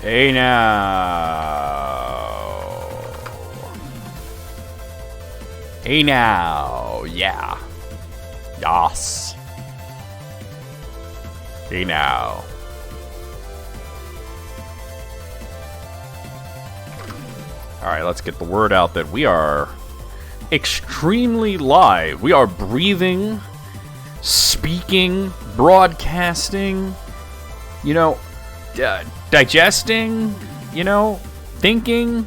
Hey now. Hey now. Yeah. Yas. Hey now. Alright, let's get the word out that we are extremely live. We are breathing, speaking, broadcasting, digesting, thinking.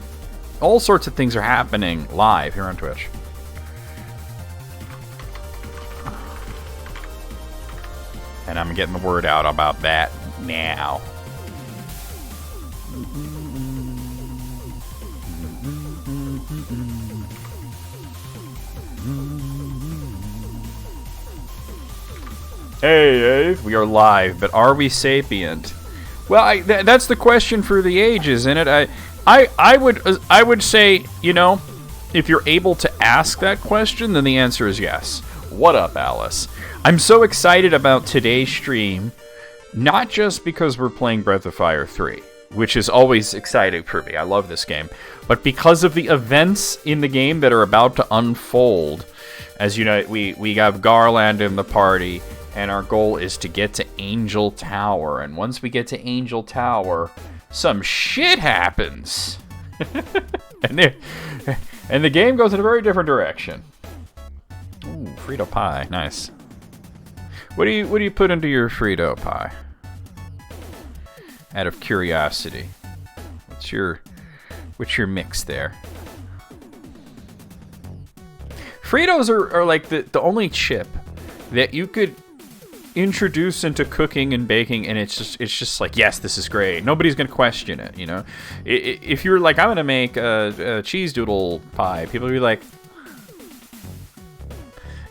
All sorts of things are happening live here on Twitch. And I'm getting the word out about that now. Hey, we are live, but are we sapient? Well, that's the question for the age, isn't it? I would say, if you're able to ask that question, then the answer is yes. What up, Alice? I'm so excited about today's stream, not just because we're playing Breath of Fire 3, which is always exciting for me. I love this game, but because of the events in the game that are about to unfold. As you know, we have Garland in the party. And our goal is to get to Angel Tower. And once we get to Angel Tower, some shit happens. and the game goes in a very different direction. Ooh, Frito pie. Nice. What do you put into your Frito pie? Out of curiosity. What's your mix there? Fritos are like the only chip that you could introduce into cooking and baking, and it's just like, yes, this is great. Nobody's gonna question it, If you're like, I'm gonna make a cheese doodle pie, people will be like,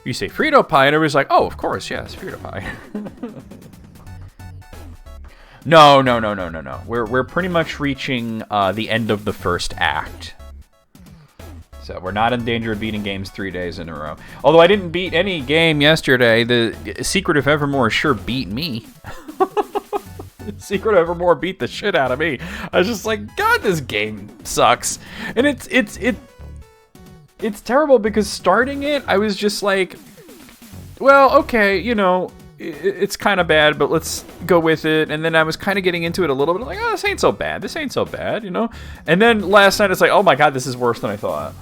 you say Frito pie, and everybody's like, oh, of course, yes, Frito pie. No. We're pretty much reaching the end of the first act. So we're not in danger of beating games 3 days in a row. Although I didn't beat any game yesterday, the Secret of Evermore sure beat me. Secret of Evermore beat the shit out of me. I was just like, God, this game sucks. And it's terrible because starting it, I was just like, well, okay, it's kind of bad, but let's go with it. And then I was kind of getting into it a little bit, like, oh, this ain't so bad. And then last night it's like, oh my God, this is worse than I thought.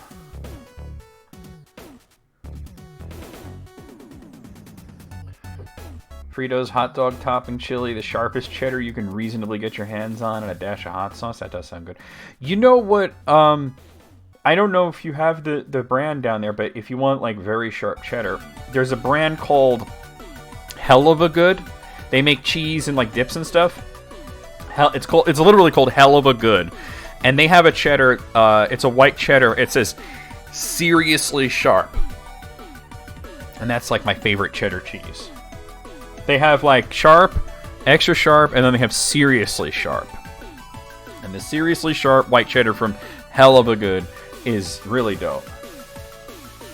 Fritos hot dog topping chili, the sharpest cheddar you can reasonably get your hands on, and a dash of hot sauce. That does sound good. You know what? I don't know if you have the brand down there, but if you want like very sharp cheddar, there's a brand called Hell of a Good. They make cheese and like dips and stuff. It's literally called Hell of a Good, and they have a cheddar. It's a white cheddar. It says seriously sharp, and that's like my favorite cheddar cheese. They have like sharp, extra sharp, and then they have seriously sharp. And the seriously sharp white cheddar from Hell of a Good is really dope.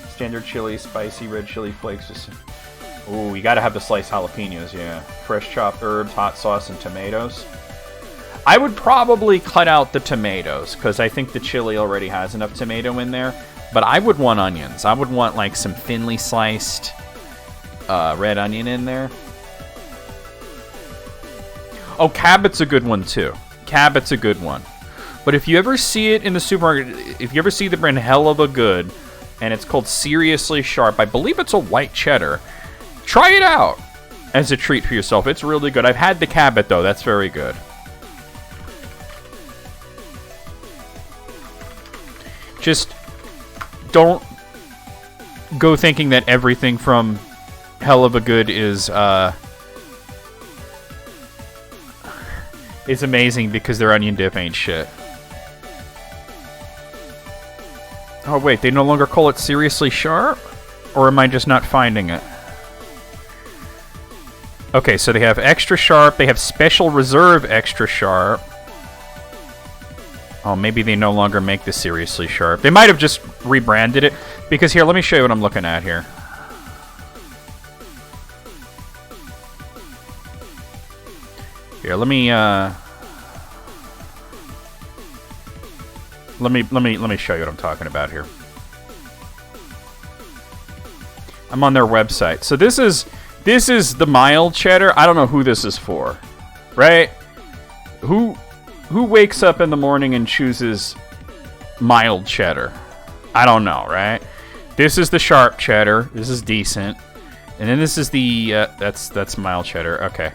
Standard chili, spicy red chili flakes. Ooh, you gotta have the sliced jalapenos, yeah. Fresh chopped herbs, hot sauce, and tomatoes. I would probably cut out the tomatoes, because I think the chili already has enough tomato in there. But I would want onions. I would want like some thinly sliced red onion in there. Oh, Cabot's a good one, too. Cabot's a good one. But if you ever see it in the supermarket, if you ever see the brand Hell of a Good, and it's called Seriously Sharp, I believe it's a white cheddar, try it out as a treat for yourself. It's really good. I've had the Cabot, though. That's very good. Just don't go thinking that everything from Hell of a Good is amazing because their onion dip ain't shit. Oh wait, they no longer call it Seriously Sharp? Or am I just not finding it? Okay, so they have extra sharp, they have special reserve extra sharp. Oh, maybe they no longer make the Seriously Sharp. They might have just rebranded it. Because here, let me show you what I'm looking at here. Here, let me, Let me show you what I'm talking about here. I'm on their website. So this is the mild cheddar. I don't know who this is for, right? Who wakes up in the morning and chooses mild cheddar? I don't know, right? This is the sharp cheddar. This is decent. And then this is the that's mild cheddar. Okay.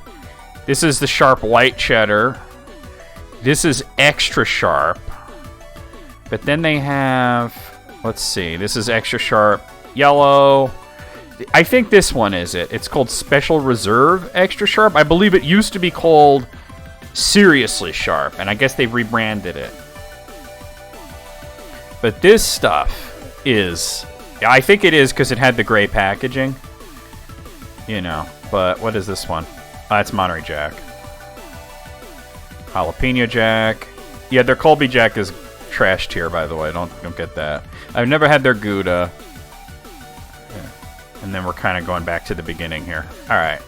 This is the sharp light cheddar. This is extra sharp. But then they have, let's see. This is extra sharp yellow. I think this one is it. It's called Special Reserve Extra Sharp. I believe it used to be called Seriously Sharp, and I guess they rebranded it. But this stuff is, I think it is because it had the gray packaging. You know, but what is this one? It's Monterey Jack. Jalapeno Jack. Yeah, their Colby Jack is trash tier, by the way. Don't get that. I've never had their Gouda. Yeah. And then we're kind of going back to the beginning here. All right.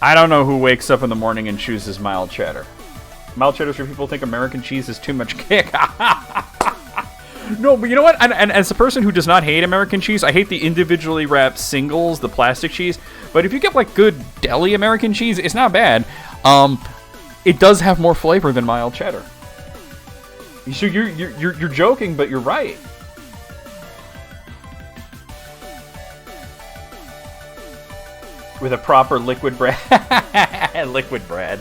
I don't know who wakes up in the morning and chooses mild cheddar. Mild cheddar is where people think American cheese is too much kick. No, but you know what? And as a person who does not hate American cheese, I hate the individually wrapped singles, the plastic cheese. But if you get like good deli American cheese, it's not bad. It does have more flavor than mild cheddar. So you're joking, but you're right. With a proper liquid bread. Liquid bread.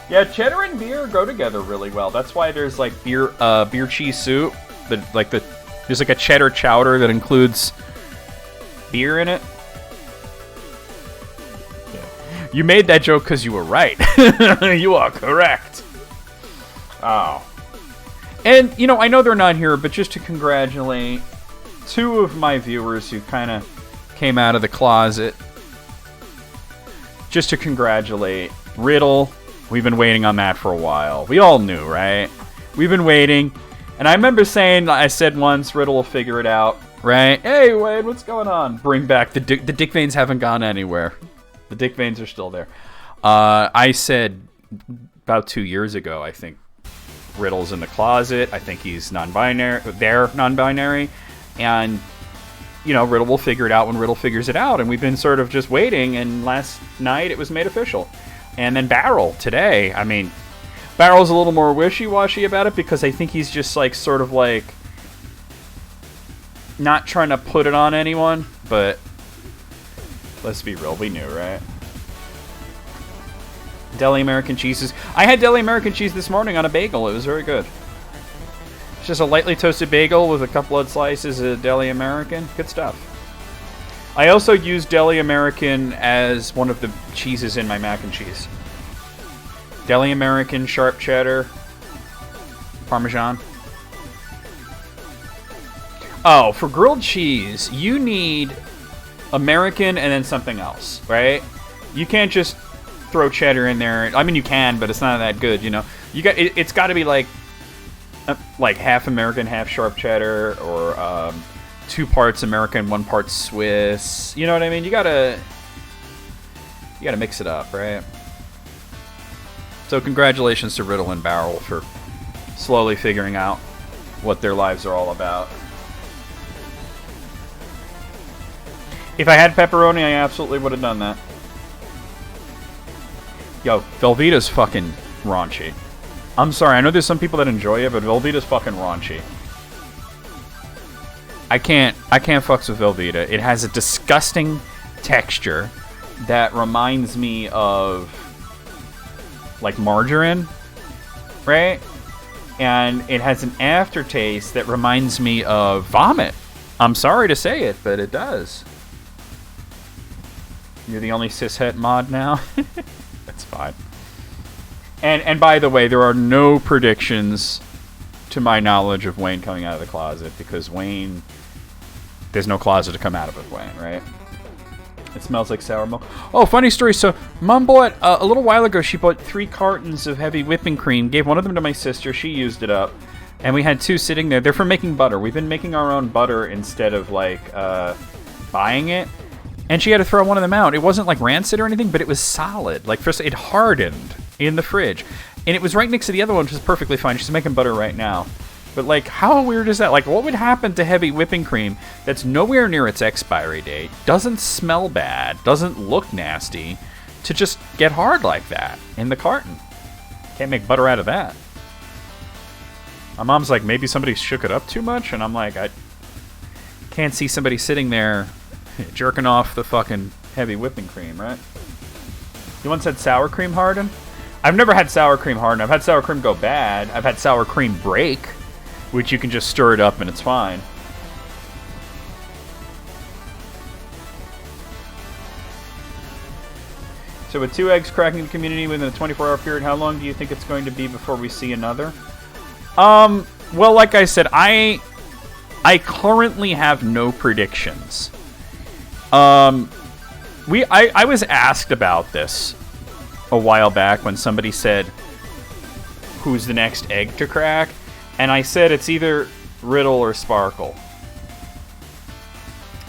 Yeah, cheddar and beer go together really well. That's why there's like beer cheese soup. There's like a cheddar chowder that includes beer in it. Yeah. You made that joke because you were right. You are correct. Oh. And, you know, I know they're not here, but just to congratulate two of my viewers who kind of came out of the closet. Just to congratulate Riddle. We've been waiting on that for a while. We all knew, right? We've been waiting. And I remember saying, I said once, Riddle will figure it out, right? Hey, Wade, what's going on? Bring back the dick veins haven't gone anywhere. The dick veins are still there. I said about 2 years ago, I think, Riddle's in the closet. I think he's non-binary. They're non-binary. And, you know, Riddle will figure it out when Riddle figures it out. And we've been sort of just waiting. And last night it was made official. And then Barrel today. I mean, Barrel's a little more wishy-washy about it because I think he's just like sort of like not trying to put it on anyone. But let's be real. We knew, right? Deli American cheeses. I had Deli American cheese this morning on a bagel. It was very good. It's just a lightly toasted bagel with a couple of slices of Deli American. Good stuff. I also use Deli American as one of the cheeses in my mac and cheese. Deli American, sharp cheddar, Parmesan. Oh, for grilled cheese, you need American and then something else, right? You can't just throw cheddar in there. I mean, you can, but it's not that good, you know. You got it's got to be like half American, half sharp cheddar, or 2 parts American, 1 part Swiss. You know what I mean? You gotta mix it up, right? So congratulations to Riddle and Barrel for slowly figuring out what their lives are all about. If I had pepperoni, I absolutely would have done that. Yo, Velveeta's fucking raunchy. I'm sorry, I know there's some people that enjoy it, but Velveeta's fucking raunchy. I can't fucks with Velveeta. It has a disgusting texture that reminds me of like margarine, right? And it has an aftertaste that reminds me of vomit. I'm sorry to say it, but it does. You're the only cishet mod now? That's fine. And by the way, there are no predictions to my knowledge of Wayne coming out of the closet, because Wayne, there's no closet to come out of with Wayne, right? It smells like sour milk. Oh, funny story. So, Mom bought, a little while ago, she bought 3 cartons of heavy whipping cream, gave one of them to my sister, she used it up, and we had 2 sitting there. They're for making butter. We've been making our own butter instead of, like, buying it. And she had to throw one of them out. It wasn't, like, rancid or anything, but it was solid. Like, first, it hardened in the fridge. And it was right next to the other one, which is perfectly fine. She's making butter right now. But, like, how weird is that? Like, what would happen to heavy whipping cream that's nowhere near its expiry date, doesn't smell bad, doesn't look nasty, to just get hard like that in the carton? Can't make butter out of that. My mom's like, maybe somebody shook it up too much, and I'm like, I can't see somebody sitting there jerking off the fucking heavy whipping cream, right? You once had sour cream harden? I've never had sour cream harden. I've had sour cream go bad. I've had sour cream break, which you can just stir it up and it's fine. So with 2 eggs cracking the community within a 24-hour period, how long do you think it's going to be before we see another? Well, like I said, I currently have no predictions. I was asked about this a while back when somebody said, who's the next egg to crack? And I said it's either Riddle or Sparkle.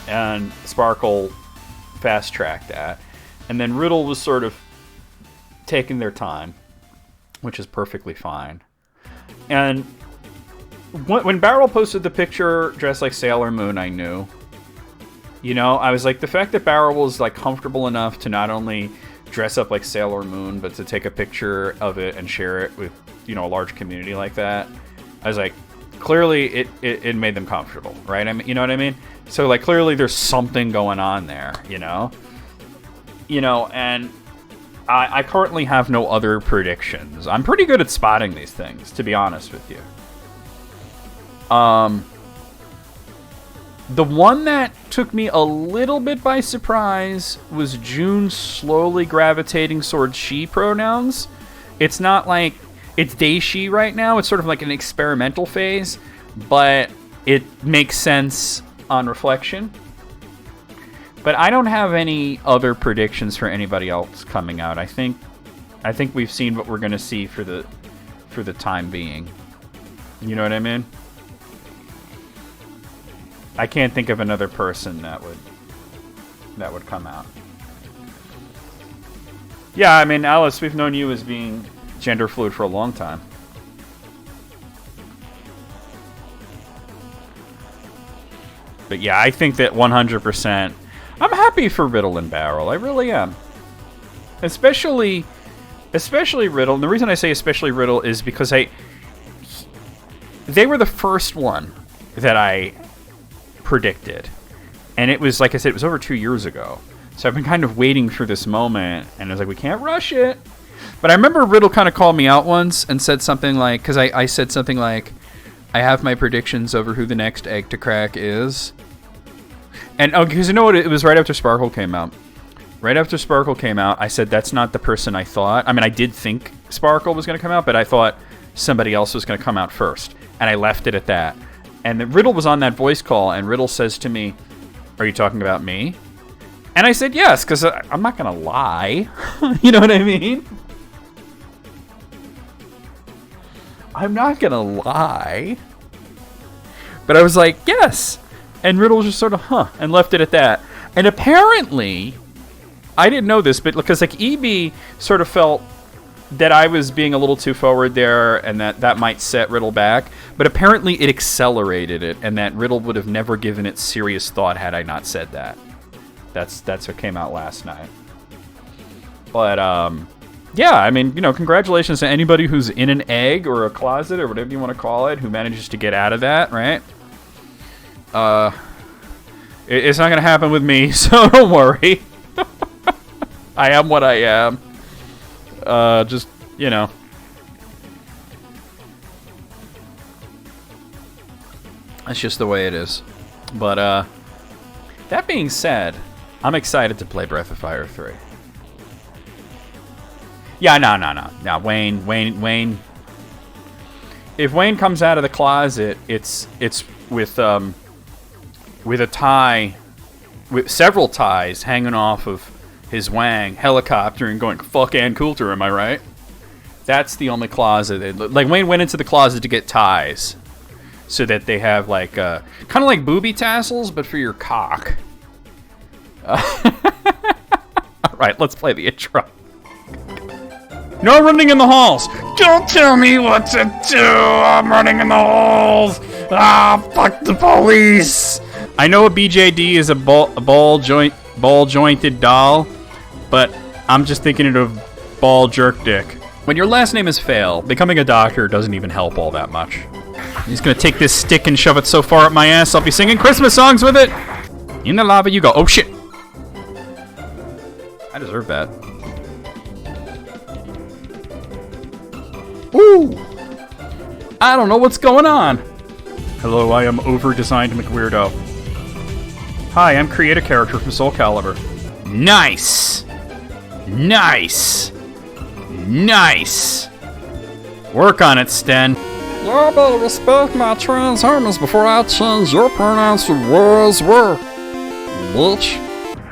And Sparkle fast-tracked that. And then Riddle was sort of taking their time, which is perfectly fine. And when Barrel posted the picture dressed like Sailor Moon, I knew. You know, I was like, the fact that Barrel was like comfortable enough to not only dress up like Sailor Moon, but to take a picture of it and share it with, you know, a large community like that. I was like, clearly it made them comfortable, right? I mean, you know what I mean? So like, clearly there's something going on there, you know? You know, and I currently have no other predictions. I'm pretty good at spotting these things, to be honest with you. The one that took me a little bit by surprise was June slowly gravitating towards she pronouns. It's not like it's they, she right now. It's sort of like an experimental phase, but it makes sense on reflection. But I don't have any other predictions for anybody else coming out. I think we've seen what we're going to see for the time being. You know what I mean? I can't think of another person that would come out. Yeah, I mean, Alice, we've known you as being gender fluid for a long time. But yeah, I think that 100%. I'm happy for Riddle and Barrel. I really am. Especially Riddle. And the reason I say especially Riddle is because they were the first one that I predicted. And it was, like I said, it was over 2 years ago. So I've been kind of waiting for this moment. And I was like, we can't rush it. But I remember Riddle kind of called me out once and said something like, because I said something like, I have my predictions over who the next egg to crack is. And because you know what, it was right after Sparkle came out. Right after Sparkle came out, I said that's not the person I thought. I mean, I did think Sparkle was going to come out, but I thought somebody else was going to come out first. And I left it at that. And then Riddle was on that voice call, and Riddle says to me, are you talking about me? And I said yes, because I'm not going to lie. You know what I mean? I'm not going to lie. But I was like, yes. And Riddle was just sort of, and left it at that. And apparently, I didn't know this, but because like EB sort of felt that I was being a little too forward there and that might set Riddle back. But apparently it accelerated it, and that Riddle would have never given it serious thought had I not said that. That's what came out last night. But, yeah, I mean, you know, congratulations to anybody who's in an egg or a closet or whatever you want to call it, who manages to get out of that, right? It's not going to happen with me, so don't worry. I am what I am. Just, you know. That's just the way it is. But, that being said, I'm excited to play Breath of Fire 3. Yeah, no. Wayne. If Wayne comes out of the closet, it's with a tie, with several ties hanging off of his wang, helicopter, and going, fuck Ann Coulter, am I right? That's the only closet. Like, Wayne went into the closet to get ties. So that they have, like, kind of like booby tassels, but for your cock. Alright, let's play the intro. No running in the halls! Don't tell me what to do! I'm running in the halls! Ah, fuck the police! I know a BJD is a ball-jointed doll, but I'm just thinking of ball jerk dick. When your last name is Fail, becoming a doctor doesn't even help all that much. I'm just gonna take this stick and shove it so far up my ass, I'll be singing Christmas songs with it! In the lava you go. Oh shit! I deserve that. Ooh! I don't know what's going on. Hello, I am over-designed McWeirdo. Hi, I'm Create a Character from Soul Calibur. Nice! Nice! Nice! Work on it, Sten. Y'all better respect my Transformers before I change your pronouns to was were, bitch.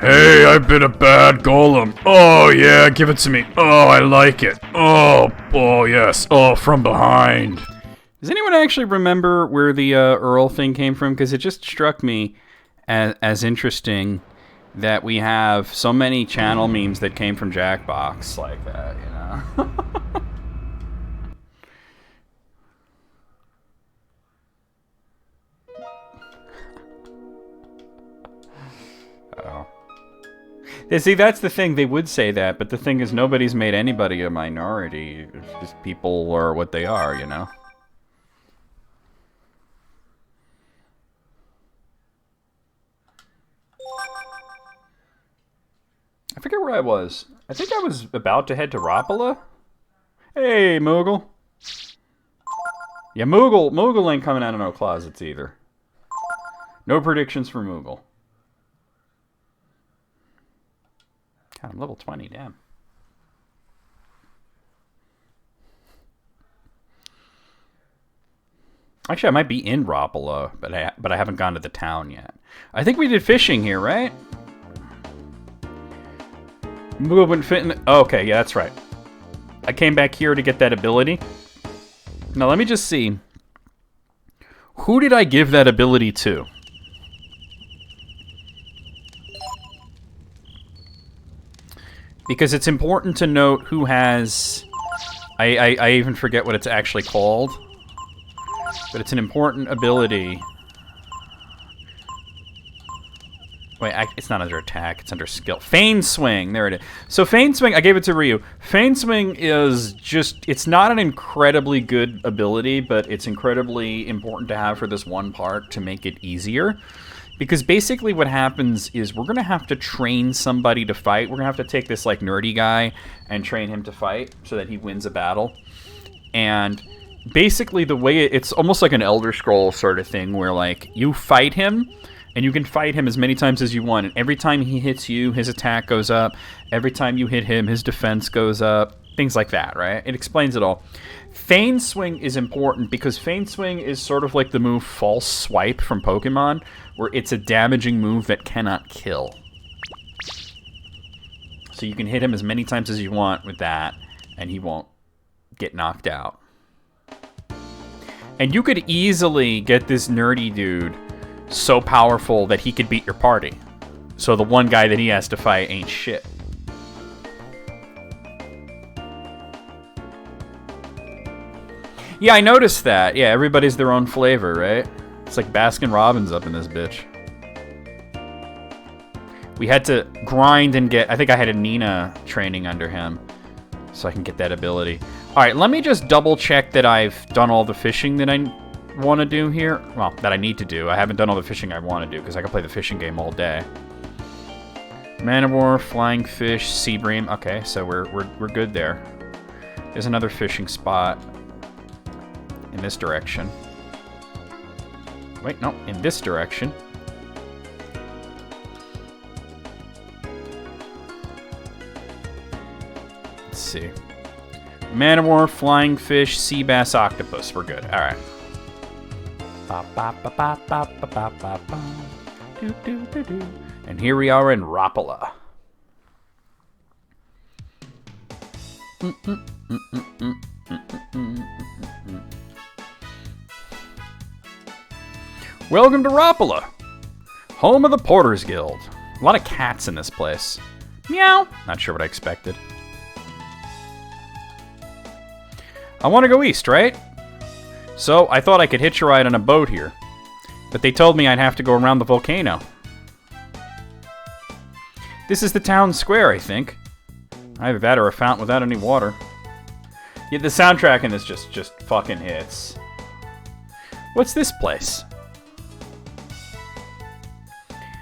Hey, I've been a bad golem. Oh, yeah, give it to me. Oh, I like it. Oh, yes. Oh, from behind. Does anyone actually remember where the Earl thing came from? Because it just struck me as interesting that we have so many channel memes that came from Jackbox like that, you know? Oh. See, that's the thing. They would say that, but the thing is, nobody's made anybody a minority. It's just people are what they are, you know? I forget where I was. I think I was about to head to Rapala. Hey, Moogle. Yeah, Moogle ain't coming out of no closets either. No predictions for Moogle. God, I'm level 20, damn. Actually, I might be in Rapala, but I haven't gone to the town yet. I think we did fishing here, right? Moogle wouldn't fit in the... Oh, okay, yeah, that's right. I came back here to get that ability. Now, let me just see. Who did I give that ability to? Because it's important to note who has... I even forget what it's actually called. But it's an important ability. Wait, it's not under attack, it's under skill. Feign Swing, there it is. So Feign Swing, I gave it to Ryu. Feign Swing is just, it's not an incredibly good ability, but it's incredibly important to have for this one part to make it easier. Because basically what happens is we're going to have to train somebody to fight. We're going to have to take this like nerdy guy and train him to fight so that he wins a battle. And basically the way it's almost like an Elder Scrolls sort of thing where like you fight him and you can fight him as many times as you want. And every time he hits you, his attack goes up. Every time you hit him, his defense goes up. Things like that, right? It explains it all. Feign Swing is important because Feign Swing is sort of like the move False Swipe from Pokemon, where it's a damaging move that cannot kill. So you can hit him as many times as you want with that, and he won't get knocked out. And you could easily get this nerdy dude so powerful that he could beat your party. So the one guy that he has to fight ain't shit. Yeah, I noticed that. Yeah, everybody's their own flavor, right? It's like Baskin Robbins up in this bitch. We had to grind and get... I think I had a Nina training under him, so I can get that ability. Alright, let me just double check that I've done all the fishing that I want to do here. Well, that I need to do. I haven't done all the fishing I want to do, because I can play the fishing game all day. Manowar, Flying Fish, Sea Bream. Okay, so we're good there. There's another fishing spot in this direction. Wait, no, in this direction. Let's see. Manowar, Flying Fish, Sea Bass, Octopus. We're good. All right. And here we are in Rapala. Welcome to Rapala, home of the Porters Guild. A lot of cats in this place. Meow. Not sure what I expected. I want to go east, right? So I thought I could hitch a ride on a boat here. But they told me I'd have to go around the volcano. This is the town square, I think. Either that or a fountain without any water. Yeah, the soundtrack in this just fucking hits. What's this place?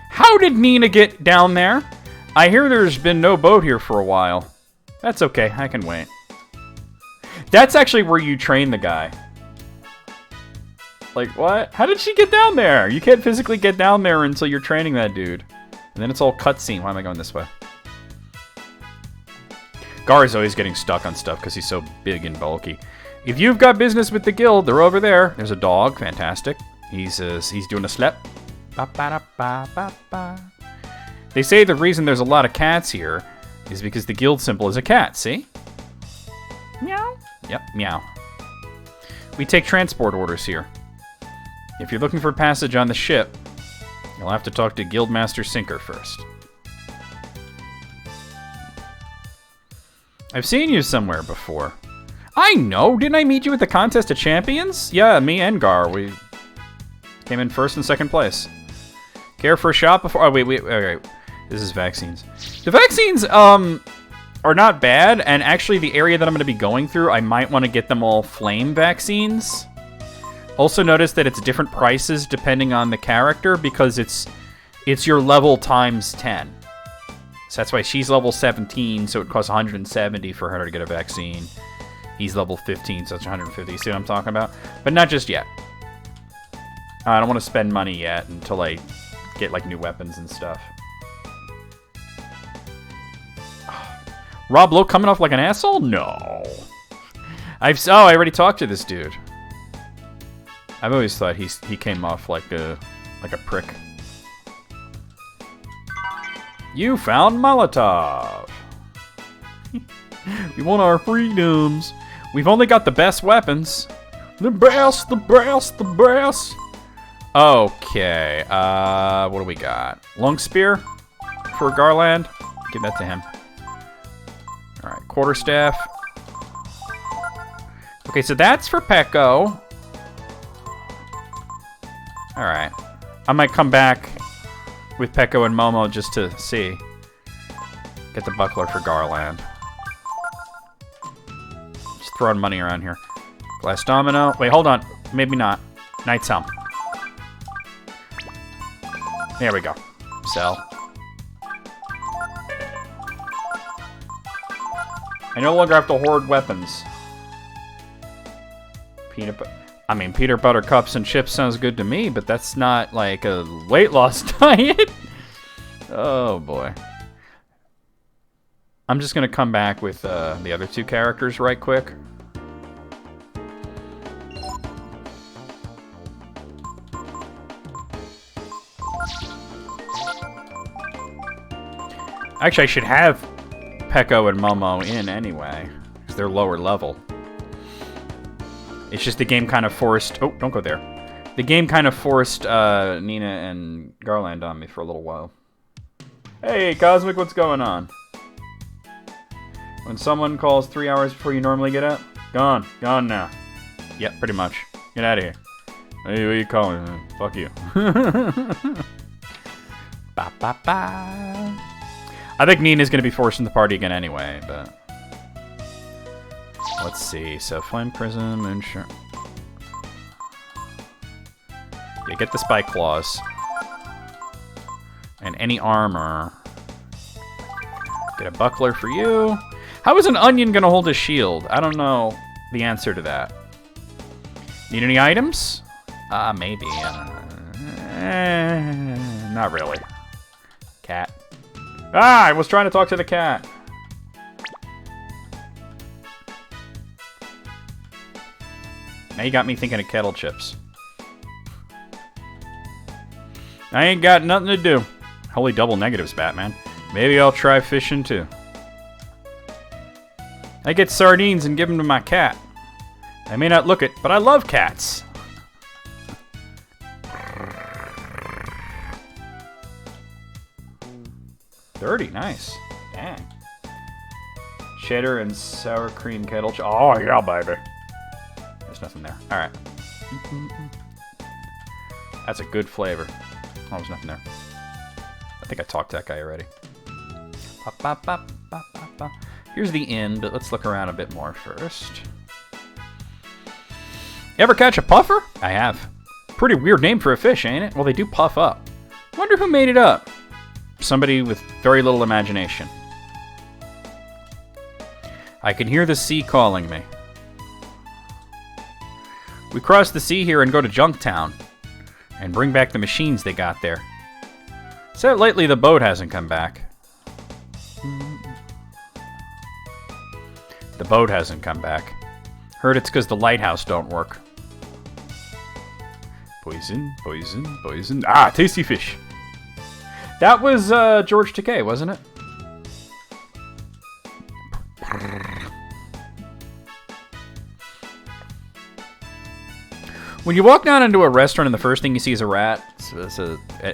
How did Nina get down there? I hear there's been no boat here for a while. That's okay, I can wait. That's actually where you train the guy. Like, what? How did she get down there? You can't physically get down there until you're training that dude. And then it's all cutscene. Why am I going this way? Gar is always getting stuck on stuff because he's so big and bulky. If you've got business with the guild, they're over there. There's a dog. Fantastic. He's doing a slep. Ba, ba, da, ba, ba, ba. They say the reason there's a lot of cats here is because the guild symbol is a cat, see? Meow. Yep, meow. We take transport orders here. If you're looking for passage on the ship, you'll have to talk to Guildmaster Sinker first. I've seen you somewhere before. I know! Didn't I meet you at the Contest of Champions? Yeah, me and Gar. We came in first and second place. Care for a shot before... Oh, wait. This is vaccines. The vaccines, are not bad, and actually the area that I'm going to be going through, I might want to get them all flame vaccines. Also notice that it's different prices depending on the character, because it's your level times 10. So that's why she's level 17, so it costs 170 for her to get a vaccine. He's level 15, so it's 150. See what I'm talking about? But not just yet. I don't want to spend money yet until I get like new weapons and stuff. Rob Lowe coming off like an asshole? No. I already talked to this dude. I've always thought he came off like a prick. You found Molotov. We want our freedoms. We've only got the best weapons. The best, the best, the best. Okay, what do we got? Lung spear for Garland. Give that to him. All right, quarterstaff. Okay, so that's for Pecco. All right, I might come back with Pecco and Momo just to see. Get the buckler for Garland. Just throwing money around here. Glass domino. Wait, hold on. Maybe not. Knight's Helm. There we go. Sell. I no longer have to hoard weapons. Peanut butter cups and chips sounds good to me, but that's not like a weight loss diet. Oh boy. I'm just gonna come back with the other two characters right quick. Actually, I should have Pecco and Momo in anyway, because they're lower level. It's just the game kind of forced... Oh, don't go there. The game kind of forced Nina and Garland on me for a little while. Hey, Cosmic, what's going on? When someone calls 3 hours before you normally get up? Gone. Gone now. Yep, pretty much. Get out of here. Hey, what are you calling? Fuck you. Ba, ba, ba. I think Nina's going to be forced in the party again anyway, but... Let's see. So, Flame Prism, Moonshine... Yeah, get the Spike Claws. And any armor. Get a buckler for you. How is an onion going to hold a shield? I don't know the answer to that. Need any items? Maybe. Not really. Cat. Ah, I was trying to talk to the cat. Now you got me thinking of kettle chips. I ain't got nothing to do. Holy double negatives, Batman. Maybe I'll try fishing too. I get sardines and give them to my cat. I may not look it, but I love cats. $30, nice. Dang. Cheddar and sour cream kettle. Oh yeah, baby. nothing there. All right. That's a good flavor. Oh, there's nothing there. I think I talked to that guy already. Here's the inn, but let's look around a bit more first. You ever catch a puffer? I have. Pretty weird name for a fish, ain't it? Well, they do puff up. Wonder who made it up. Somebody with very little imagination. I can hear the sea calling me. We cross the sea here and go to Junktown. And bring back the machines they got there. Said lately the boat hasn't come back. The boat hasn't come back. Heard it's because the lighthouse don't work. Poison, poison, poison. Ah, tasty fish. That was George Takei, wasn't it? When you walk down into a restaurant and the first thing you see is a rat,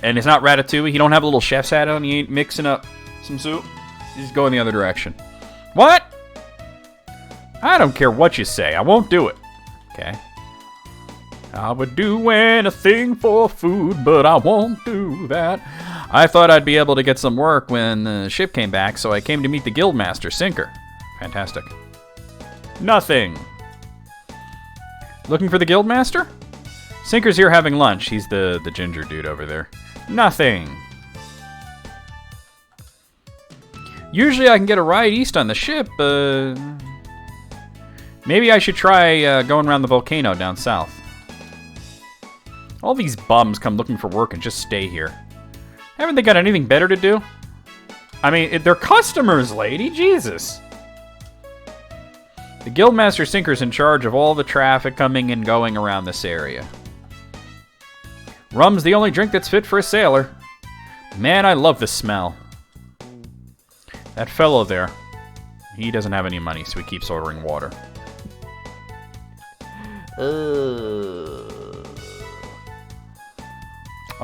and it's not Ratatouille, you don't have a little chef's hat on, you ain't mixing up some soup, you just go in the other direction. What? I don't care what you say, I won't do it. Okay. I would do anything for food, but I won't do that. I thought I'd be able to get some work when the ship came back, so I came to meet the Guildmaster, Sinker. Fantastic. Nothing. Looking for the Guildmaster? Sinker's here having lunch. He's the ginger dude over there. Nothing. Usually I can get a ride east on the ship, but... maybe I should try going around the volcano down south. All these bums come looking for work and just stay here. Haven't they got anything better to do? I mean, they're customers, lady. Jesus. The Guildmaster Sinker's in charge of all the traffic coming and going around this area. Rum's the only drink that's fit for a sailor. Man, I love the smell. That fellow there, he doesn't have any money, so he keeps ordering water. A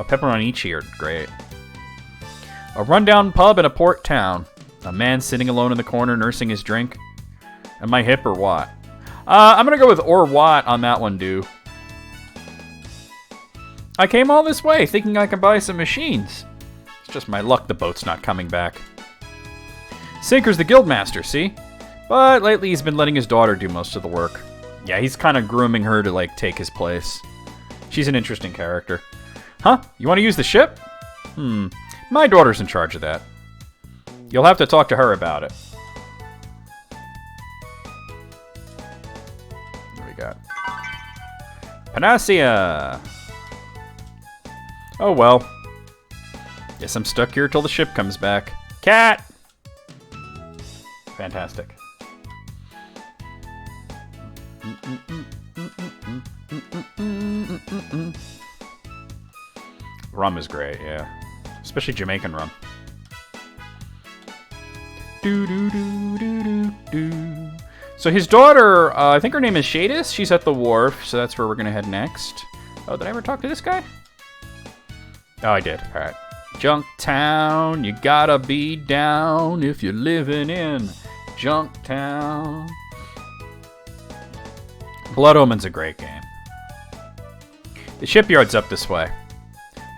pepperoni cheer, great. A rundown pub in a port town. A man sitting alone in the corner nursing his drink. Am I hip or what? I'm gonna go with or what on that one, dude. I came all this way thinking I could buy some machines. It's just my luck the boat's not coming back. Sinker's the Guildmaster, see? But lately he's been letting his daughter do most of the work. Yeah, he's kind of grooming her to, like, take his place. She's an interesting character. Huh? You want to use the ship? My daughter's in charge of that. You'll have to talk to her about it. What do we got? Panacea! Oh well. Guess I'm stuck here till the ship comes back. Cat! Fantastic. Rum is great, yeah. Especially Jamaican rum. So his daughter, I think her name is Shadis. She's at the wharf, so that's where we're going to head next. Oh, did I ever talk to this guy? Oh, I did. All right. Junktown, you gotta be down if you're living in Junktown. Blood Omen's a great game. The shipyard's up this way.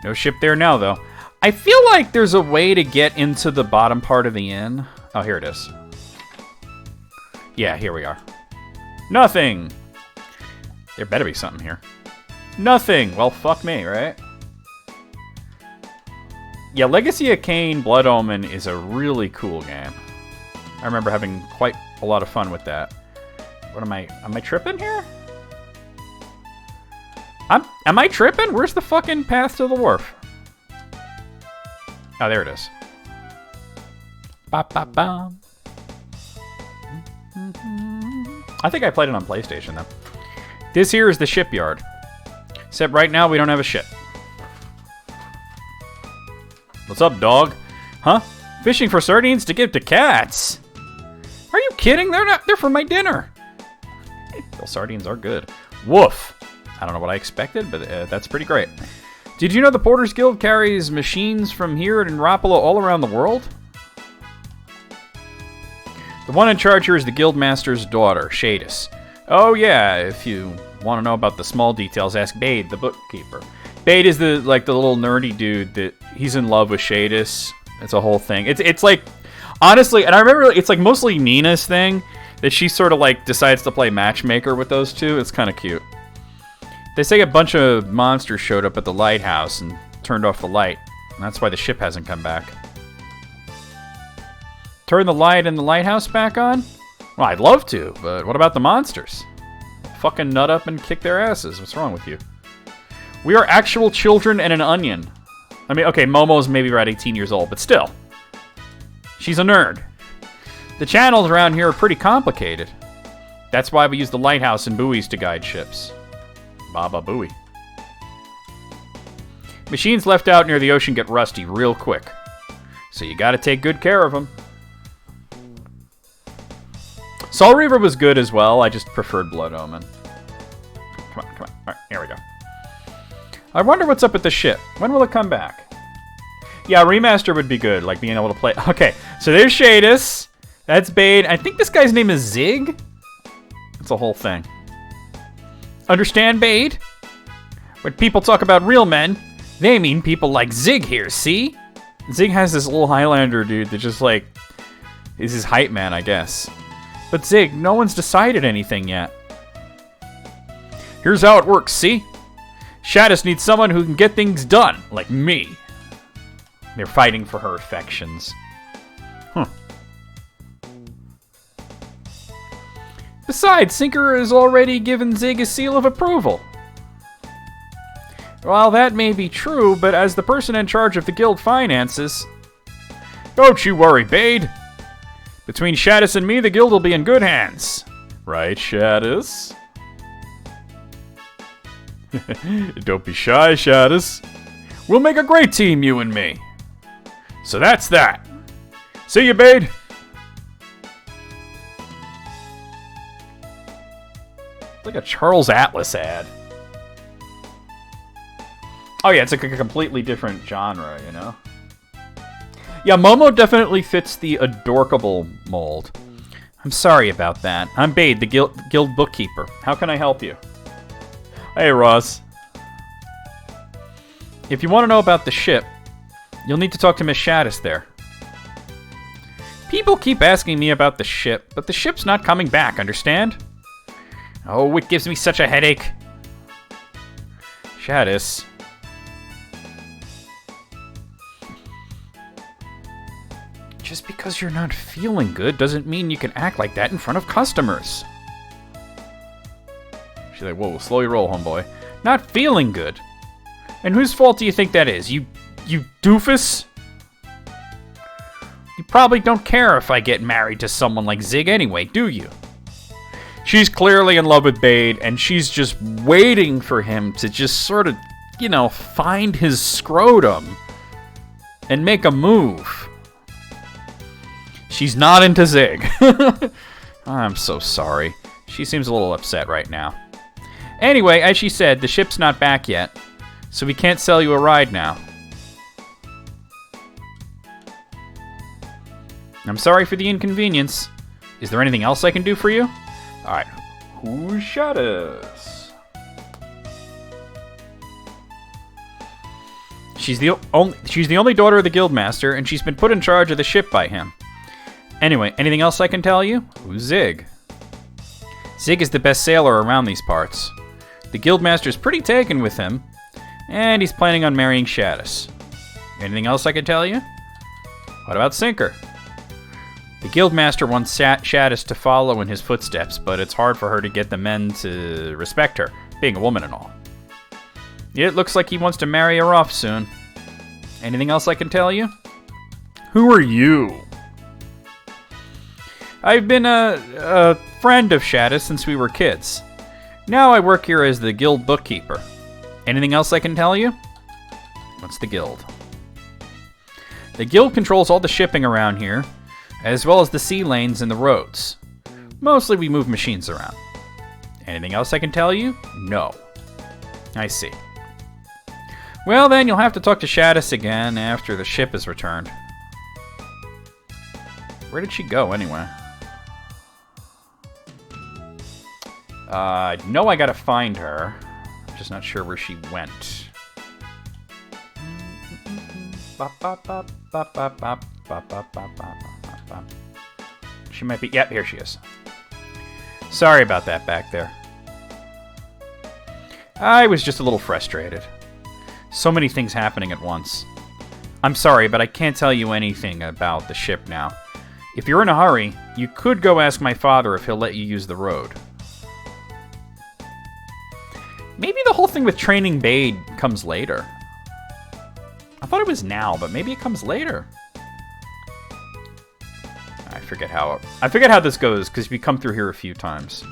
No ship there now, though. I feel like there's a way to get into the bottom part of the inn. Oh, here it is. Yeah, here we are. Nothing! There better be something here. Nothing! Well, fuck me, right? Yeah, Legacy of Kain Blood Omen is a really cool game. I remember having quite a lot of fun with that. What am I tripping here? Am I tripping? Where's the fucking path to the wharf? Oh, there it is. Ba-ba-ba. I think I played it on PlayStation, though. This here is the shipyard. Except right now, we don't have a ship. What's up, dog? Huh? Fishing for sardines to give to cats? Are you kidding? They're for my dinner. Those sardines are good. Woof. I don't know what I expected, but that's pretty great. Did you know the Porters Guild carries machines from here in Rapala all around the world? The one in charge here is the Guildmaster's daughter, Shadis. Oh yeah, if you Want to know about the small details? Ask Bade, the bookkeeper. Bade is the little nerdy dude that he's in love with Shadis. It's a whole thing. It's like, honestly, and I remember it's like mostly Nina's thing that she sort of like decides to play matchmaker with those two. It's kind of cute. They say a bunch of monsters showed up at the lighthouse and turned off the light. And that's why the ship hasn't come back. Turn the light in the lighthouse back on? Well, I'd love to, but what about the monsters? Fucking nut up and kick their asses. What's wrong with you? We are actual children and an onion. I mean, okay, Momo's maybe around 18 years old, but still. She's a nerd. The channels around here are pretty complicated. That's why we use the lighthouse and buoys to guide ships. Baba Booey. Machines left out near the ocean get rusty real quick. So you gotta take good care of them. Soul Reaver was good as well. I just preferred Blood Omen. Come on, come on. Alright, here we go. I wonder what's up with the ship. When will it come back? Yeah, a remaster would be good, like being able to play... Okay, so there's Shadis. That's Bade. I think this guy's name is Zig. It's a whole thing. Understand, Bade? When people talk about real men, they mean people like Zig here, see? Zig has this little Highlander dude that just, like, is his hype man, I guess. But Zig, no one's decided anything yet. Here's how it works, see? Shadis needs someone who can get things done, like me. They're fighting for her affections. Huh. Besides, Sinker has already given Zig a seal of approval. While that may be true, but as the person in charge of the guild finances... Don't you worry, Bade. Between Shadis and me, the guild will be in good hands. Right, Shadis? Don't be shy, Shadis. We'll make a great team, you and me. So that's that. See you, Bade. It's like a Charles Atlas ad. Oh yeah, it's like a completely different genre, you know? Yeah, Momo definitely fits the adorkable mold. I'm sorry about that. I'm Bade, the guild bookkeeper. How can I help you? Hey, Ross. If you want to know about the ship, you'll need to talk to Miss Shadis there. People keep asking me about the ship, but the ship's not coming back, understand? Oh, it gives me such a headache. Shadis. Just because you're not feeling good doesn't mean you can act like that in front of customers. She's like, whoa, slowly roll, homeboy. Not feeling good? And whose fault do you think that is? You doofus? You probably don't care if I get married to someone like Zig anyway, do you? She's clearly in love with Bade, and she's just waiting for him to just sort of, you know, find his scrotum and make a move. She's not into Zig. I'm so sorry. She seems a little upset right now. Anyway, as she said, the ship's not back yet, so we can't sell you a ride now. I'm sorry for the inconvenience. Is there anything else I can do for you? Alright. Who shot us? She's the only daughter of the guildmaster, and she's been put in charge of the ship by him. Anyway, anything else I can tell you? Who's Zig? Zig is the best sailor around these parts. The guildmaster's pretty taken with him, and he's planning on marrying Shadis. Anything else I can tell you? What about Sinker? The guildmaster wants Shadis to follow in his footsteps, but it's hard for her to get the men to respect her, being a woman and all. It looks like he wants to marry her off soon. Anything else I can tell you? Who are you? I've been a friend of Shadis since we were kids. Now I work here as the guild bookkeeper. Anything else I can tell you? What's the guild? The guild controls all the shipping around here, as well as the sea lanes and the roads. Mostly we move machines around. Anything else I can tell you? No. I see. Well then, you'll have to talk to Shadis again after the ship is returned. Where did she go anyway? know I gotta find her. I'm just not sure where she went. She might be... Yep, here she is. Sorry about that back there. I was just a little frustrated. So many things happening at once. I'm sorry, but I can't tell you anything about the ship now. If you're in a hurry, you could go ask my father if he'll let you use the road. Maybe the whole thing with training Bade comes later. I thought it was now, but maybe it comes later. I forget how this goes, because we come through here a few times.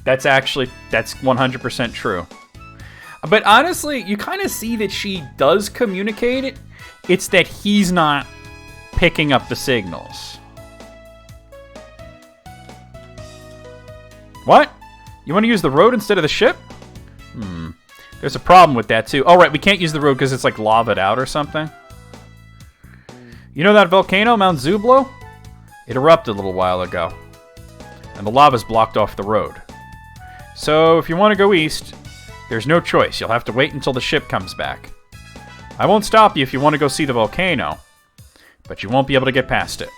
That's 100% true. But honestly, you kind of see that she does communicate it. It's that he's not picking up the signals. What? You want to use the road instead of the ship? There's a problem with that, too. Oh, right, we can't use the road because it's, like, lava'd out or something. You know that volcano, Mount Zublo? It erupted a little while ago. And the lava's blocked off the road. So, if you want to go east, there's no choice. You'll have to wait until the ship comes back. I won't stop you if you want to go see the volcano, but you won't be able to get past it.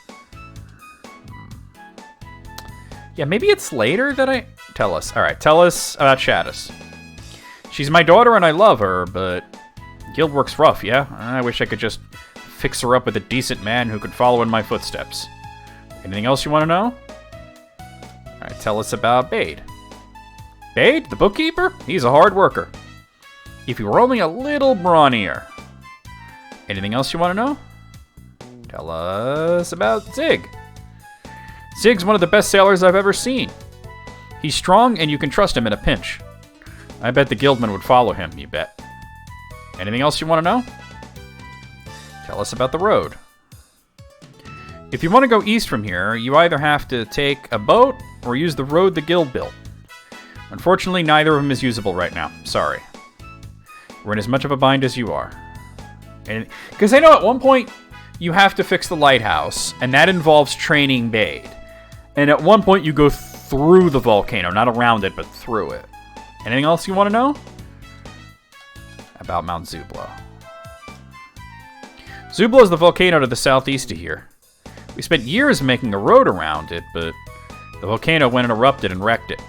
Yeah, maybe it's later that I... Tell us. Alright, tell us about Shadis. She's my daughter and I love her, but guild work's rough, yeah? I wish I could just fix her up with a decent man who could follow in my footsteps. Anything else you want to know? Alright, tell us about Bade. Bade, the bookkeeper? He's a hard worker. If he were only a little brawnier. Anything else you want to know? Tell us about Zig. Zig's one of the best sailors I've ever seen. He's strong and you can trust him in a pinch. I bet the guildman would follow him, you bet. Anything else you want to know? Tell us about the road. If you want to go east from here, you either have to take a boat or use the road the guild built. Unfortunately, neither of them is usable right now. Sorry. We're in as much of a bind as you are. Because I know at one point you have to fix the lighthouse, and that involves training Bade. And at one point you go through the volcano, not around it, but through it. Anything else you want to know? About Mount Zublo. Zublo is the volcano to the southeast of here. We spent years making a road around it, but the volcano went and erupted and wrecked it.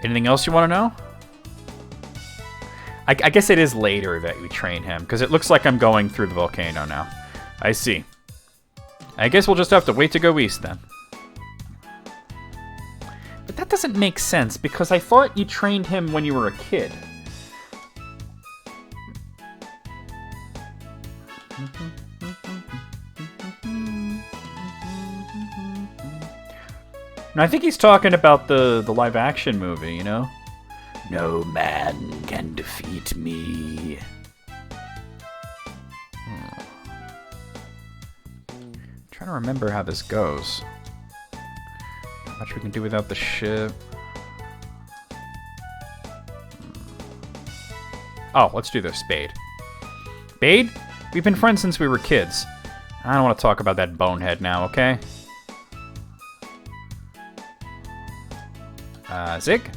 Anything else you want to know? I guess it is later that we train him, because it looks like I'm going through the volcano now. I see. I guess we'll just have to wait to go east then. But that doesn't make sense, because I thought you trained him when you were a kid. And I think he's talking about the live-action movie, you know? No man can defeat me. Trying to remember how this goes. Not much we can do without the ship. Oh, let's do this. Bade. Bade? We've been friends since we were kids. I don't want to talk about that bonehead now, okay? Zig?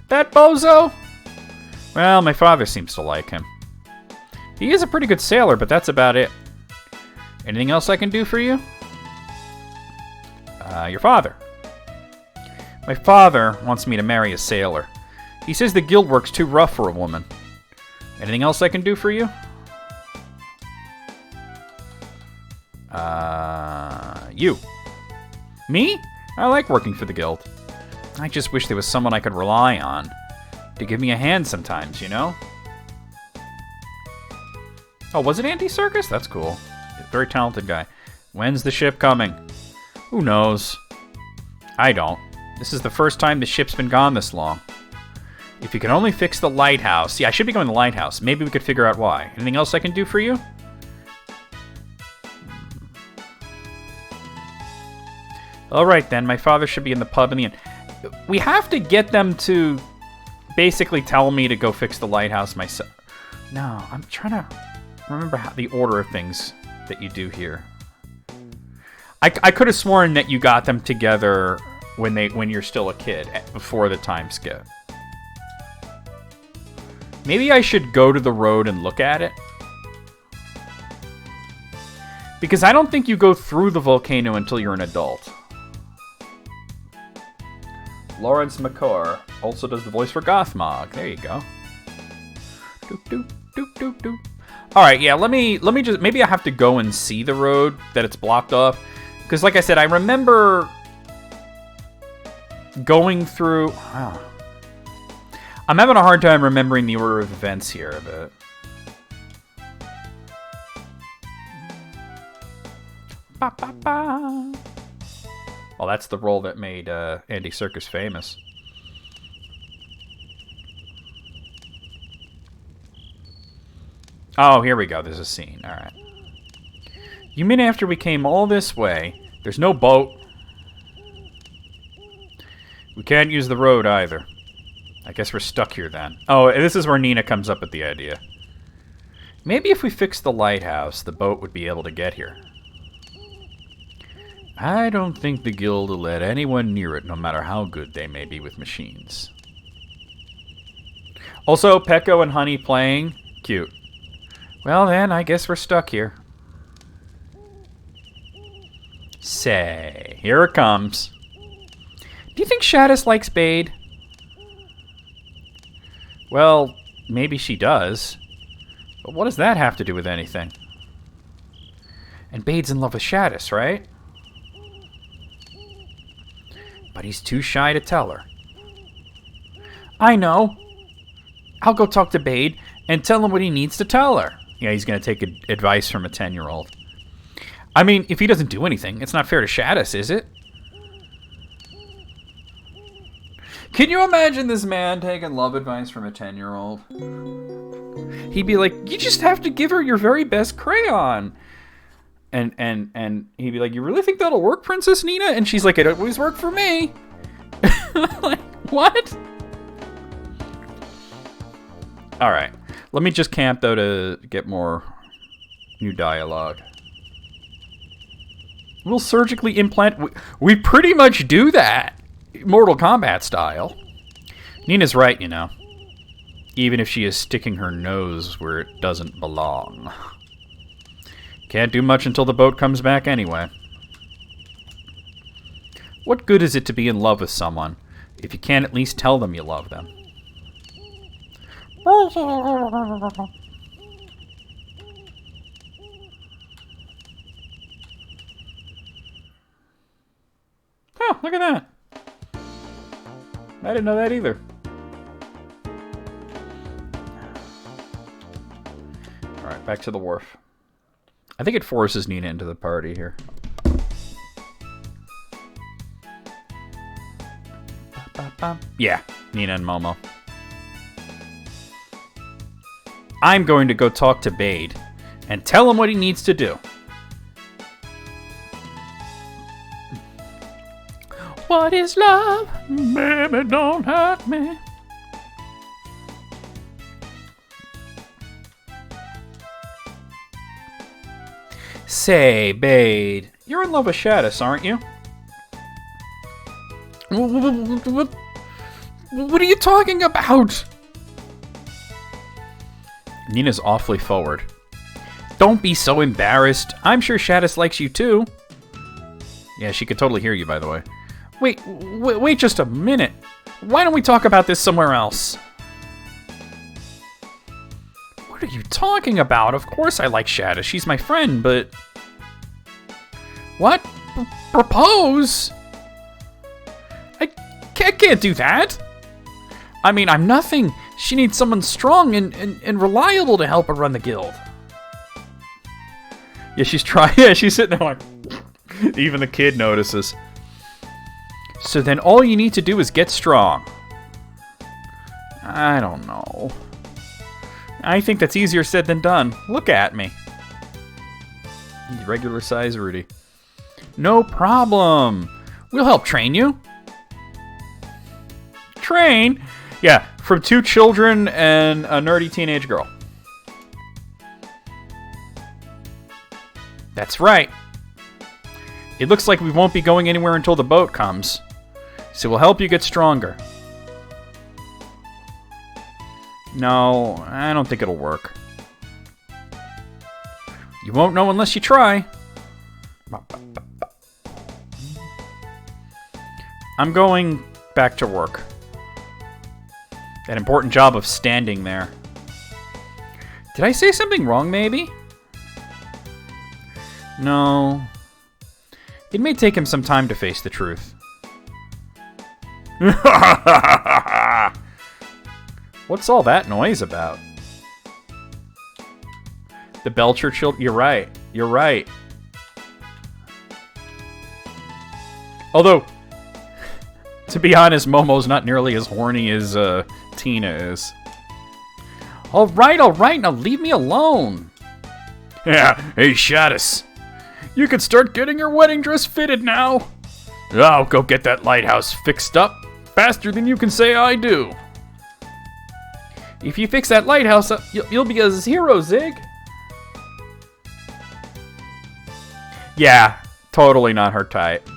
That bozo? Well, my father seems to like him. He is a pretty good sailor, but that's about it. Anything else I can do for you? Your father. My father wants me to marry a sailor. He says the guild work's too rough for a woman. Anything else I can do for you? You. Me? I like working for the guild. I just wish there was someone I could rely on to give me a hand sometimes, you know? Oh, was it Andy Serkis? That's cool. Very talented guy. When's the ship coming? Who knows? I don't. This is the first time the ship's been gone this long. If you can only fix the lighthouse... Yeah, I should be going to the lighthouse. Maybe we could figure out why. Anything else I can do for you? Alright then, my father should be in the pub in the end. We have to get them to basically tell me to go fix the lighthouse myself. No, I'm trying to remember how the order of things that you do here. I could have sworn that you got them together when you're still a kid, before the time skip. Maybe I should go to the road and look at it. Because I don't think you go through the volcano until you're an adult. Lawrence McClure also does the voice for Gothmog. There you go. Doop, doop, doop, doop, doop. All right, yeah, let me just, maybe I have to go and see the road that it's blocked off. Because like I said, I remember going through, wow. I'm having a hard time remembering the order of events here, but... Ba, ba, ba. Well, that's the role that made Andy Serkis famous. Oh, here we go. There's a scene. All right. You mean after we came all this way, there's no boat? We can't use the road either. I guess we're stuck here then. Oh, this is where Nina comes up with the idea. Maybe if we fix the lighthouse, the boat would be able to get here. I don't think the guild will let anyone near it, no matter how good they may be with machines. Also, Pecco and Honey playing. Cute. Well then, I guess we're stuck here. Say, here it comes. Do you think Shadis likes Bade? Well, maybe she does. But what does that have to do with anything? And Bade's in love with Shadis, right? But he's too shy to tell her. I know. I'll go talk to Bade and tell him what he needs to tell her. Yeah, he's going to take advice from a 10-year-old. I mean, if he doesn't do anything, it's not fair to Shadis, is it? Can you imagine this man taking love advice from a 10-year-old? He'd be like, you just have to give her your very best crayon. And he'd be like, you really think that'll work, Princess Nina? And she's like, it always worked for me. Like, what? All right. Let me just camp, though, to get more new dialogue. We'll surgically implant... We pretty much do that. Mortal Kombat style. Nina's right, you know. Even if she is sticking her nose where it doesn't belong. Can't do much until the boat comes back anyway. What good is it to be in love with someone if you can't at least tell them you love them? Oh, look at that. I didn't know that either. Alright, back to the wharf. I think it forces Nina into the party here. Yeah, Nina and Momo. I'm going to go talk to Bade and tell him what he needs to do. What is love? Baby, don't hurt me. Say, Bade, you're in love with Shadis, aren't you? What are you talking about? Nina's awfully forward. Don't be so embarrassed. I'm sure Shadis likes you too. Yeah, she could totally hear you, by the way. Wait just a minute. Why don't we talk about this somewhere else? What are you talking about? Of course I like Shadis. She's my friend, but... What? Propose? I can't do that. I mean, I'm nothing. She needs someone strong and reliable to help her run the guild. Yeah, she's trying. Yeah, she's sitting there like... Even the kid notices. So then all you need to do is get strong. I don't know. I think that's easier said than done. Look at me. Regular size Rudy. No problem. We'll help train you. Train? Yeah, from 2 children and a nerdy teenage girl. That's right. It looks like we won't be going anywhere until the boat comes. So we'll help you get stronger. No, I don't think it'll work. You won't know unless you try. I'm going back to work. That important job of standing there. Did I say something wrong, maybe? No. It may take him some time to face the truth. What's all that noise about? The Belcher children. You're right. You're right. Although, to be honest, Momo's not nearly as horny as Tina is. All right, now leave me alone. Yeah, hey, Shadis. You can start getting your wedding dress fitted now. I'll go get that lighthouse fixed up faster than you can say I do. If you fix that lighthouse up, you'll be a hero, Zig. Yeah, totally not her type.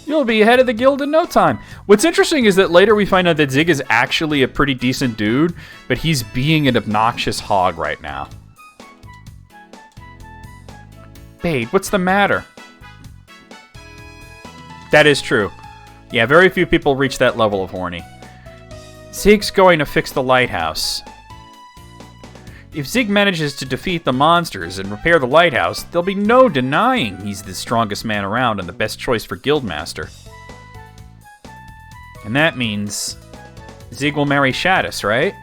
You'll be head of the guild in no time. What's interesting is that later we find out that Zig is actually a pretty decent dude, but he's being an obnoxious hog right now. Babe, what's the matter? That is true. Yeah, very few people reach that level of horny. Zig's going to fix the lighthouse. If Zig manages to defeat the monsters and repair the lighthouse, there'll be no denying he's the strongest man around and the best choice for Guildmaster. And that means Zig will marry Shadis, right?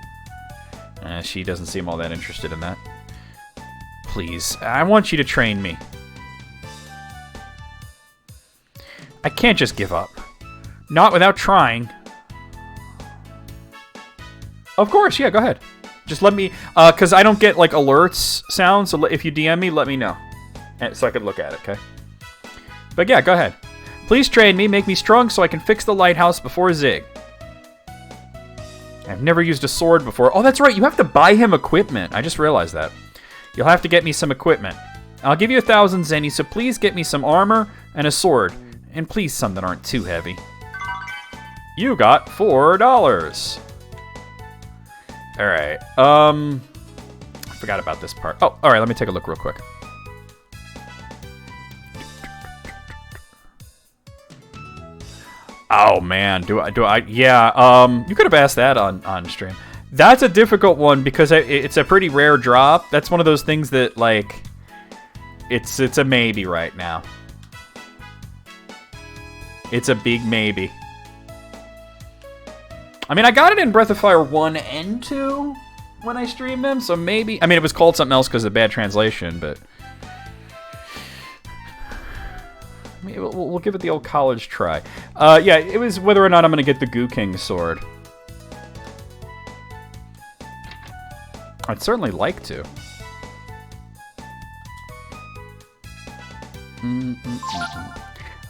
She doesn't seem all that interested in that. Please, I want you to train me. I can't just give up. Not without trying. Of course, yeah, go ahead. Just let me, because I don't get, like, alerts sounds, so if you DM me, let me know. So I can look at it, okay? But yeah, go ahead. Please train me, make me strong so I can fix the lighthouse before Zig. I've never used a sword before. Oh, that's right, you have to buy him equipment. I just realized that. You'll have to get me some equipment. I'll give you 1,000 zenny, so please get me some armor and a sword. And please some that aren't too heavy. You got $4. Alright, I forgot about this part. Oh, alright, let me take a look real quick. Oh, man, yeah, you could have asked that on stream. That's a difficult one because it's a pretty rare drop. That's one of those things that, like, it's a maybe right now. It's a big maybe. I mean, I got it in Breath of Fire 1 and 2 when I streamed them, so maybe... I mean, it was called something else because of bad translation, but... I mean, we'll give it the old college try. Yeah, it was whether or not I'm going to get the Goo King sword. I'd certainly like to.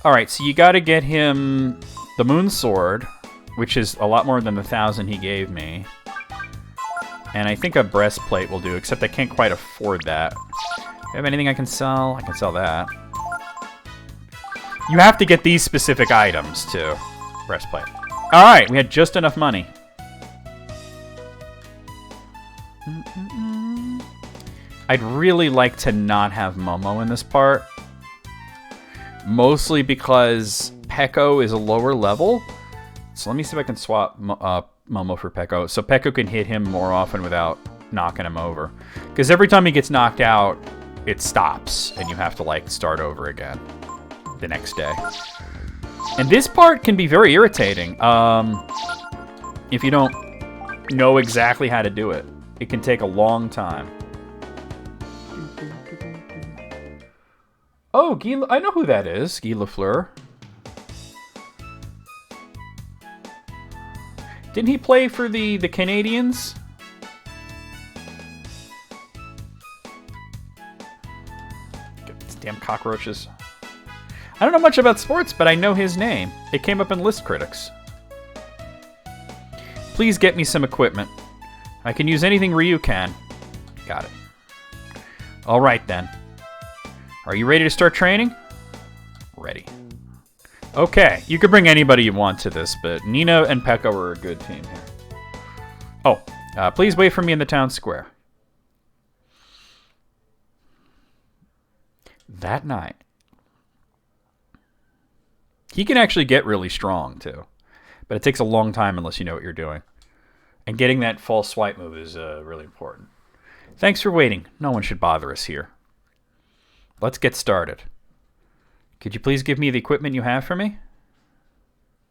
Alright, so you got to get him the Moon Sword, which is a lot more than the 1,000 he gave me. And I think a breastplate will do, except I can't quite afford that. Do I have anything I can sell? I can sell that. You have to get these specific items, too. Breastplate. Alright, we had just enough money. I'd really like to not have Momo in this part. Mostly because Peko is a lower level. So let me see if I can swap Momo for Peko. So Peko can hit him more often without knocking him over. Because every time he gets knocked out, it stops. And you have to, like, start over again the next day. And this part can be very irritating. If you don't know exactly how to do it. It can take a long time. Oh, Guy, I know who that is. Guy Lafleur. Didn't he play for the Canadians? These damn cockroaches. I don't know much about sports, but I know his name. It came up in List Critics. Please get me some equipment. I can use anything Ryu can. Got it. Alright then. Are you ready to start training? ready. Okay, you could bring anybody you want to this, but Nina and Pekka were a good team here. Oh, please wait for me in the town square. That night. He can actually get really strong, too. But it takes a long time unless you know what you're doing. And getting that false swipe move is really important. Thanks for waiting. No one should bother us here. Let's get started. Could you please give me the equipment you have for me?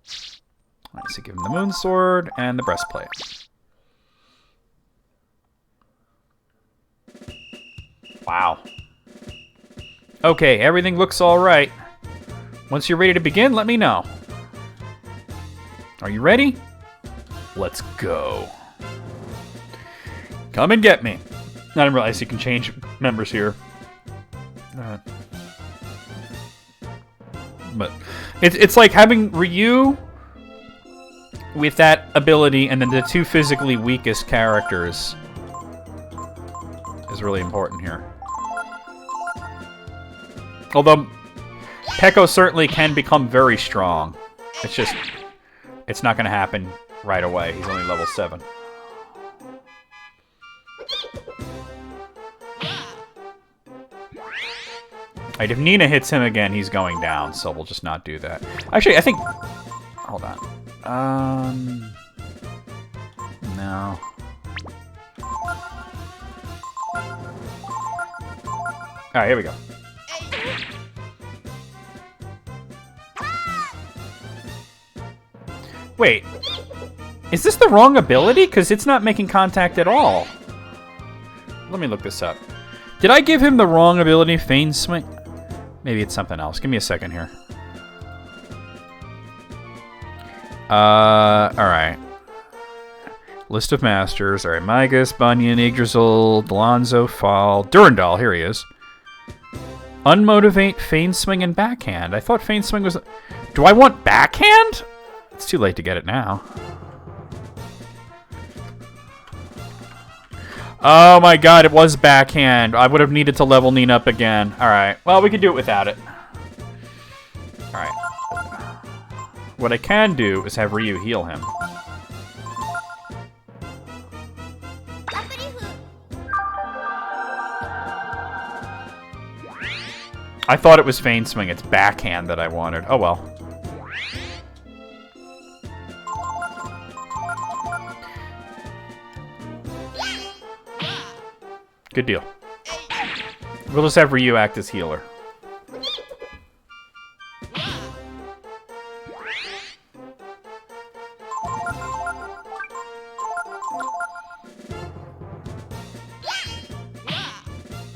All right, so give him the moon sword and the breastplate. Wow. Okay, everything looks all right. Once you're ready to begin, let me know. Are you ready? Let's go. Come and get me. I didn't realize you can change members here. But it's like having Ryu with that ability and then the two physically weakest characters is really important here. Although Pekko certainly can become very strong. It's just, it's not going to happen right away. He's only level 7. Right, if Nina hits him again, he's going down, so we'll just not do that. Actually, I think... Hold on. No. Alright, here we go. Wait. Is this the wrong ability? Because it's not making contact at all. Let me look this up. Did I give him the wrong ability, Feign Swing? Maybe it's something else. Give me a second here. Alright. List of masters. Alright, Migas, Bunyan, Yggdrasil, Alonzo, Fall, Durandal. Here he is. Unmotivate, Feign Swing, and Backhand. I thought Feign Swing was... Do I want Backhand? It's too late to get it now. Oh my god, it was Backhand. I would have needed to level Nina up again. Alright, well, we can do it without it. Alright. What I can do is have Ryu heal him. I thought it was Feign Swing. It's Backhand that I wanted. Oh well. Good deal. We'll just have Ryu act as healer.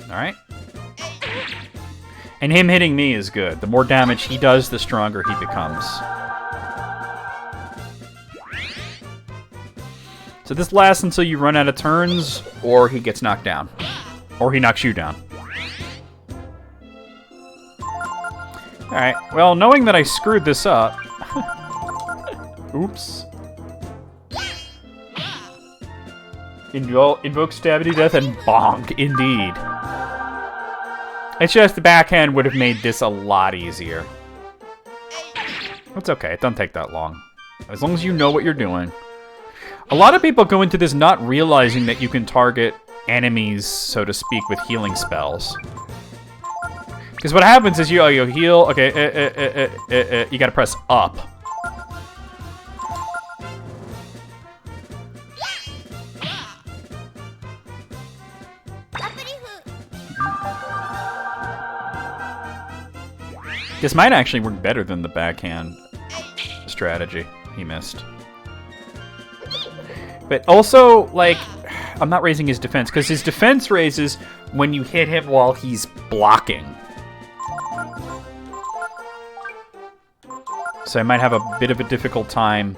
Alright. And him hitting me is good. The more damage he does, the stronger he becomes. So this lasts until you run out of turns, or he gets knocked down. Or he knocks you down. Alright, well, knowing that I screwed this up... Oops. Invoke Stabity Death and bonk, indeed. It's just the backhand would have made this a lot easier. It's okay, it doesn't take that long. As long as you know what you're doing. A lot of people go into this not realizing that you can target enemies, so to speak, with healing spells. Because what happens is you heal, okay, you gotta press up. This might actually work better than the backhand strategy he missed. But also, like, I'm not raising his defense, because his defense raises when you hit him while he's blocking. So I might have a bit of a difficult time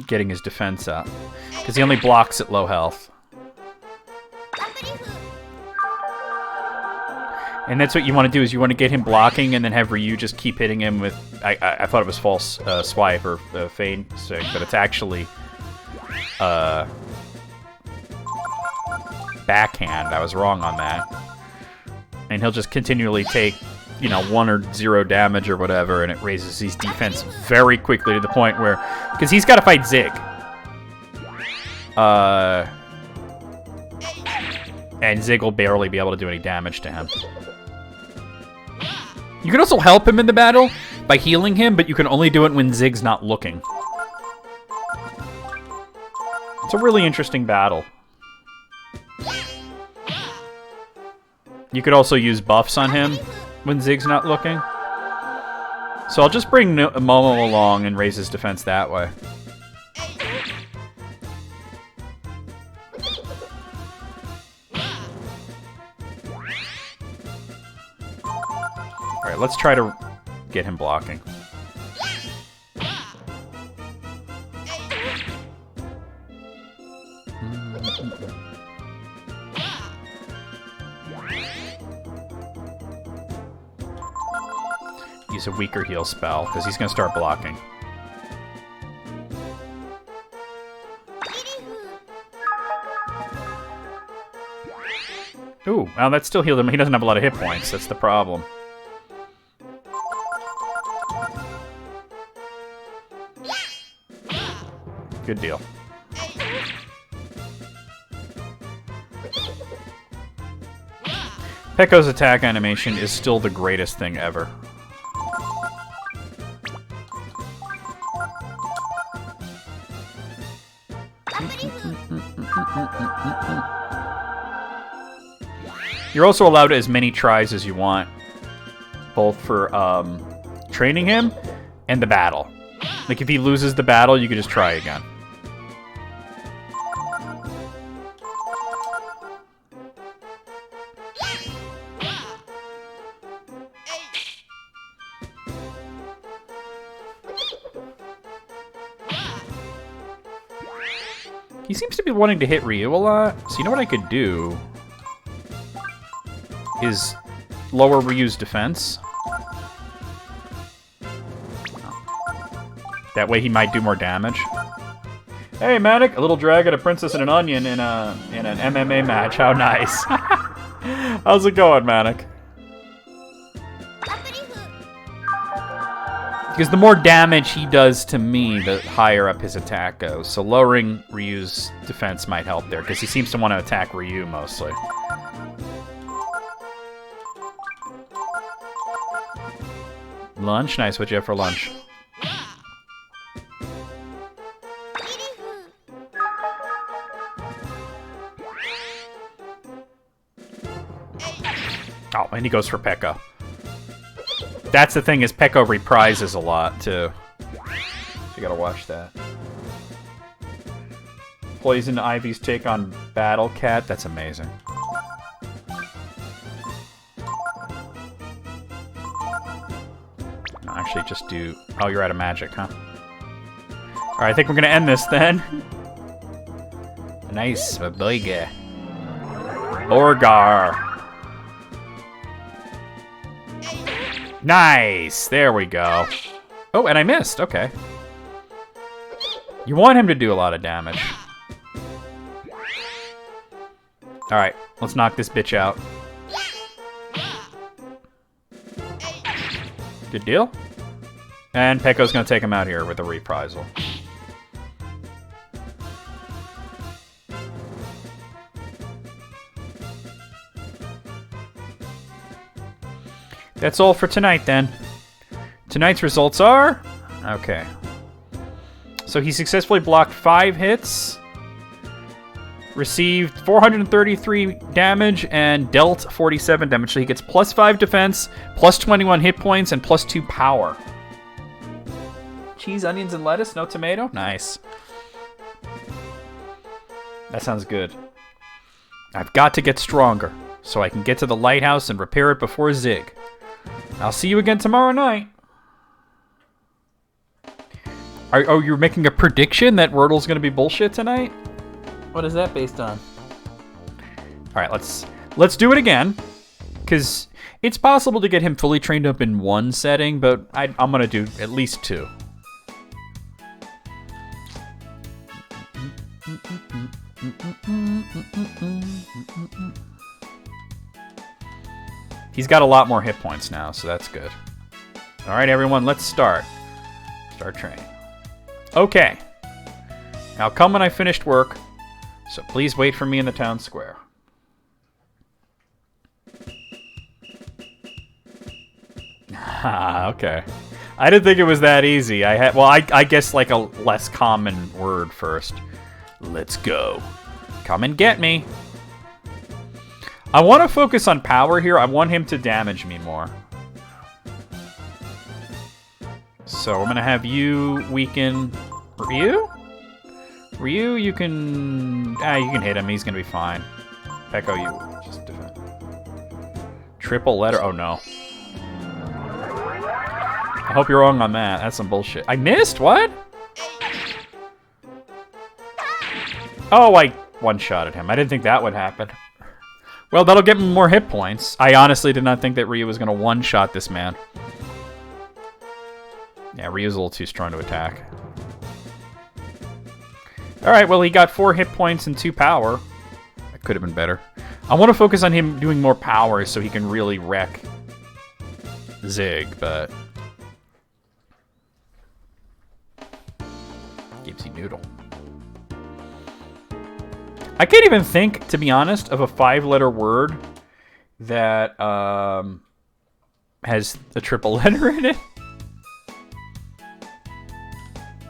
getting his defense up, because he only blocks at low health. And that's what you want to do, is you want to get him blocking and then have Ryu just keep hitting him with... I thought it was false swipe or feign swing, but it's actually backhand. I was wrong on that. And he'll just continually take you know, 1 or 0 damage or whatever, and it raises his defense very quickly to the point where, because he's got to fight Zig. And Zig will barely be able to do any damage to him. You can also help him in the battle by healing him, but you can only do it when Zig's not looking. It's a really interesting battle. You could also use buffs on him when Zig's not looking. So I'll just bring Momo along and raise his defense that way. Alright, let's try to get him blocking. Use a weaker heal spell, because he's going to start blocking. Ooh, well, that still healed him. He doesn't have a lot of hit points. That's the problem. Good deal. Pekko's attack animation is still the greatest thing ever. You're also allowed as many tries as you want, both for training him and the battle. Like, if he loses the battle, you can just try again. He seems to be wanting to hit Ryu a lot, so you know what I could do is lower Ryu's defense. That way he might do more damage. Hey, Manic, a little dragon, a princess, and an onion in an MMA match. How nice. How's it going, Manic? Because the more damage he does to me, the higher up his attack goes. So lowering Ryu's defense might help there, because he seems to want to attack Ryu mostly. Lunch? Nice. What'd you have for lunch? Oh, and he goes for Pekka. That's the thing, is Pekka reprises a lot, too. So you gotta watch that. Poison Ivy's take on Battle Cat. That's amazing. No, actually, just do... Oh, you're out of magic, huh? Alright, I think we're gonna end this, then. Nice. Baboiga. Orgar. Nice! There we go. Oh, and I missed. Okay. You want him to do a lot of damage. Alright, let's knock this bitch out. Good deal. And Pekko's gonna take him out here with a reprisal. That's all for tonight, then. Tonight's results are... Okay. So he successfully blocked 5 hits, received 433 damage, and dealt 47 damage. So he gets plus 5 defense, plus 21 hit points, and plus 2 power. Cheese, onions, and lettuce, no tomato? Nice. That sounds good. I've got to get stronger, so I can get to the lighthouse and repair it before Zig. I'll see you again tomorrow night. Oh, you're making a prediction that Wordle's gonna be bullshit tonight? What is that based on? Alright, let's do it again. Because it's possible to get him fully trained up in one setting, but I'm gonna do at least 2. He's got a lot more hit points now, so that's good. All right, everyone, let's start. Start training. Okay. Now come when I finished work, so please wait for me in the town square. Okay. I didn't think it was that easy. I guess like a less common word first. Let's go. Come and get me. I want to focus on power here. I want him to damage me more. So I'm going to have you weaken Ryu? Ryu, you can hit him. He's going to be fine. Peko, you just defend. Triple letter. Oh, no. I hope you're wrong on that. That's some bullshit. I missed? What? Oh, I one-shotted him. I didn't think that would happen. Well, that'll get me more hit points. I honestly did not think that Ryu was going to one-shot this man. Yeah, Ryu's a little too strong to attack. Alright, well, he got 4 hit points and 2 power. That could have been better. I want to focus on him doing more power so he can really wreck Zig, but... Gipsy Noodle. I can't even think, to be honest, of a 5-letter word that has a triple letter in it.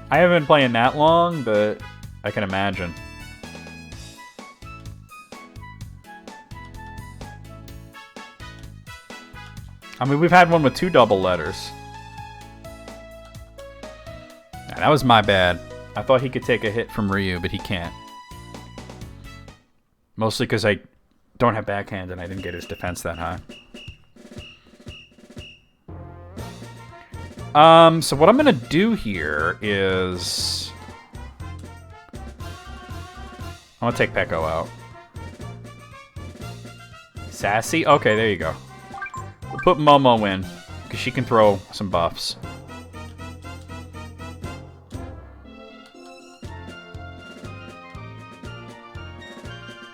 I haven't been playing that long, but I can imagine. I mean, we've had one with 2 double letters. Nah, that was my bad. I thought he could take a hit from Ryu, but he can't. Mostly because I don't have backhand and I didn't get his defense that high. So what I'm gonna do here is... I'm gonna take Peko out. Sassy? Okay, there you go. We'll put Momo in, because she can throw some buffs.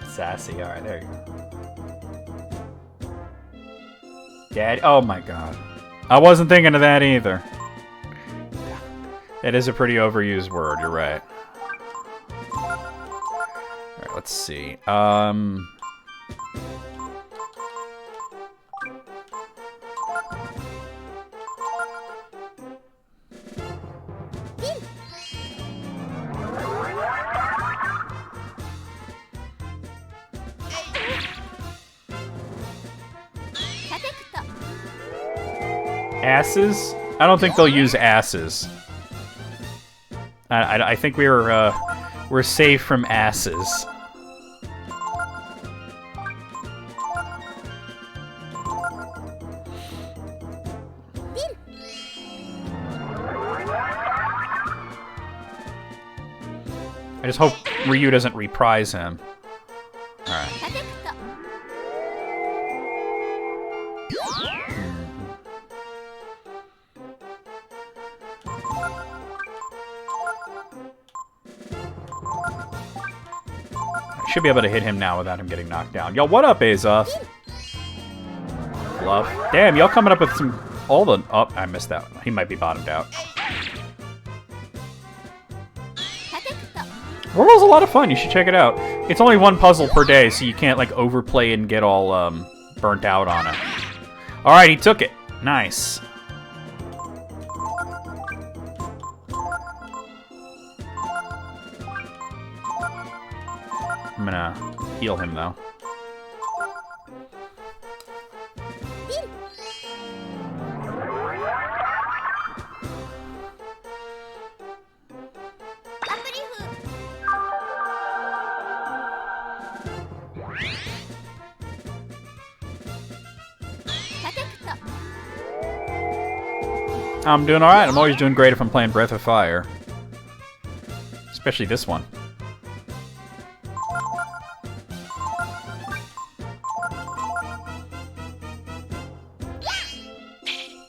Sassy, alright, there you go. Daddy, oh my god. I wasn't thinking of that either. That is a pretty overused word, you're right. Alright, let's see. Asses? I don't think they'll use asses. I think we're safe from asses. I just hope Ryu doesn't reprise him. Alright. Should be able to hit him now without him getting knocked down. Yo, what up, Azoth? Bluff. Damn, y'all coming up with some... All the... Oh, I missed that one. He might be bottomed out. World's a lot of fun. You should check it out. It's only 1 puzzle per day, so you can't, like, overplay and get all, burnt out on it. Alright, he took it. Nice. I'm gonna heal him, though. I'm doing alright. I'm always doing great if I'm playing Breath of Fire. Especially this one.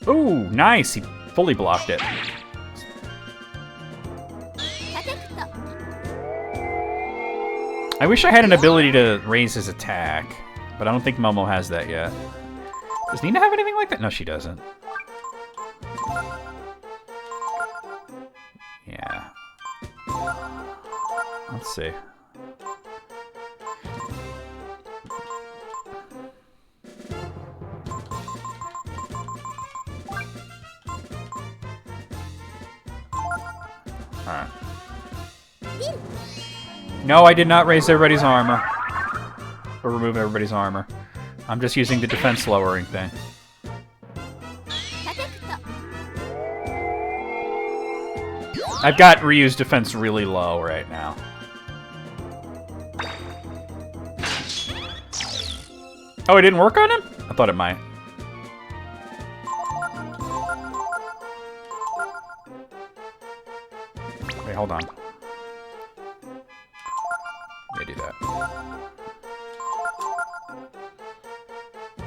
Ooh, nice! He fully blocked it. I wish I had an ability to raise his attack, but I don't think Momo has that yet. Does Nina have anything like that? No, she doesn't. Yeah. Let's see. Alright. No, I did not raise everybody's armor. Or remove everybody's armor. I'm just using the defense lowering thing. I've got Ryu's defense really low right now. Oh, it didn't work on him? I thought it might. Wait, hold on. Let me do that.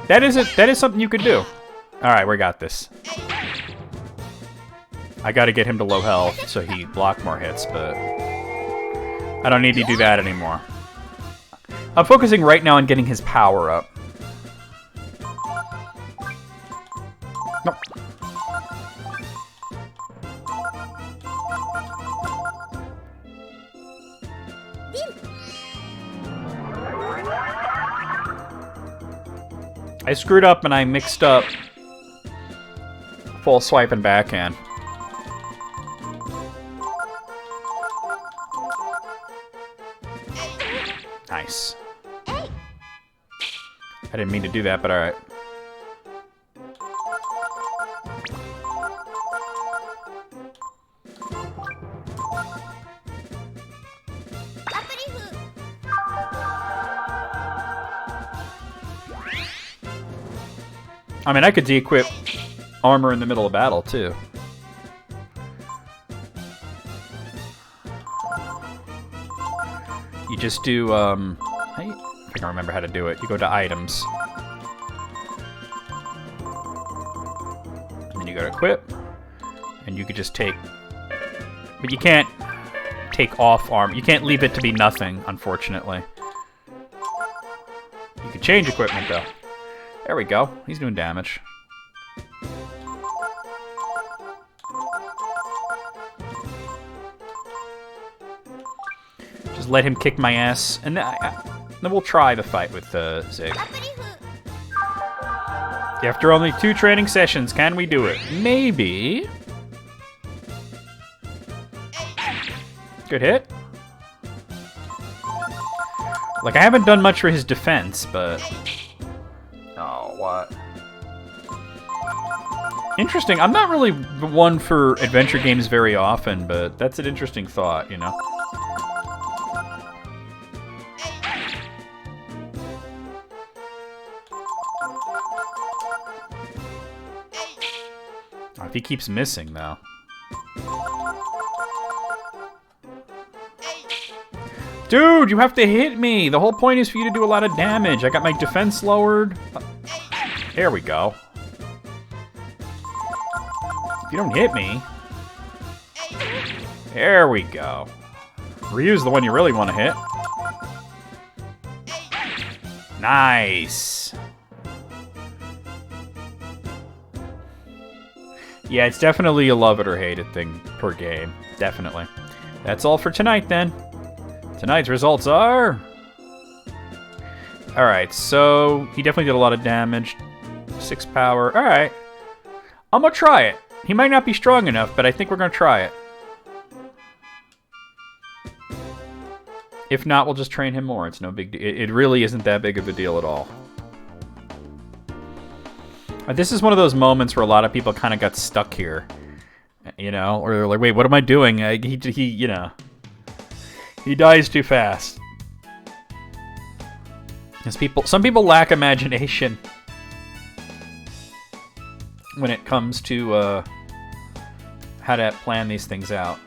That is something you could do. Alright, we got this. I gotta get him to low health so he block more hits, but I don't need to do that anymore. I'm focusing right now on getting his power up. Nope. I screwed up and I mixed up full swipe and backhand. Nice. I didn't mean to do that, but alright. I mean, I could de-equip armor in the middle of battle, too. You just do, I think I remember how to do it. You go to items. And then you go to equip. And you could just take... But you can't take off armor. You can't leave it to be nothing, unfortunately. You can change equipment, though. There we go. He's doing damage. Just let him kick my ass, and then we'll try the fight with Zig. After only 2 training sessions, can we do it? Maybe. Good hit. Like, I haven't done much for his defense, but... Oh, what? Interesting. I'm not really one for adventure games very often, but that's an interesting thought, you know? Oh, if he keeps missing, though. Dude, you have to hit me! The whole point is for you to do a lot of damage. I got my defense lowered. There we go. If you don't hit me... There we go. Ryu's the one you really want to hit. Nice! Yeah, it's definitely a love it or hate it thing per game. Definitely. That's all for tonight, then. Tonight's results are... Alright, so he definitely did a lot of damage. 6 power. Alright. I'm gonna try it. He might not be strong enough, but I think we're gonna try it. If not, we'll just train him more. It's no big deal. It really isn't that big of a deal at all. This is one of those moments where a lot of people kind of got stuck here. You know? Or they're like, wait, what am I doing? He you know... He dies too fast. Some people lack imagination when it comes to how to plan these things out.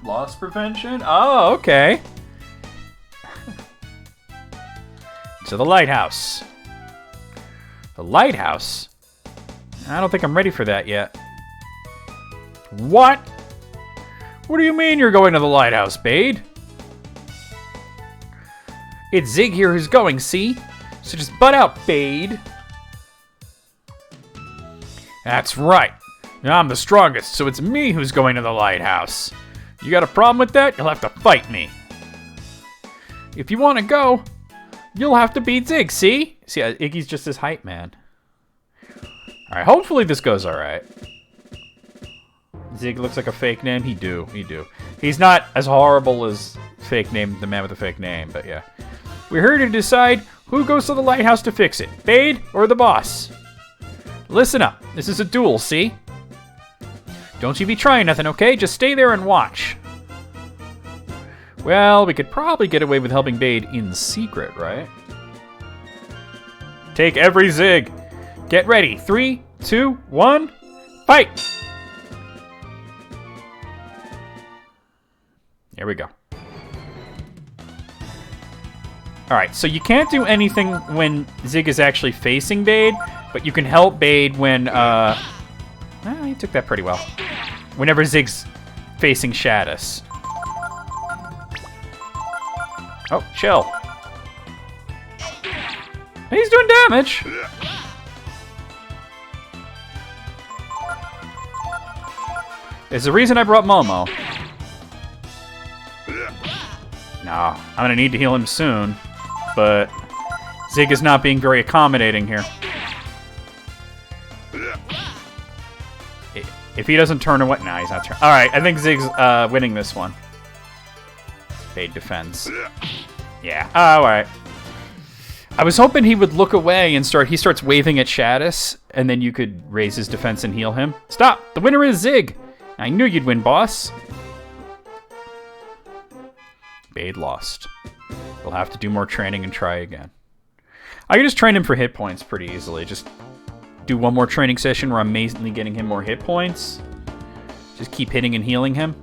Loss prevention? Oh, okay. To the lighthouse. The lighthouse? I don't think I'm ready for that yet. What? What do you mean you're going to the lighthouse, Bade? It's Zig here who's going, see? So just butt out, Bade. That's right. I'm the strongest, so it's me who's going to the lighthouse. You got a problem with that? You'll have to fight me. If you want to go, you'll have to beat Zig, see? See, Iggy's just his hype man. Alright, hopefully this goes alright. Zig looks like a fake name. He do. He's not as horrible as fake name, the man with the fake name, but yeah. We're here to decide who goes to the lighthouse to fix it, Bade or the boss. Listen up. This is a duel, see? Don't you be trying nothing, okay? Just stay there and watch. Well, we could probably get away with helping Bade in secret, right? Take every Zig. Get ready. 3, 2, 1, fight! Here we go. Alright, so you can't do anything when Zig is actually facing Bade, but you can help Bade when, he took that pretty well. Whenever Zig's facing Shadis. Oh, chill. He's doing damage. There's a reason I brought Momo. No, I'm gonna need to heal him soon, but Zig is not being very accommodating here. If he doesn't turn away... Nah, he's not turning. Alright, I think Zig's winning this one. Bade defends. Yeah, alright. I was hoping he would look away and he starts waving at Shadis, and then you could raise his defense and heal him. Stop! The winner is Zig! I knew you'd win, boss. Bade lost. We'll have to do more training and try again. I can just train him for hit points pretty easily. Just do one more training session where I'm mainly getting him more hit points. Just keep hitting and healing him.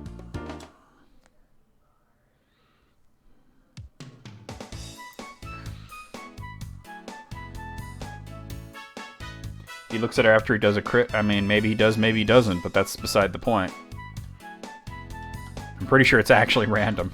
He looks at her after he does a crit. I mean, maybe he does, maybe he doesn't, but that's beside the point. I'm pretty sure it's actually random.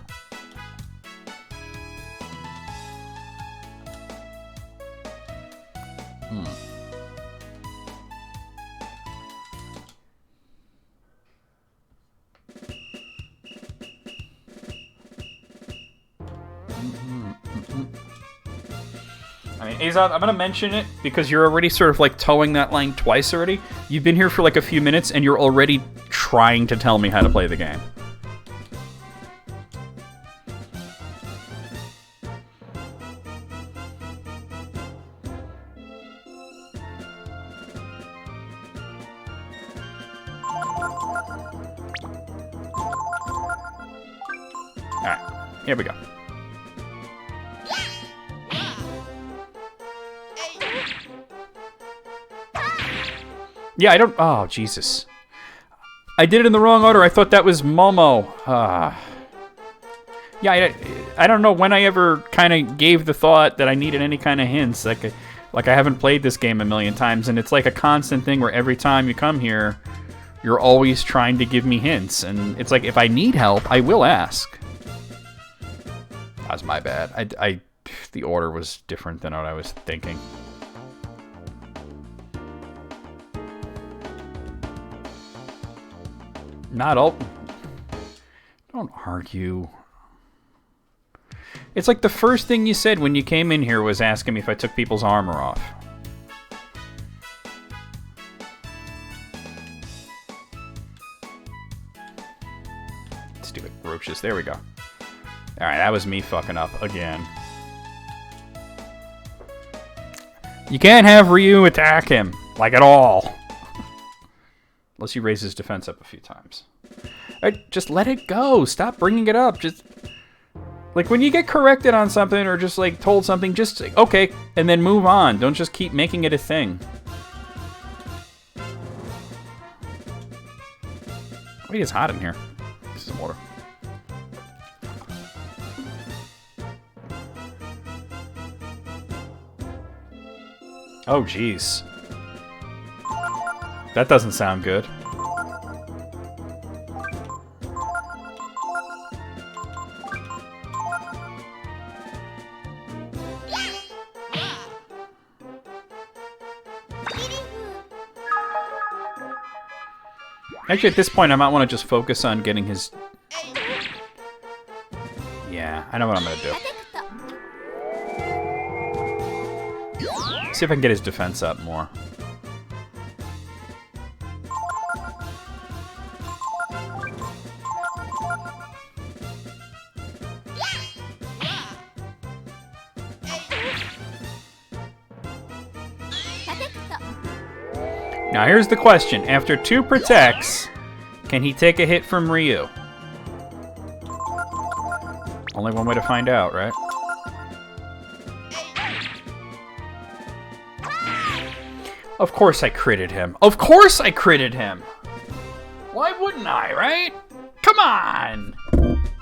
I mean, Azot, I'm going to mention it because you're already sort of like towing that line twice already. You've been here for like a few minutes and you're already trying to tell me how to play the game. Alright, here we go. Yeah, I don't... Oh, Jesus. I did it in the wrong order. I thought that was Momo. Yeah, I don't know when I ever kind of gave the thought that I needed any kind of hints. Like I haven't played this game a million times, and it's like a constant thing where every time you come here, you're always trying to give me hints. And it's like, if I need help, I will ask. That's my bad. The order was different than what I was thinking. Not all. Don't argue. It's like the first thing you said when you came in here was asking me if I took people's armor off. Stupid roaches. There we go. Alright, that was me fucking up again. You can't have Ryu attack him. Like, at all. Unless he raises his defense up a few times. Right, just let it go. Stop bringing it up. Just... Like, when you get corrected on something or just, like, told something, just say, okay, and then move on. Don't just keep making it a thing. Wait, it's hot in here. This is some water. Oh, jeez. That doesn't sound good. Actually, at this point, I might want to just focus on getting his... Yeah, I know what I'm going to do. See if I can get his defense up more. Now here's the question. After 2 protects, can he take a hit from Ryu? Only one way to find out, right? Of course I critted him. Of course I critted him! Why wouldn't I, right? Come on!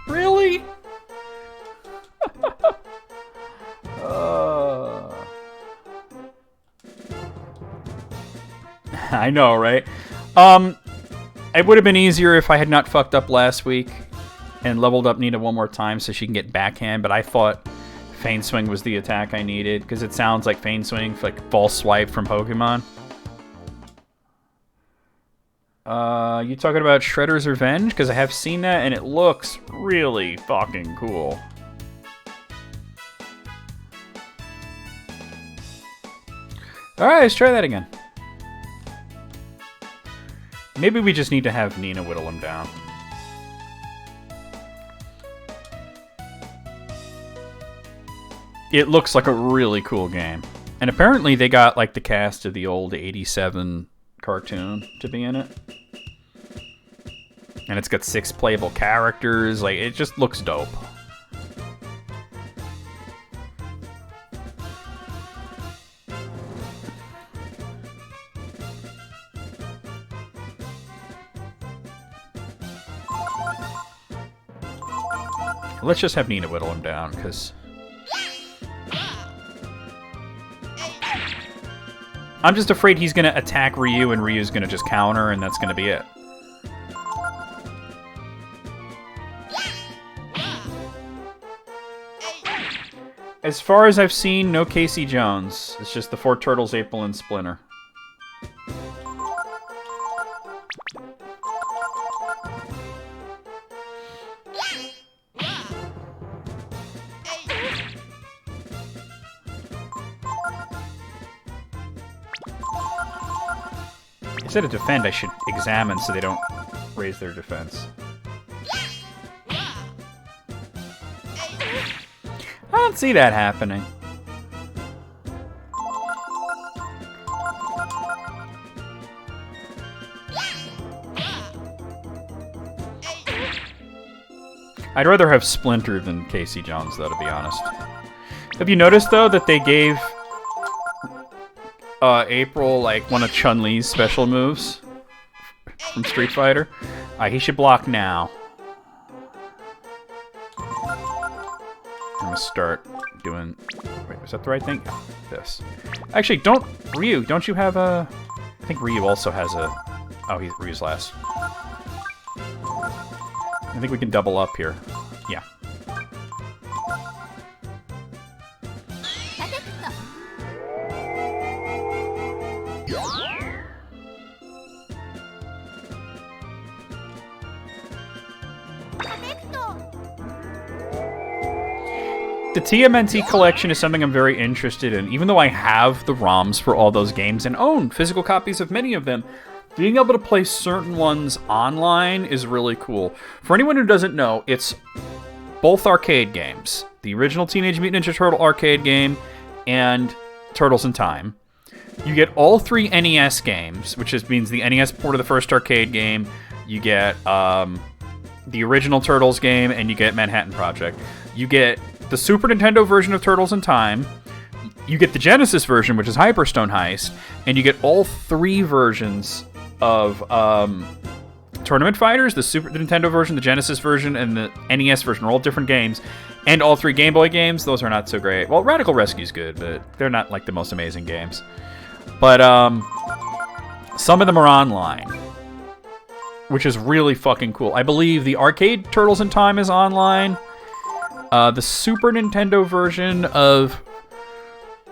Really? I know, right? It would have been easier if I had not fucked up last week and leveled up Nina one more time so she can get backhand, but I thought Feign Swing was the attack I needed, because it sounds like Feign Swing, like False Swipe from Pokemon. You talking about Shredder's Revenge? Because I have seen that, and it looks really fucking cool. Alright, let's try that again. Maybe we just need to have Nina whittle him down. It looks like a really cool game. And apparently they got like the cast of the old 87 cartoon to be in it. And it's got 6 playable characters. Like, it just looks dope. Let's just have Nina whittle him down, because... I'm just afraid he's going to attack Ryu, and Ryu's going to just counter, and that's going to be it. As far as I've seen, no Casey Jones. It's just the 4 Turtles, April, and Splinter. Instead of defend, I should examine so they don't raise their defense. I don't see that happening. I'd rather have Splinter than Casey Jones, though, to be honest. Have you noticed, though, that they gave April, like, one of Chun-Li's special moves from Street Fighter? He should block now. I'm gonna start doing... Wait, was that the right thing? Yeah, this. Actually, don't... Ryu, don't you have a... I think Ryu also has a... Oh, Ryu's last. I think we can double up here. Yeah. The TMNT collection is something I'm very interested in. Even though I have the ROMs for all those games and own physical copies of many of them, being able to play certain ones online is really cool. For anyone who doesn't know, it's both arcade games. The original Teenage Mutant Ninja Turtle arcade game and Turtles in Time. You get all 3 NES games, which just means the NES port of the first arcade game. You get the original Turtles game, and you get Manhattan Project. You get the Super Nintendo version of Turtles in Time, you get the Genesis version, which is Hyperstone Heist, and you get all 3 versions of Tournament Fighters, the Super Nintendo version, the Genesis version, and the NES version are all different games, and all 3 Game Boy games. Those are not so great. Well, Radical Rescue's good, but they're not like the most amazing games. But some of them are online, which is really fucking cool. I believe the arcade Turtles in Time is online. The Super Nintendo version of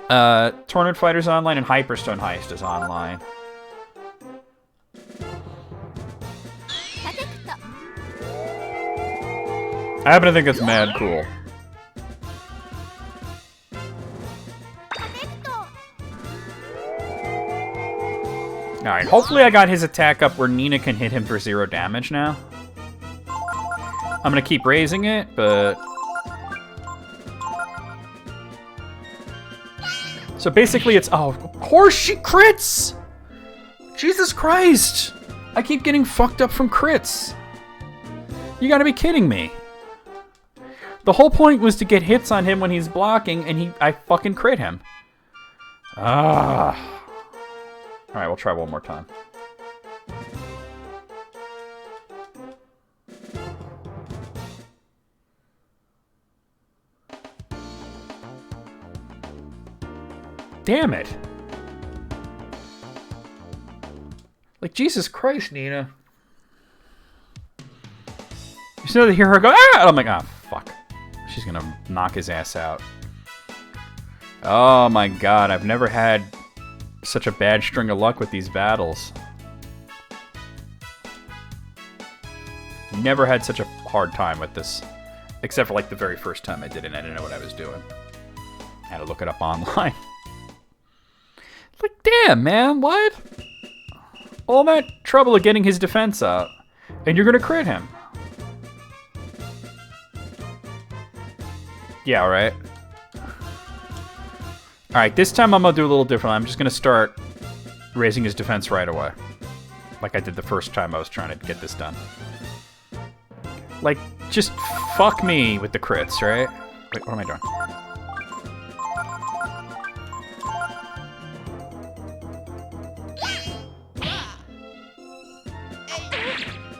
Tournament Fighters Online and Hyperstone Heist is online. I happen to think it's mad cool. Alright, hopefully I got his attack up where Nina can hit him for 0 damage now. I'm gonna keep raising it, but... So basically it's... Oh, of course she crits! Jesus Christ! I keep getting fucked up from crits. You gotta be kidding me. The whole point was to get hits on him when he's blocking, and I fucking crit him. Ah. Alright, we'll try one more time. Damn it. Like, Jesus Christ, Nina. You still hear her go, ah! I'm like, ah, fuck. She's gonna knock his ass out. Oh my god, I've never had such a bad string of luck with these battles. Never had such a hard time with this. Except for like the very first time I did it, I didn't know what I was doing. I had to look it up online. Like, damn, man, what? All that trouble of getting his defense up, and you're gonna crit him. Yeah, right. Alright, this time I'm gonna do a little different. I'm just gonna start raising his defense right away. Like I did the first time I was trying to get this done. Like, just fuck me with the crits, right? Wait, what am I doing?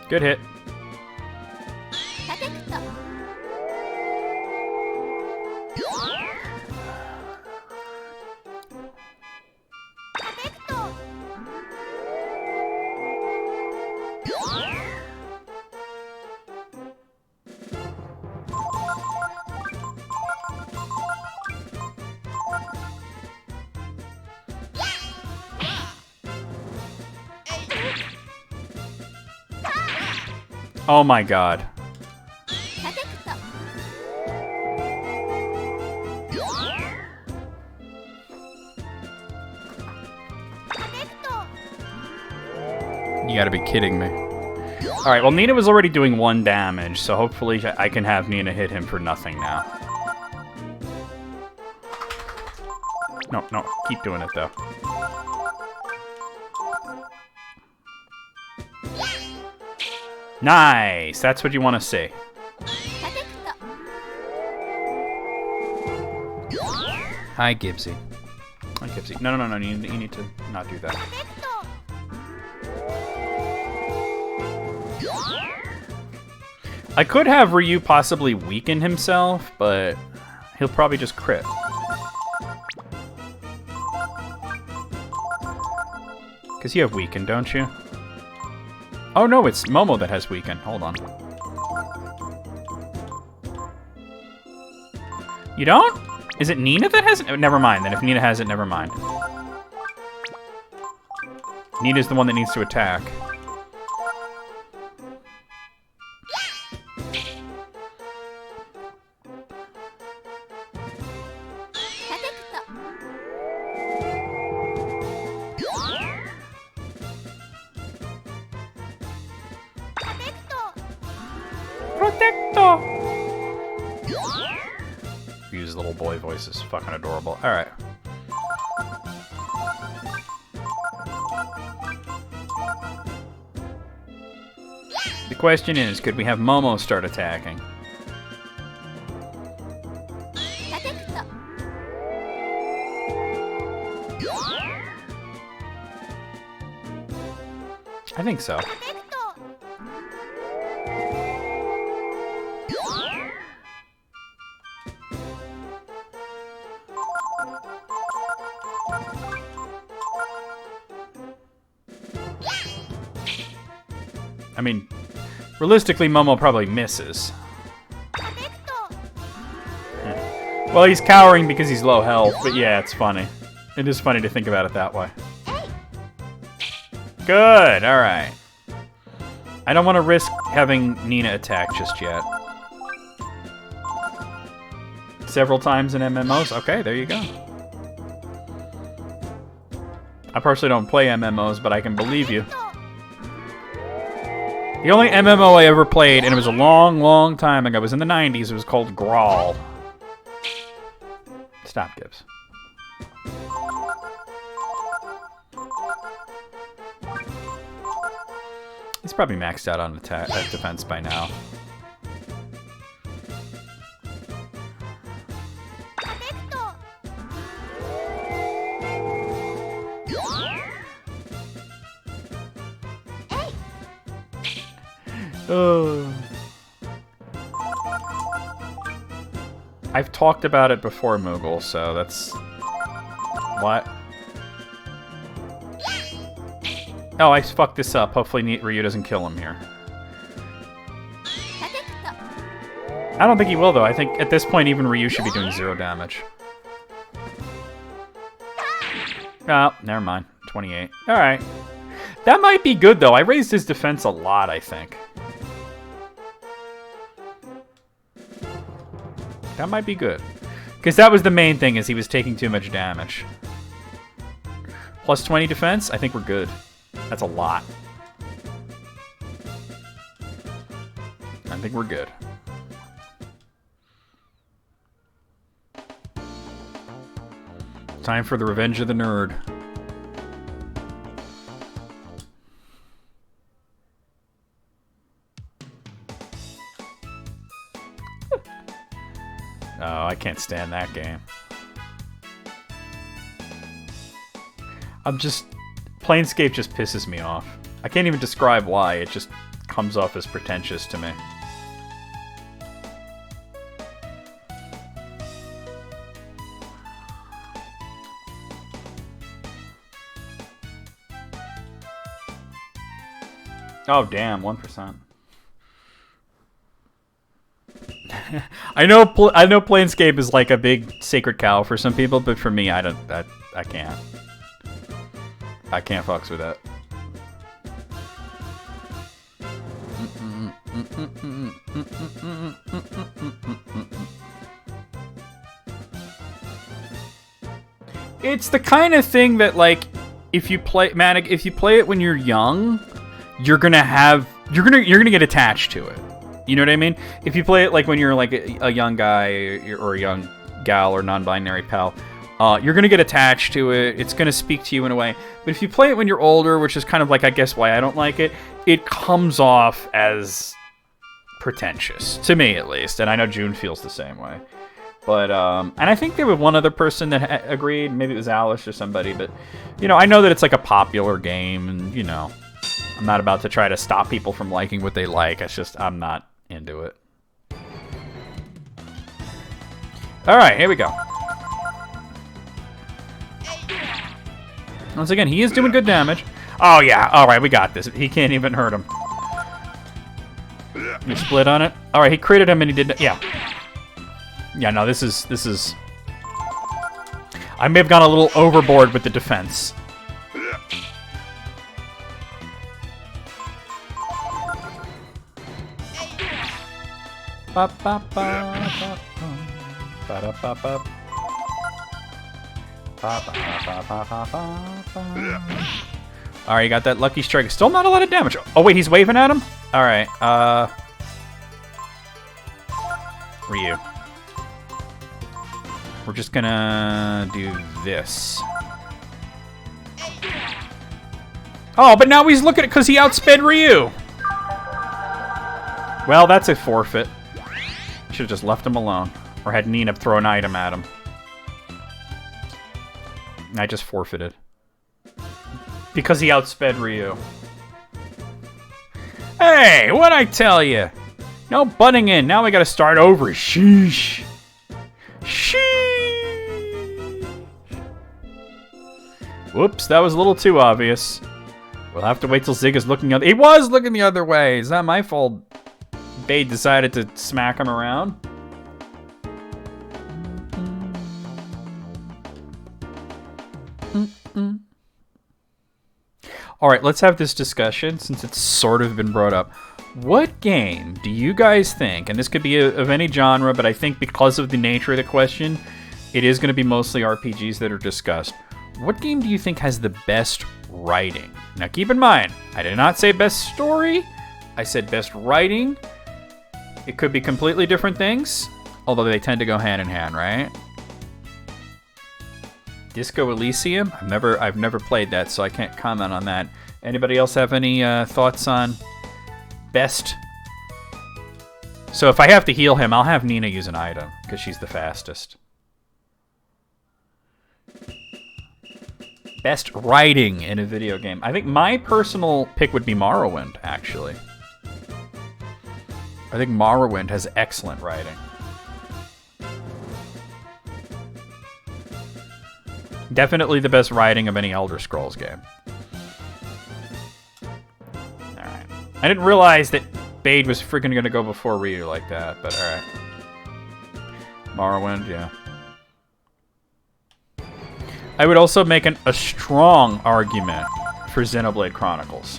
Good hit. Oh my god. You gotta be kidding me. Alright, well Nina was already doing 1 damage, so hopefully I can have Nina hit him for nothing now. No, no, keep doing it though. Nice! That's what you want to see. Hi, Gibbsy. Hi, Gibbsy. No, no, no, no. You need to not do that. I could have Ryu possibly weaken himself, but he'll probably just crit. Because you have weaken, don't you? Oh no, it's Momo that has weaken. Hold on. You don't? Is it Nina that has it? Oh, never mind, then if Nina has it, never mind. Nina's the one that needs to attack. Use little boy voice is fucking adorable. Alright. The question is, could we have Momo start attacking? I think so. I mean, realistically, Momo probably misses. Well, he's cowering because he's low health, but yeah, it's funny. It is funny to think about it that way. Good, alright. I don't want to risk having Nina attack just yet. several times in MMOs. Okay, there you go. I personally don't play MMOs, but I can believe you. The only MMO I ever played, and it was a long, long time ago, it was in the 90s, it was called Grawl. Stop, Gibbs. He's probably maxed out on attack, defense by now. I've talked about it before, Moogle, so that's... What? Oh, I fucked this up. Hopefully Ryu doesn't kill him here. I don't think he will, though. I think at this point, even Ryu should be doing 0 damage. Oh, never mind. 28. Alright. That might be good, though. I raised his defense a lot, I think. That might be good. Because that was the main thing, is he was taking too much damage. Plus 20 defense? I think we're good. That's a lot. I think we're good. Time for the Revenge of the Nerd. Oh, I can't stand that game. Planescape just pisses me off. I can't even describe why, it just comes off as pretentious to me. Oh, damn, 1%. I know Planescape is like a big sacred cow for some people, but for me, I can't. I can't fucks with that. It's the kind of thing that, like, if you play it when you're young, you're gonna get attached to it. You know what I mean? If you play it like when you're like a young guy or a young gal or non-binary pal, you're gonna get attached to it. It's gonna speak to you in a way. But if you play it when you're older, which is kind of like, I guess, why I don't like it, it comes off as pretentious, to me at least. And I know June feels the same way. But, and I think there was one other person that agreed. Maybe it was Alice or somebody. But, you know, I know that it's like a popular game, and, you know, I'm not about to try to stop people from liking what they like. It's just, I'm not into it. Alright, here we go. Once again, he is doing good damage. Oh, yeah. Alright, we got this. He can't even hurt him. You split on it? Alright, he critted him and he did... Yeah. Yeah, no, this is... I may have gone a little overboard with the defense. Alright, you got that lucky strike. Still not a lot of damage. Oh, wait, he's waving at him? Alright, Ryu. We're just gonna do this. Oh, but now he's looking at it because he outsped Ryu. Well, that's a forfeit. Should have just left him alone. Or had Nina throw an item at him. I just forfeited. Because he outsped Ryu. Hey, what'd I tell you? No butting in. Now we gotta start over. Sheesh. Sheesh. Whoops, that was a little too obvious. We'll have to wait till Zig is looking other... He was looking the other way. Is that my fault? Bade decided to smack him around. Alright, let's have this discussion since it's sort of been brought up. What game do you guys think, and this could be of any genre, but I think because of the nature of the question, it is going to be mostly RPGs that are discussed. What game do you think has the best writing? Now keep in mind, I did not say best story, I said best writing. It could be completely different things, although they tend to go hand in hand, right? Disco Elysium? I've never played that, so I can't comment on that. Anybody else have any thoughts on best? So if I have to heal him, I'll have Nina use an item, because she's the fastest. Best writing in a video game. I think my personal pick would be Morrowind, actually. I think Morrowind has excellent writing. Definitely the best writing of any Elder Scrolls game. Alright. I didn't realize that Bade was freaking gonna go before Ryu like that, but alright. Morrowind, yeah. I would also make a strong argument for Xenoblade Chronicles.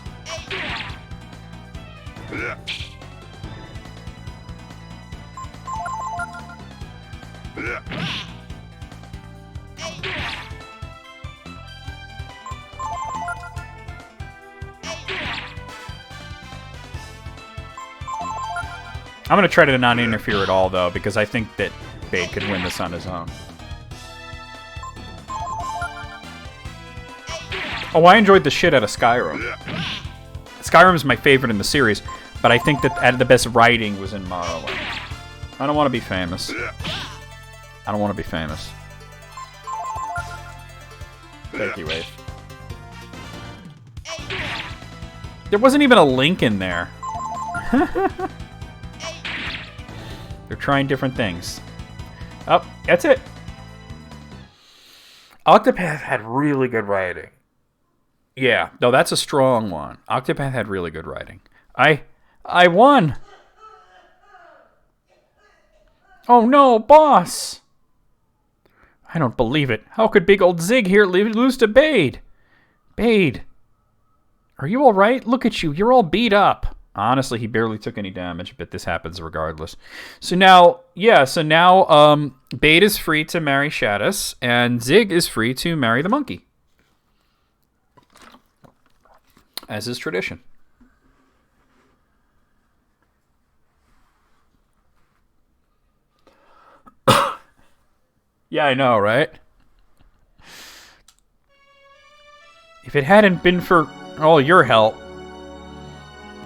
I'm going to try to not interfere at all, though, because I think that Bade could win this on his own. Oh, I enjoyed the shit out of Skyrim. Skyrim is my favorite in the series, but I think that the best writing was in Morrowind. I don't want to be famous. I don't want to be famous. Thank you, Wave. There wasn't even a link in there. They're trying different things. Oh, that's it. Octopath had really good writing. Yeah, no, that's a strong one. Octopath had really good writing. I won. Oh no, boss. I don't believe it. How could big old Zig here lose to Bade? Bade, are you all right? Look at you. You're all beat up. Honestly, he barely took any damage, but this happens regardless. So now, Bade is free to marry Shadis, and Zig is free to marry the monkey. As is tradition. Yeah, I know, right? If it hadn't been for all your help,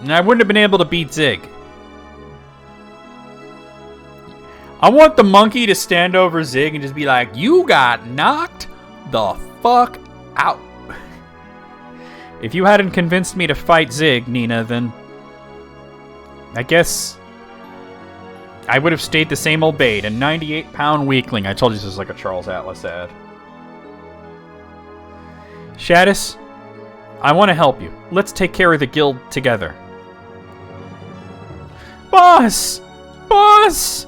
I wouldn't have been able to beat Zig. I want the monkey to stand over Zig and just be like, you got knocked the fuck out. If you hadn't convinced me to fight Zig, Nina, then I guess I would have stayed the same old Bade, a 98-pound weakling. I told you this is like a Charles Atlas ad. Shadis, I want to help you. Let's take care of the guild together. Boss! Boss!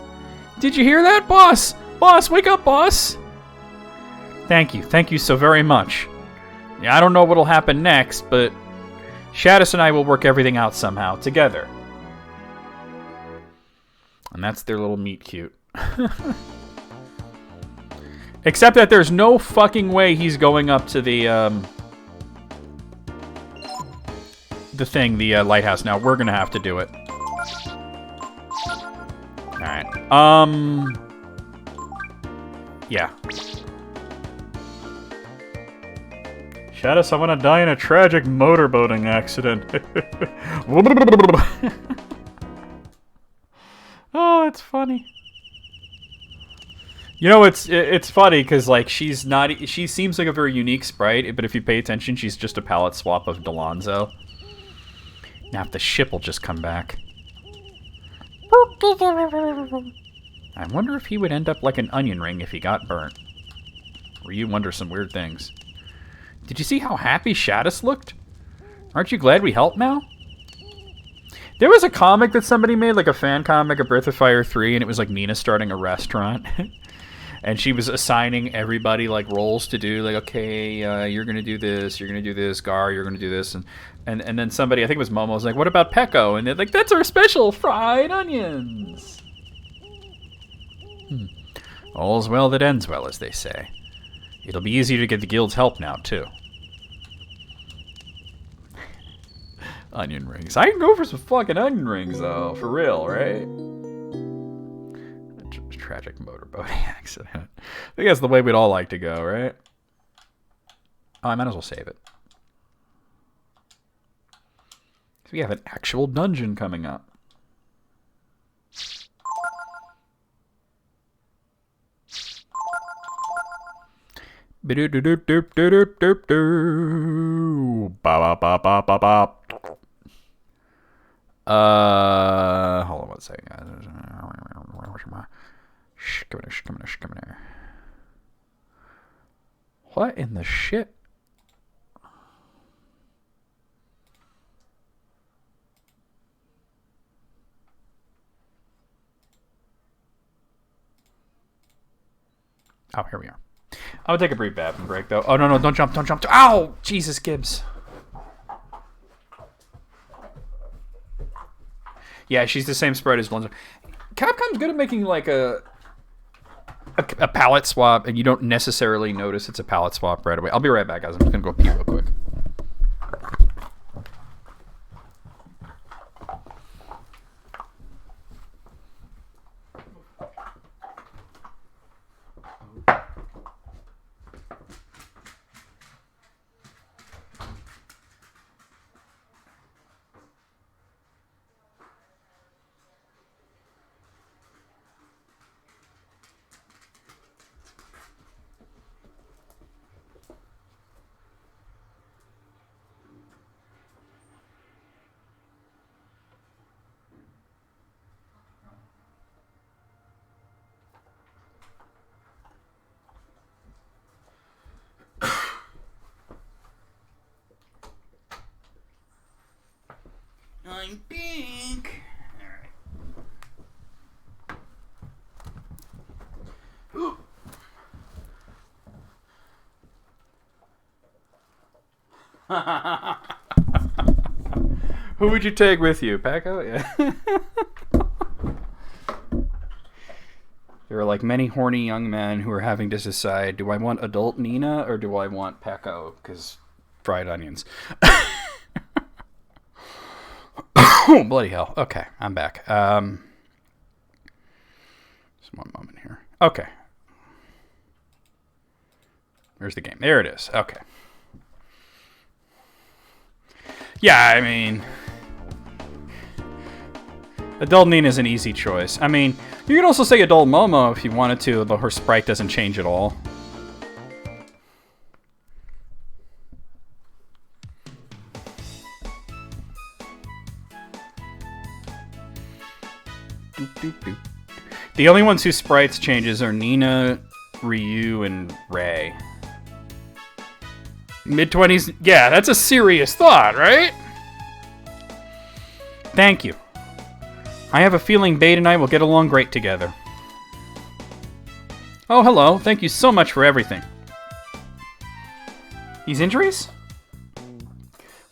Did you hear that, boss? Boss, wake up, boss! Thank you. Thank you so very much. Yeah, I don't know what'll happen next, but Shadis and I will work everything out somehow, together. And that's their little meet cute. Except that there's no fucking way he's going up to the lighthouse now. We're gonna have to do it. Alright. Yeah. Shadis, I want to die in a tragic motorboating accident. Oh, it's funny. You know, it's funny because like she seems like a very unique sprite, but if you pay attention, she's just a palette swap of Delonzo. Now if the ship will just come back. I wonder if he would end up like an onion ring if he got burnt. Or you wonder some weird things. Did you see how happy Shadis looked? Aren't you glad we helped now? There was a comic that somebody made, like a fan comic of Breath of Fire 3, and it was like Nina starting a restaurant. And and she was assigning everybody like roles to do. Like, okay, you're gonna do this, you're gonna do this, Gar, you're gonna do this, and then somebody, I think it was Momo, was like, what about Pecco? And they're like, that's our special fried onions. All's well that ends well, as they say. It'll be easier to get the guild's help now, too. Onion rings. I can go for some fucking onion rings, though. For real, right? Tragic motorboat accident. I think that's the way we'd all like to go, right? Oh, I might as well save it. So we have an actual dungeon coming up. Hold on one second, guys. Come here. What in the shit? Oh, here we are. I'll take a brief bathroom break, though. Oh, no, don't jump. Ow! Jesus, Gibbs. Yeah, she's the same sprite as Blunzer. Capcom's good at making, like, a palette swap, and you don't necessarily notice it's a palette swap right away. I'll be right back, guys. I'm just going to go pee real quick. I'm pink. All right. Who would you take with you, Paco? Yeah. There are like many horny young men who are having to decide: do I want adult Nina or do I want Paco? Because fried onions. Oh, bloody hell. Okay, I'm back. Just one moment here. Okay. Where's the game? There it is. Okay. Yeah, I mean, adult Nina is an easy choice. I mean, you could also say adult Momo if you wanted to, though her sprite doesn't change at all. The only ones whose sprites changes are Nina, Ryu, and Ray. Mid-20s, yeah, that's a serious thought, right? Thank you. I have a feeling Bait and I will get along great together. Oh, hello. Thank you so much for everything. These injuries?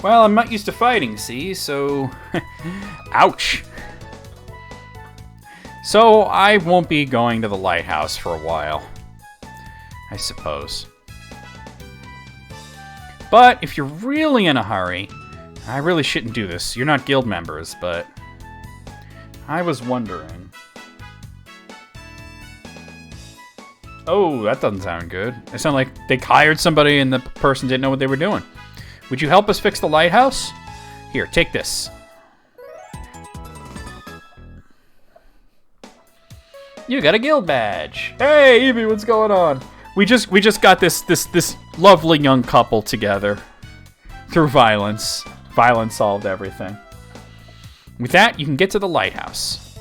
Well, I'm not used to fighting, see, so... Ouch. So, I won't be going to the lighthouse for a while. I suppose. But, if you're really in a hurry, I really shouldn't do this. You're not guild members, but... I was wondering... Oh, that doesn't sound good. It sounded like they hired somebody and the person didn't know what they were doing. Would you help us fix the lighthouse? Here, take this. You got a guild badge. Hey, Evie, what's going on? We just got this lovely young couple together through violence. Violence solved everything. With that, you can get to the lighthouse.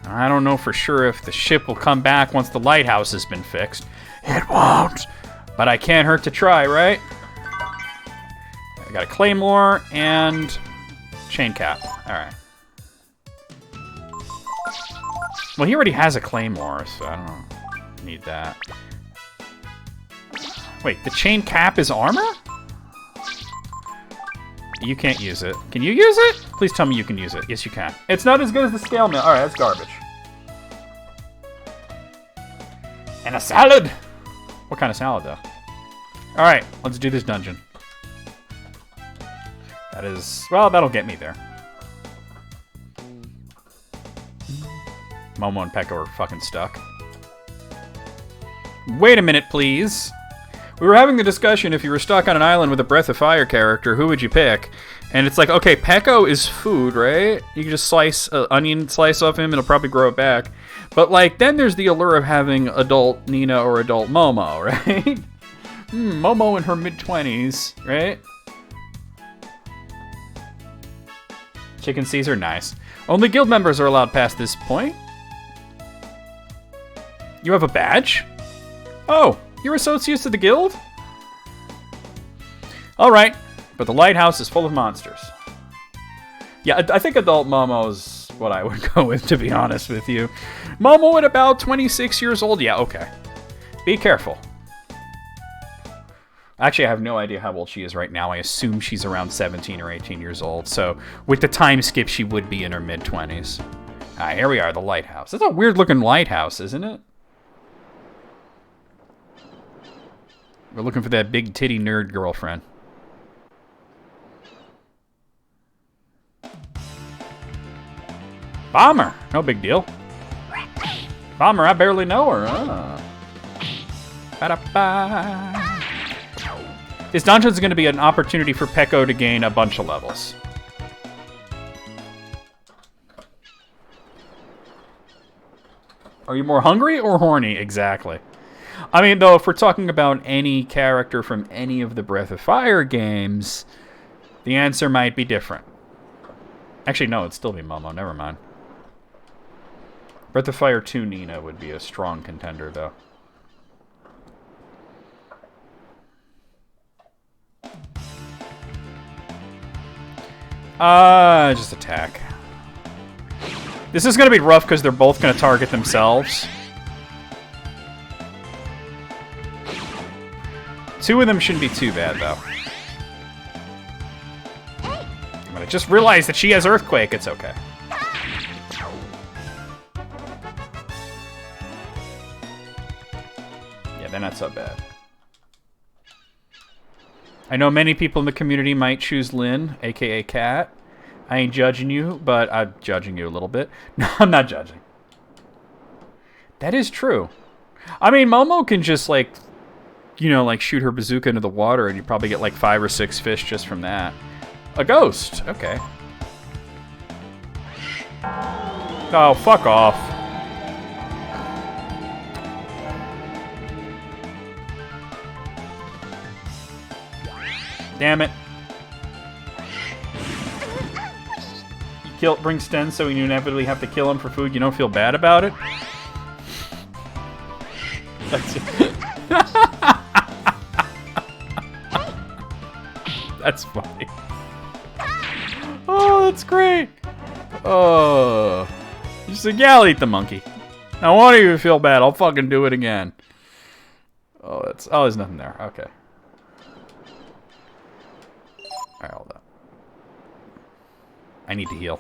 I don't know for sure if the ship will come back once the lighthouse has been fixed. It won't. But I can't hurt to try, right? I got a claymore and chain cap. All right. Well, he already has a claymore, so I don't know. need that. Wait, the chain cap is armor? You can't use it. Can you use it? Please tell me you can use it. Yes, you can. It's not as good as the scale mail. Alright, that's garbage. And a salad! What kind of salad, though? Alright, let's do this dungeon. That is... Well, that'll get me there. Momo and Pekka are fucking stuck. Wait a minute, please. We were having the discussion, if you were stuck on an island with a Breath of Fire character, who would you pick? And it's like, okay, Pekka is food, right? You can just slice an onion slice off him, it'll probably grow it back. But, like, then there's the allure of having adult Nina or adult Momo, right? Momo in her mid-20s, right? Chicken Caesar, nice. Only guild members are allowed past this point. You have a badge? Oh, you're associates of the guild? Alright, but the lighthouse is full of monsters. Yeah, I think adult Momo's what I would go with, to be honest with you. Momo at about 26 years old? Yeah, okay. Be careful. Actually, I have no idea how old she is right now. I assume she's around 17 or 18 years old. So, with the time skip, she would be in her mid-20s. Alright, here we are, the lighthouse. That's a weird-looking lighthouse, isn't it? We're looking for that big titty nerd girlfriend. Bomber! No big deal. Bomber, I barely know her. Ba-da-ba. This dungeon is going to be an opportunity for Peko to gain a bunch of levels. Are you more hungry or horny? Exactly. I mean, though, if we're talking about any character from any of the Breath of Fire games, the answer might be different. Actually, no, it'd still be Momo. Never mind. Breath of Fire 2 Nina would be a strong contender, though. Just attack. This is going to be rough because they're both going to target themselves. Two of them shouldn't be too bad, though. But I just realized that she has Earthquake. It's okay. Yeah, they're not so bad. I know many people in the community might choose Lynn, a.k.a. Cat. I ain't judging you, but I'm judging you a little bit. No, I'm not judging. That is true. I mean, Momo can just, like, you know, like, shoot her bazooka into the water, and you probably get, like, 5 or 6 fish just from that. A ghost. Okay. Oh, fuck off. Damn it. You bring Sten so you inevitably have to kill him for food. You don't feel bad about it? That's it. That's funny. Oh, that's great. Oh. She's like, yeah, I'll eat the monkey. Now, why don't you feel bad? I'll fucking do it again. Oh, that's... Oh, there's nothing there. Okay. Alright, hold up. I need to heal.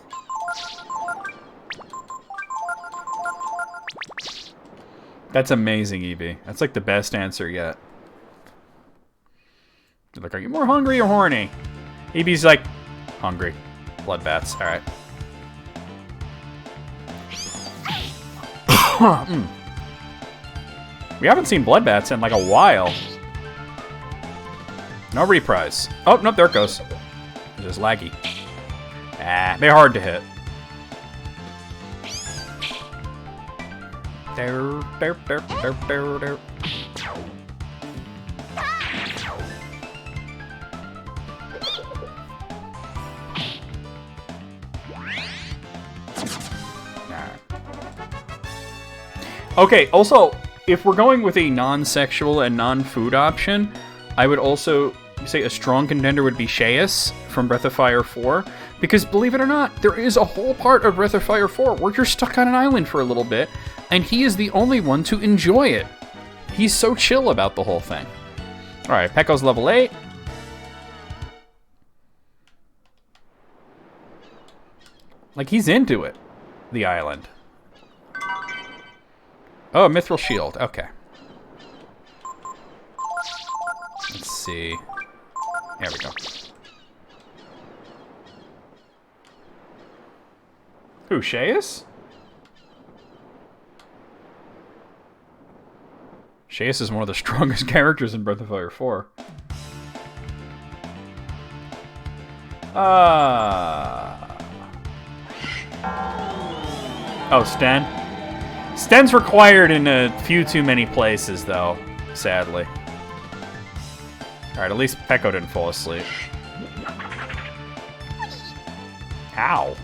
That's amazing, Evie. That's like the best answer yet. You're like, are you more hungry or horny? Evie's like, hungry. Blood bats. Alright. We haven't seen blood bats in like a while. No reprise. Oh, nope, there it goes. It's just laggy. Ah, they're hard to hit. Okay, also, if we're going with a non-sexual and non-food option, I would also say a strong contender would be Sheas from Breath of Fire 4, Because believe it or not, there is a whole part of Breath of Fire 4 where you're stuck on an island for a little bit, and he is the only one to enjoy it. He's so chill about the whole thing. Alright, Pecco's level 8. Like, he's into it. The island. Oh, Mithril Shield. Okay. Let's see. There we go. Who, Sheus? Sheus is one of the strongest characters in Breath of Fire 4. Oh, Sten? Sten's required in a few too many places, though, sadly. Alright, at least Pecco didn't fall asleep. Ow.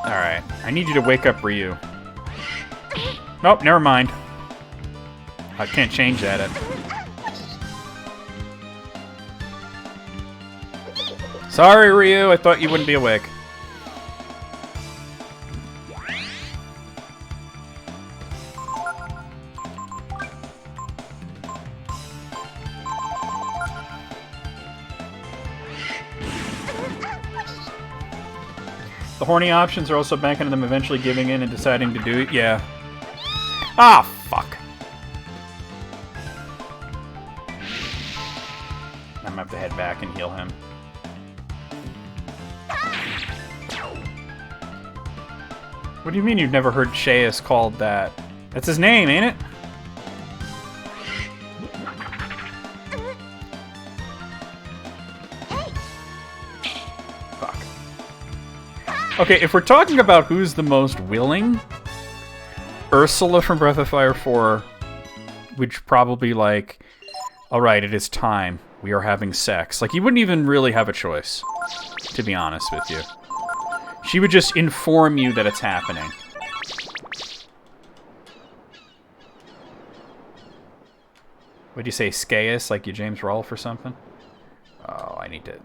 Alright, I need you to wake up Ryu. Nope, never mind. I can't change that. Sorry, Ryu, I thought you wouldn't be awake. The horny options are also banking on them eventually giving in and deciding to do it. Yeah. Ah, fuck. I'm gonna have to head back and heal him. What do you mean you've never heard Sheus called that? That's his name, ain't it? Fuck. Okay, if we're talking about who's the most willing, Ursula from Breath of Fire 4 would probably like, alright, it is time. We are having sex. Like, you wouldn't even really have a choice, to be honest with you. She would just inform you that it's happening. What'd you say, Scaeus, like you James Rolfe or something? Oh, I need to...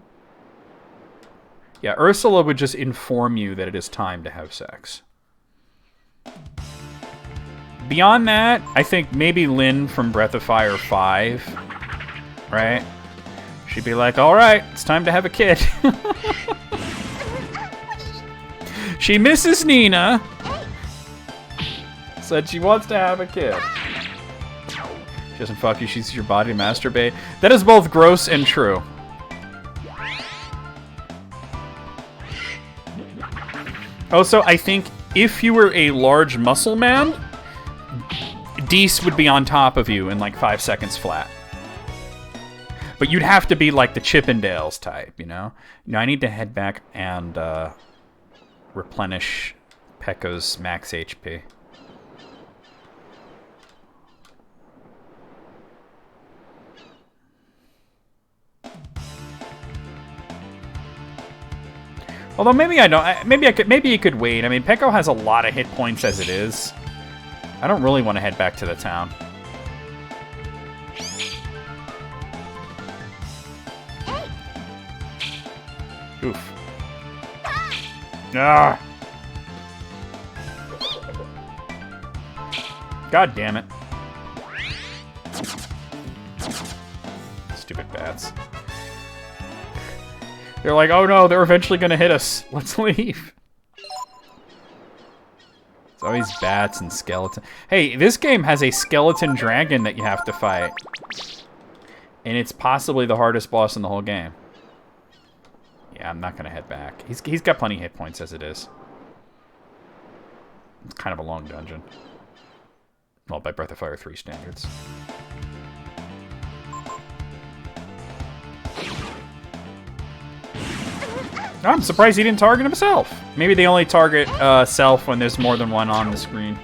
Yeah, Ursula would just inform you that it is time to have sex. Beyond that, I think maybe Lyn from Breath of Fire 5, right? She'd be like, alright, it's time to have a kid. She misses Nina. Said she wants to have a kid. She doesn't fuck you, she uses your body to masturbate. That is both gross and true. Also, I think if you were a large muscle man, Deese would be on top of you in like 5 seconds flat. But you'd have to be like the Chippendales type, you know? Now I need to head back and replenish Pecco's max HP. Although maybe I don't. Maybe you could wait. I mean, Pecco has a lot of hit points as it is. I don't really want to head back to the town. Oof. Ah. God damn it. Stupid bats. They're like, oh no, they're eventually gonna hit us. Let's leave. It's always bats and skeletons. Hey, this game has a skeleton dragon that you have to fight. And it's possibly the hardest boss in the whole game. Yeah, I'm not gonna head back. He's got plenty of hit points as it is. It's kind of a long dungeon. Well, by Breath of Fire 3 standards. I'm surprised he didn't target himself. Maybe they only target self when there's more than one on the screen.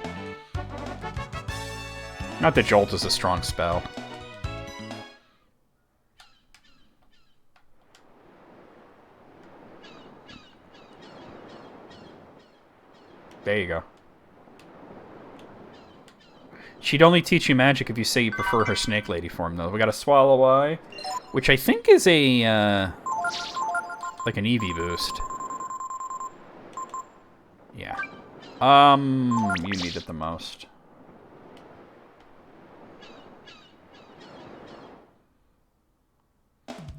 Not that Jolt is a strong spell. There you go. She'd only teach you magic if you say you prefer her Snake Lady form, though. We got a Swallow Eye, which I think is a, like an Eevee boost. Yeah. You need it the most.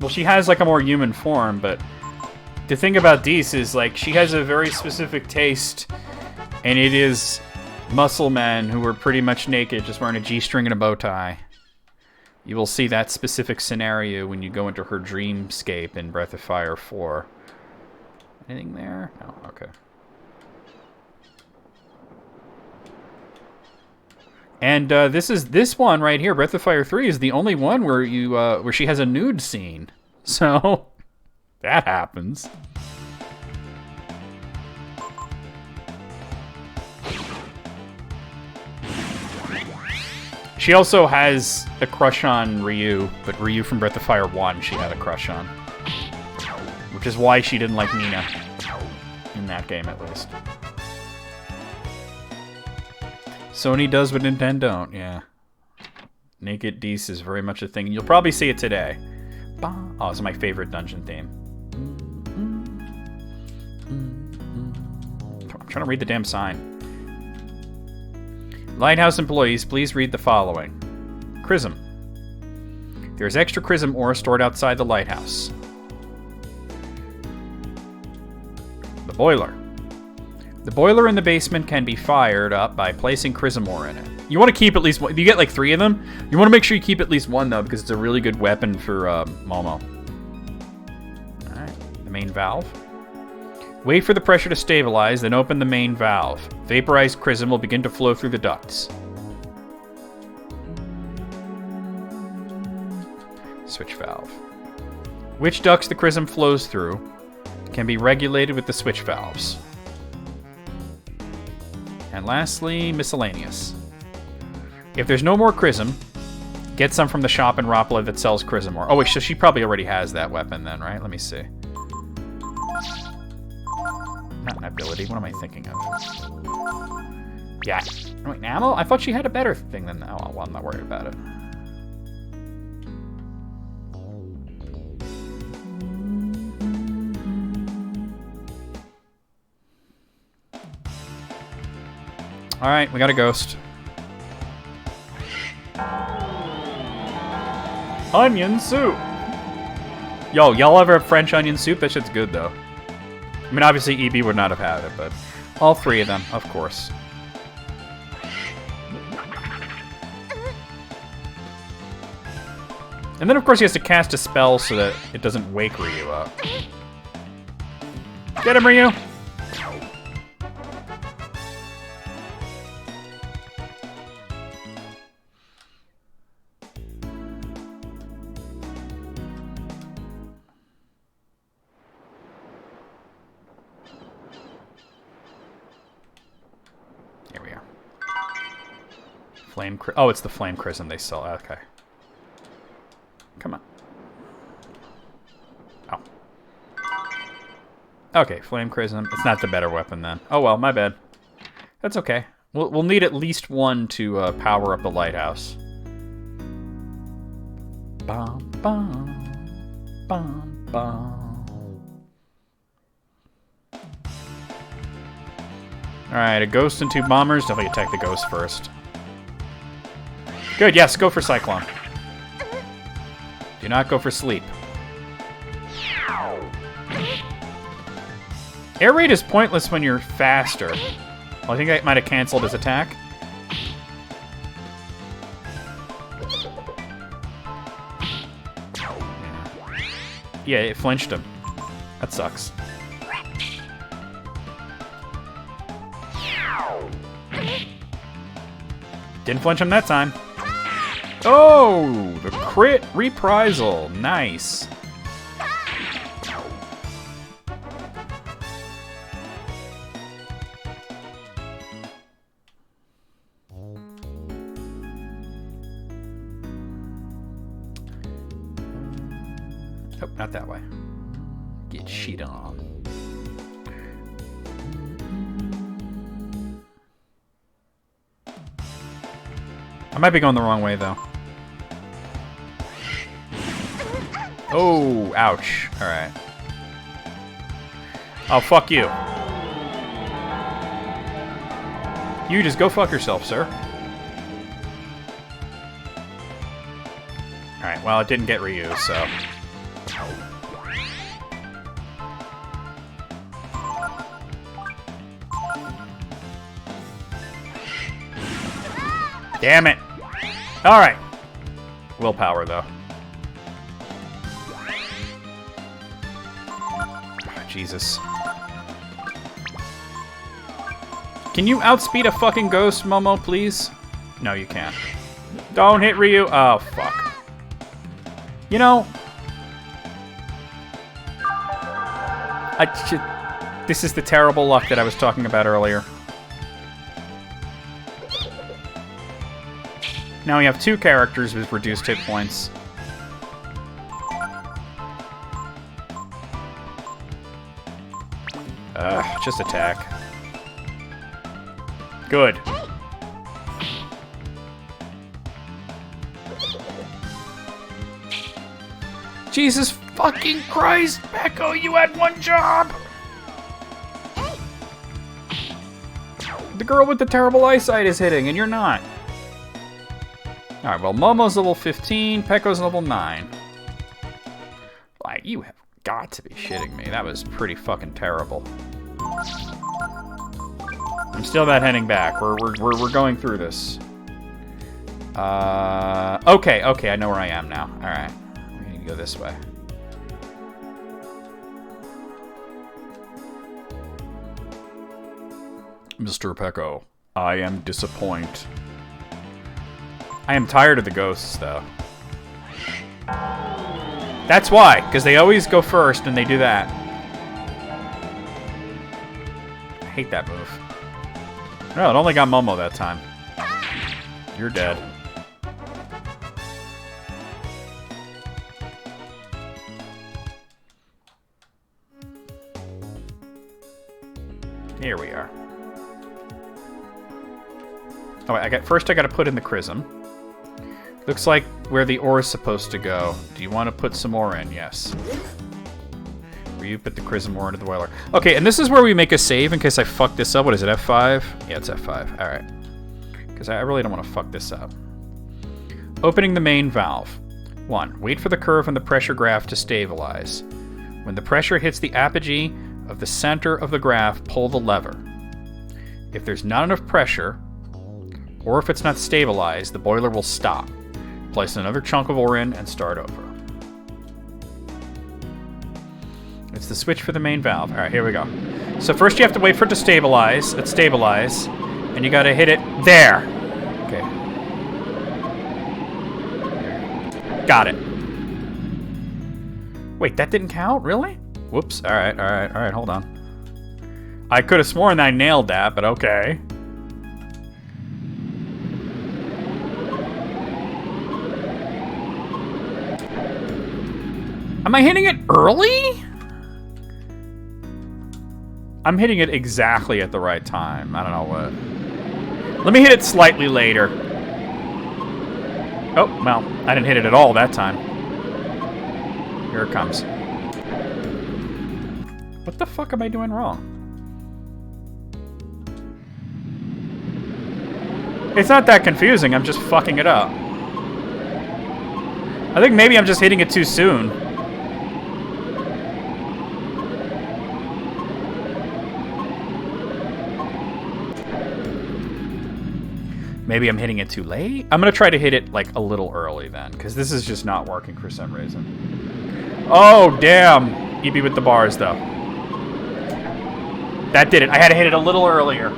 Well, she has, like, a more human form, but the thing about Deese is, like, she has a very specific taste, and it is muscle men who are pretty much naked, just wearing a G-string and a bow tie. You will see that specific scenario when you go into her dreamscape in Breath of Fire 4. Anything there? No, okay. And this one right here, Breath of Fire 3, is the only one where you where she has a nude scene. So that happens. She also has a crush on Ryu, but Ryu from Breath of Fire 1 she had a crush on. Which is why she didn't like Nina. In that game, at least. Sony does what Nintendo don't, yeah. Naked Deese is very much a thing. You'll probably see it today. Oh, it's my favorite dungeon theme. I'm trying to read the damn sign. Lighthouse employees, please read the following. Chrism. There's extra Chrism ore stored outside the lighthouse. The boiler. The boiler in the basement can be fired up by placing Chrism ore in it. You want to keep at least one. If you get like 3 of them, you want to make sure you keep at least one, though, because it's a really good weapon for Momo. Alright, the main valve. Wait for the pressure to stabilize, then open the main valve. Vaporized Chrism will begin to flow through the ducts. Switch valve. Which ducts the Chrism flows through can be regulated with the switch valves. And lastly, miscellaneous. If there's no more Chrism, get some from the shop in Rapala that sells Chrism ore. Oh wait, so she probably already has that weapon then, right? Let me see. Not an ability, what am I thinking of? Yeah. Wait, ammo? I thought she had a better thing than that. Oh, well, I'm not worried about it. Alright, we got a ghost. Onion soup! Yo, y'all ever have French onion soup? That shit's good, though. I mean, obviously, EB would not have had it, but all 3 of them, of course. And then, of course, he has to cast a spell so that it doesn't wake Ryu up. Get him, Ryu! Oh, it's the Flame Chrism they sell. Okay. Come on. Oh. Okay, Flame Chrism. It's not the better weapon then. Oh well, my bad. That's okay. We'll need at least one to power up the lighthouse. Bum, bum, bum, bum. Alright, a ghost and 2 bombers. Definitely attack the ghost first. Good, yes, go for Cyclone. Do not go for sleep. Air raid is pointless when you're faster. Well, I think that might have canceled his attack. Yeah, it flinched him. That sucks. Didn't flinch him that time. Oh, the crit reprisal. Nice. Nope, not that way. Get shit on. I might be going the wrong way, though. Oh, ouch. Alright. Oh, fuck you. You just go fuck yourself, sir. Alright, well, it didn't get reused, so... Damn it! Alright. Willpower, though. Oh, Jesus. Can you outspeed a fucking ghost, Momo, please? No, you can't. Don't hit Ryu. Oh, fuck. You know... This is the terrible luck that I was talking about earlier. Now we have two characters with reduced hit points. Just attack. Good. Jesus fucking Christ, Peko, you had one job! The girl with the terrible eyesight is hitting, and you're not. Alright, well, Momo's level 15, Peko's level 9. Like, you have got to be shitting me. That was pretty fucking terrible. I'm still not heading back. We're going through this. Okay, I know where I am now. Alright. We need to go this way. Mr. Peko, I am disappointed. I am tired of the ghosts, though. That's why, because they always go first and they do that. I hate that move. No, it only got Momo that time. You're dead. Here we are. Oh, wait, first I gotta put in the Chrism. Looks like where the ore is supposed to go. Do you want to put some ore in? Yes. Where you put the Chrism ore into the boiler. Okay, and this is where we make a save in case I fuck this up. What is it, F5? Yeah, it's F5. Alright. Because I really don't want to fuck this up. Opening the main valve. 1. Wait for the curve on the pressure graph to stabilize. When the pressure hits the apogee of the center of the graph, pull the lever. If there's not enough pressure, or if it's not stabilized, the boiler will stop. Place another chunk of ore in and start over. It's the switch for the main valve. Alright, here we go. So first you have to wait for it to stabilize. Let's stabilize. And you gotta hit it there. Okay. Got it. Wait, that didn't count? Really? Whoops. Alright, hold on. I could have sworn I nailed that, but okay. Am I hitting it early? I'm hitting it exactly at the right time. I don't know what. Let me hit it slightly later. Oh, well, I didn't hit it at all that time. Here it comes. What the fuck am I doing wrong? It's not that confusing, I'm just fucking it up. I think maybe I'm just hitting it too soon. Maybe I'm hitting it too late? I'm gonna try to hit it, like, a little early then, because this is just not working for some reason. Oh, damn! EB with the bars, though. That did it. I had to hit it a little earlier.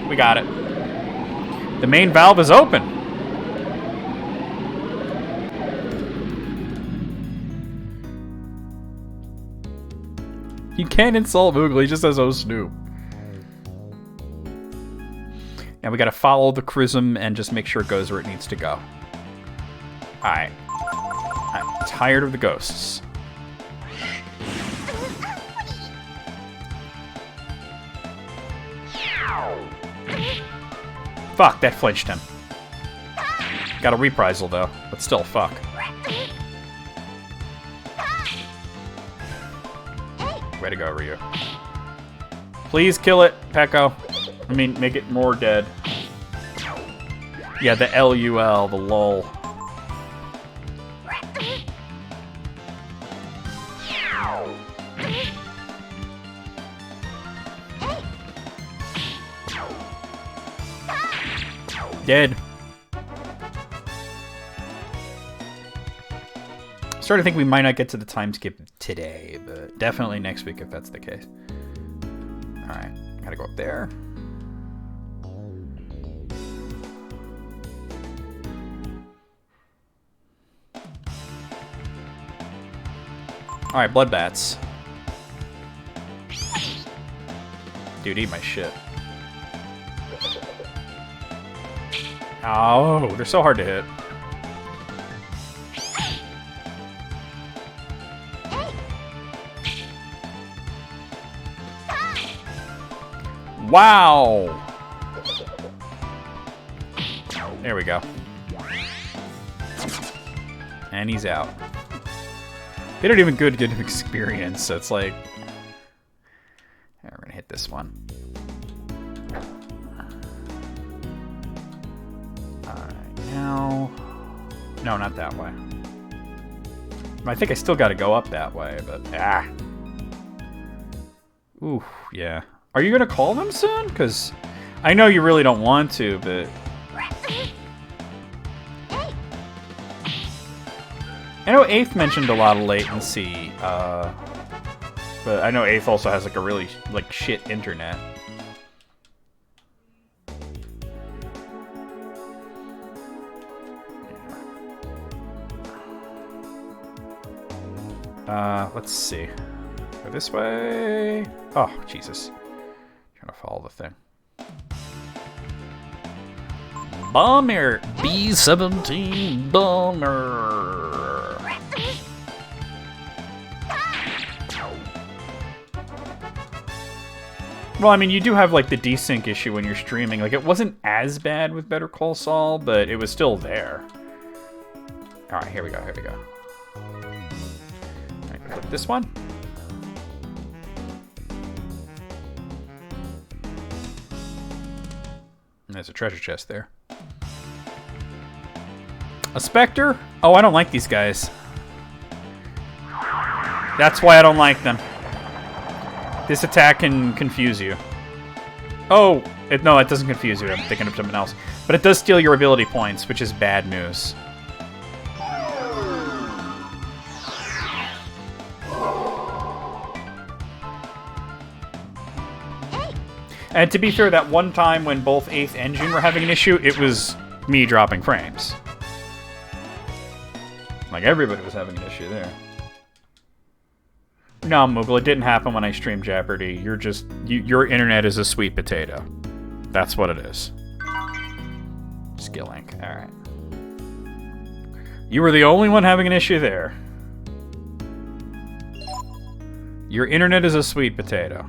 We got it. The main valve is open. You can't insult Moogle, he just says, oh, Snoop. And we gotta follow the Chrism and just make sure it goes where it needs to go. Alright. I'm tired of the ghosts. Fuck, that flinched him. Got a reprisal, though. But still, fuck. Way to go, Ryu. Please kill it, Pecco. I mean, make it more dead. Yeah, the LUL, the lull. Dead. Starting to think we might not get to the time skip today, but definitely next week if that's the case. Alright, gotta go up there. Alright, blood bats. Dude, eat my shit. Oh, they're so hard to hit. Wow! There we go. And he's out. They don't even get experience, so it's like... Yeah, we're gonna hit this one. Alright, now... No, not that way. I think I still gotta go up that way, but... Ah! Ooh, yeah. Are you gonna call them soon? Because I know you really don't want to, but... I know 8th mentioned a lot of latency, but I know 8th also has like a really like shit internet. Let's see. Go this way. Oh, Jesus. Trying to follow the thing. Bomber! B-17 Bomber! Well, I mean, you do have, like, the desync issue when you're streaming. Like, it wasn't as bad with Better Call Saul, but it was still there. Alright, here we go, here we go. Alright, flip this one. There's a treasure chest there. A Spectre? Oh, I don't like these guys. That's why I don't like them. This attack can confuse you. Oh, no, it doesn't confuse you. I'm thinking of something else. But it does steal your ability points, which is bad news. And to be fair, that one time when both 8th and June were having an issue, it was me dropping frames. Like, everybody was having an issue there. No, Moogle, it didn't happen when I streamed Jeopardy. You're just... your internet is a sweet potato. That's what it is. Skill Link. Alright. You were the only one having an issue there. Your internet is a sweet potato.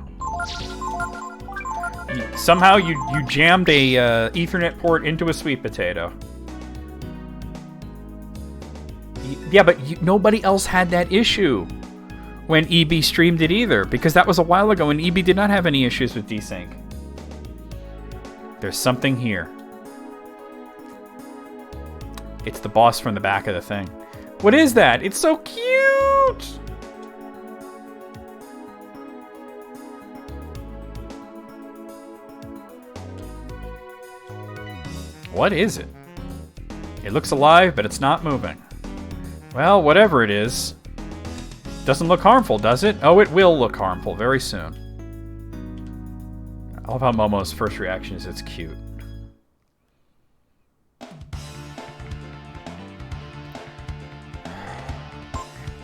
Somehow you jammed a Ethernet port into a sweet potato. Yeah, but nobody else had that issue when EB streamed it either, because that was a while ago and EB did not have any issues with desync. There's something here. It's the boss from the back of the thing. What is that? It's so cute! What is it? It looks alive, but it's not moving. Well, whatever it is. Doesn't look harmful, does it? Oh, it will look harmful very soon. I love how Momo's first reaction is it's cute.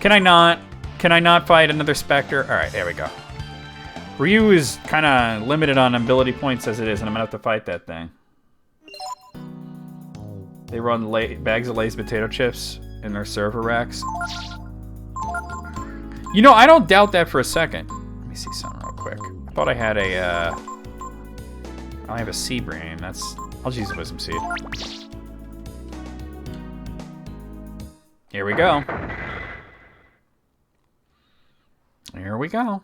Can I not fight another Spectre? Alright, there we go. Ryu is kind of limited on ability points as it is, and I'm going to have to fight that thing. They run bags of Lay's potato chips in their server racks. You know, I don't doubt that for a second. Let me see something real quick. I thought I had a, I have a Sea Brain. I'll just use a Wisdom Seed. Here we go. Here we go.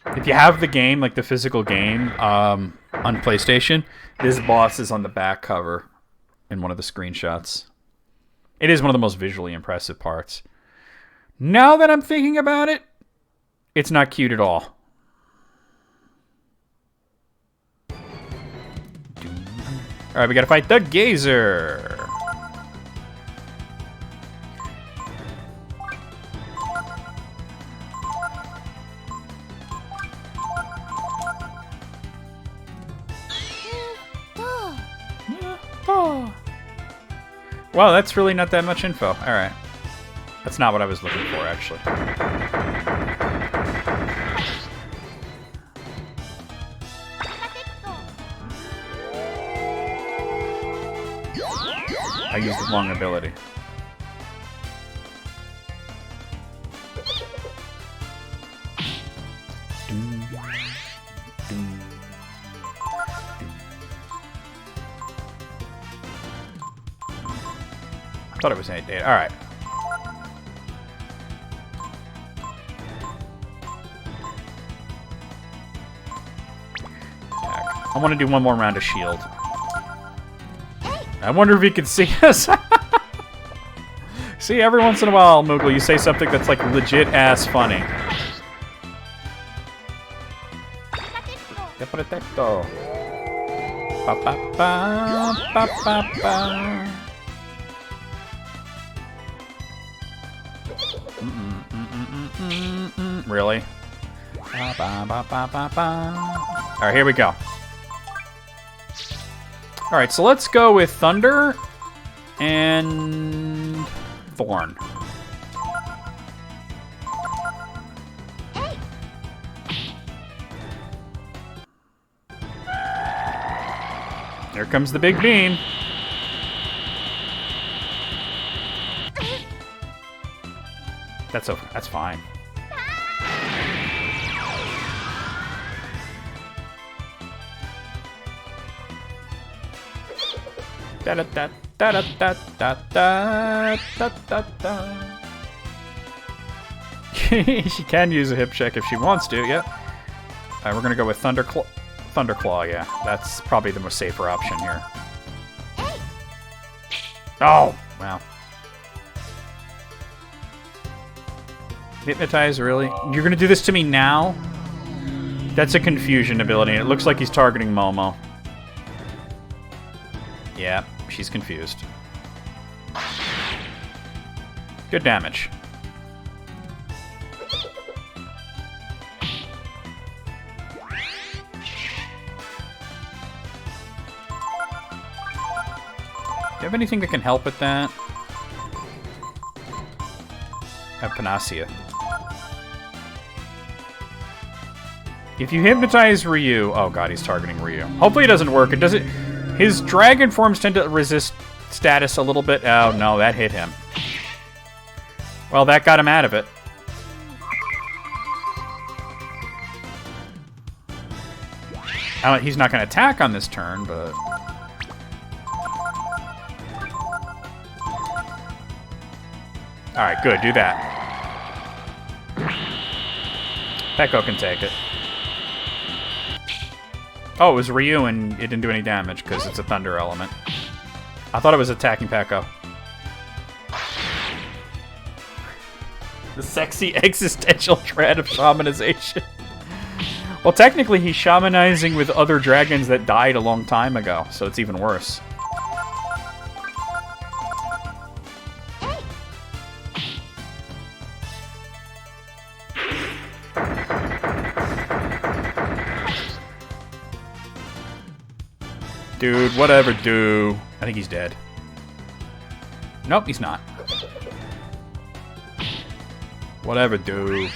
If you have the game, like the physical game, on PlayStation, this boss is on the back cover in one of the screenshots. It is one of the most visually impressive parts. Now that I'm thinking about it, it's not cute at all. Alright, we gotta fight the Gazer. Well, that's really not that much info. Alright. That's not what I was looking for, actually. I used the long ability. Thought it was 8 data. Alright. I want to do one more round of shield. I wonder if he can see us. See, every once in a while, Moogle, you say something that's like legit ass funny. Te protecto. Ba ba ba ba ba ba. Really? Ba ba ba ba ba ba. All right, here we go. All right, so let's go with Thunder and Thorn. Here comes the big beam. That's okay. That's fine. Da da da da da da da da da da da. She can use a hip check if she wants to. Yep. We're gonna go with Thunderclaw. Yeah, that's probably the most safer option here. Oh, wow. Hypnotize, really? You're gonna do this to me now? That's a confusion ability. It looks like he's targeting Momo. Yeah, she's confused. Good damage. Do you have anything that can help with that? I have Panacea. If you hypnotize Ryu... Oh god, he's targeting Ryu. Hopefully it doesn't work. It doesn't... His dragon forms tend to resist status a little bit. Oh no, that hit him. Well, that got him out of it. He's not going to attack on this turn, but... Alright, good, do that. Peko can take it. Oh, it was Ryu and it didn't do any damage because it's a thunder element. I thought it was attacking Peko. The sexy existential dread of shamanization. Well, technically he's shamanizing with other dragons that died a long time ago, so it's even worse. Dude, whatever, do. I think he's dead. Nope, he's not. Whatever, do.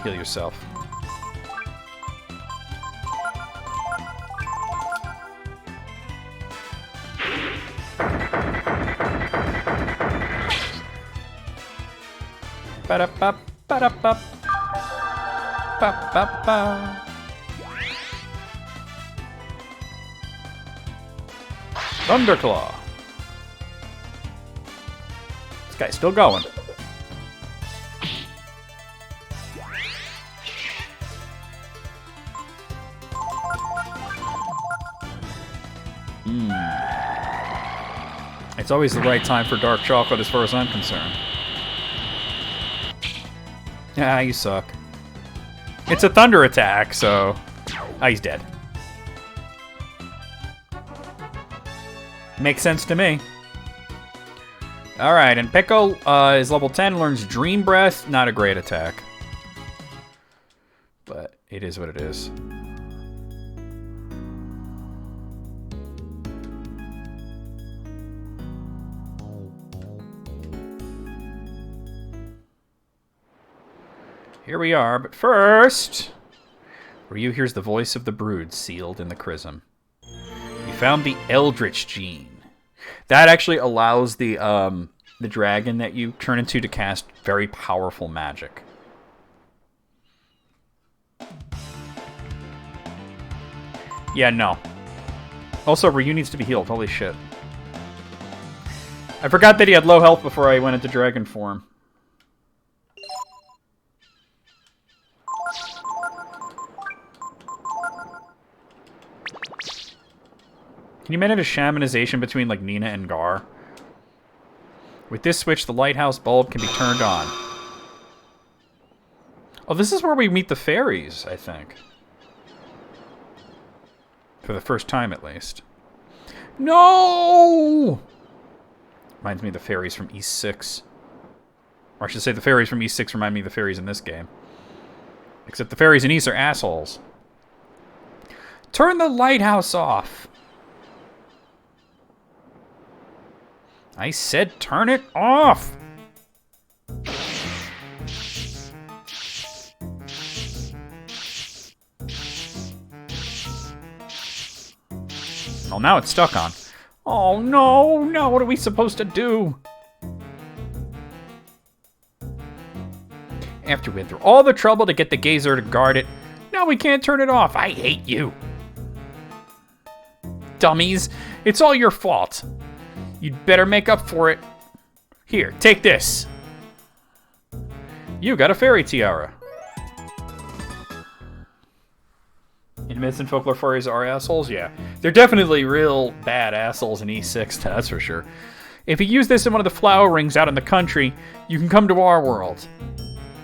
Heal yourself. Ba-da-ba, ba-da-ba. Ba-ba-ba. Thunderclaw. This guy's still going. It's always the right time for dark chocolate as far as I'm concerned. Ah, you suck. It's a thunder attack, so... Ah, he's dead. Makes sense to me. Alright, and Pickle is level 10, learns Dream Breath. Not a great attack. But it is what it is. Here we are, but first... Ryu hears the voice of the brood sealed in the chrism. You found the Eldritch Gene. That actually allows the dragon that you turn into to cast very powerful magic. Yeah, no. Also, Ryu needs to be healed. Holy shit. I forgot that he had low health before I went into dragon form. Can you manage a shamanization between, like, Nina and Gar? With this switch, the lighthouse bulb can be turned on. Oh, this is where we meet the fairies, I think. For the first time, at least. No! Reminds me of the fairies from East 6. Or I should say the fairies from East 6 remind me of the fairies in this game. Except the fairies in East are assholes. Turn the lighthouse off! I said turn it off! Well, now it's stuck on. Oh, no! No, what are we supposed to do? After we went through all the trouble to get the Gazer to guard it, now we can't turn it off. I hate you. Dummies, it's all your fault. You'd better make up for it. Here, take this. You got a fairy tiara. In myths and folklore, fairies are assholes? Yeah. They're definitely real bad assholes in E6, that's for sure. If you use this in one of the flower rings out in the country, you can come to our world.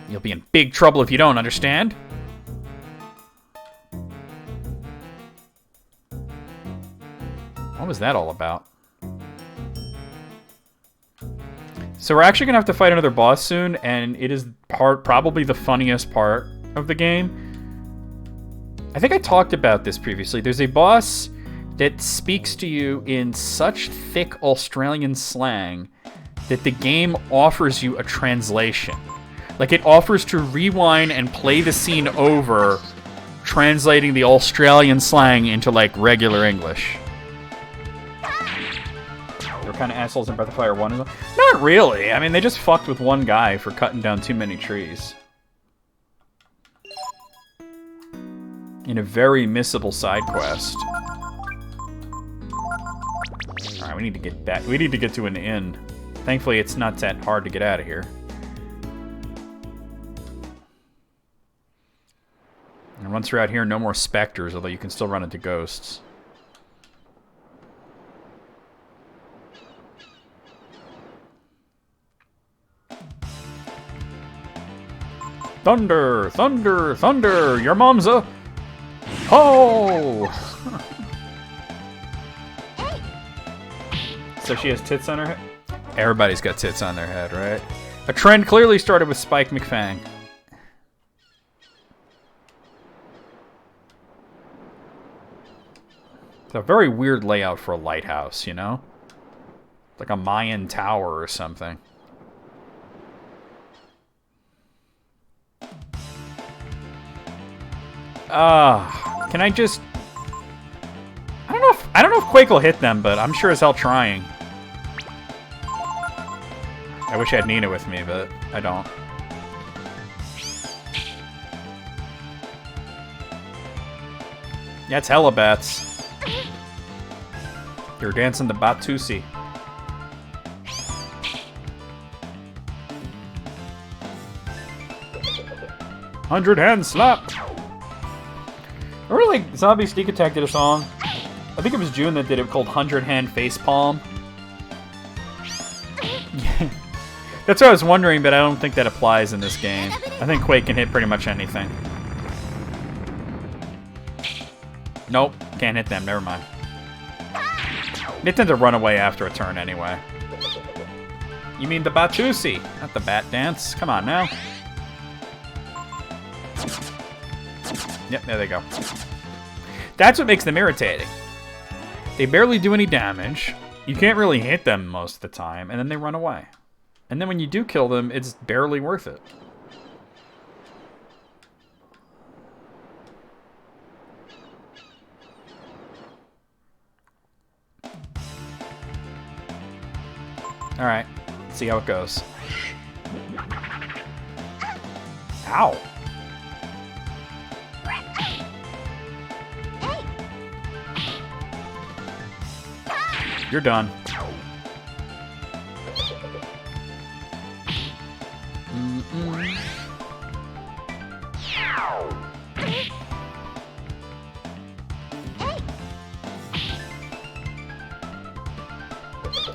You'll be in big trouble if you don't, understand? What was that all about? So we're actually going to have to fight another boss soon, and it is probably the funniest part of the game. I think I talked about this previously. There's a boss that speaks to you in such thick Australian slang that the game offers you a translation. Like, it offers to rewind and play the scene over, translating the Australian slang into, like, regular English. They were kind of assholes in Breath of Fire 1 as well. Not really. I mean, they just fucked with one guy for cutting down too many trees. In a very missable side quest. Alright, we need to get back. We need to get to an inn. Thankfully, it's not that hard to get out of here. And once you're out here, no more specters, although you can still run into ghosts. Thunder! Thunder! Thunder! Your mom's a... Oh! So she has tits on her head? Everybody's got tits on their head, right? A trend clearly started with Spike McFang. It's a very weird layout for a lighthouse, you know? Like a Mayan tower or something. Can I just... I don't know if Quake will hit them, but I'm sure as hell trying. I wish I had Nina with me, but I don't. Yeah, it's hella bats. You're dancing the Batusi. Hundred hand slap. Remember, like, Zombie Sneak Attack did a song? I think it was June that did it, called 100 Hand Face Palm. Yeah. That's what I was wondering, but I don't think that applies in this game. I think Quake can hit pretty much anything. Nope, can't hit them, never mind. They tend to run away after a turn anyway. You mean the Batusi, not the Bat Dance. Come on now. Yep, there they go. That's what makes them irritating. They barely do any damage. You can't really hit them most of the time, and then they run away. And then when you do kill them, it's barely worth it. Alright, let's see how it goes. Ow! You're done.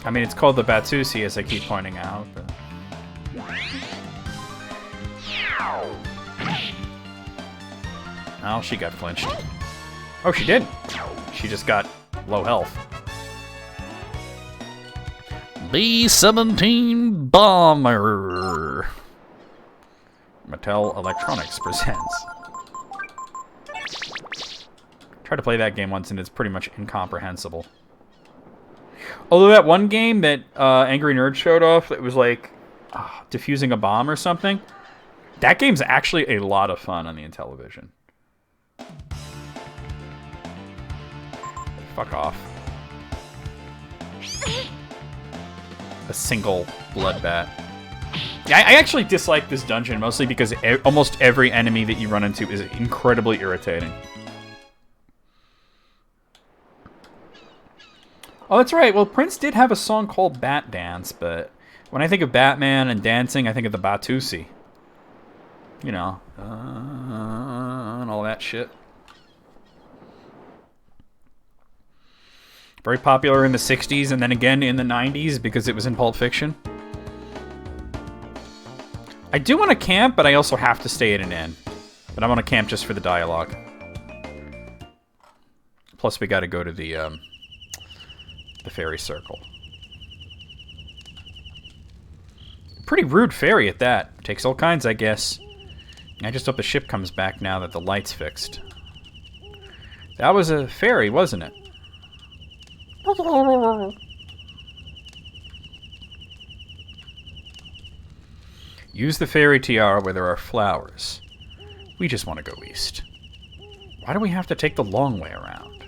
I mean, it's called the Batusi, as I keep pointing out, but... Oh, she got flinched. Oh, she didn't. She just got low health. B-17 Bomber. Mattel Electronics presents. Tried to play that game once and it's pretty much incomprehensible. Although that one game that Angry Nerd showed off, that was like defusing a bomb or something, that game's actually a lot of fun on the Intellivision. Fuck off. A single blood bat. Yeah, I actually dislike this dungeon, mostly because almost every enemy that you run into is incredibly irritating. Oh, that's right. Well, Prince did have a song called Bat Dance, but when I think of Batman and dancing, I think of the Batusi. You know, and all that shit. Very popular in the 60s and then again in the 90s because it was in Pulp Fiction. I do want to camp, but I also have to stay at an inn. But I want to camp just for the dialogue. Plus, we got to go to the fairy circle. Pretty rude fairy at that. Takes all kinds, I guess. I just hope the ship comes back now that the light's fixed. That was a fairy, wasn't it? Use the fairy tiara where there are flowers. We just want to go east. Why do we have to take the long way around?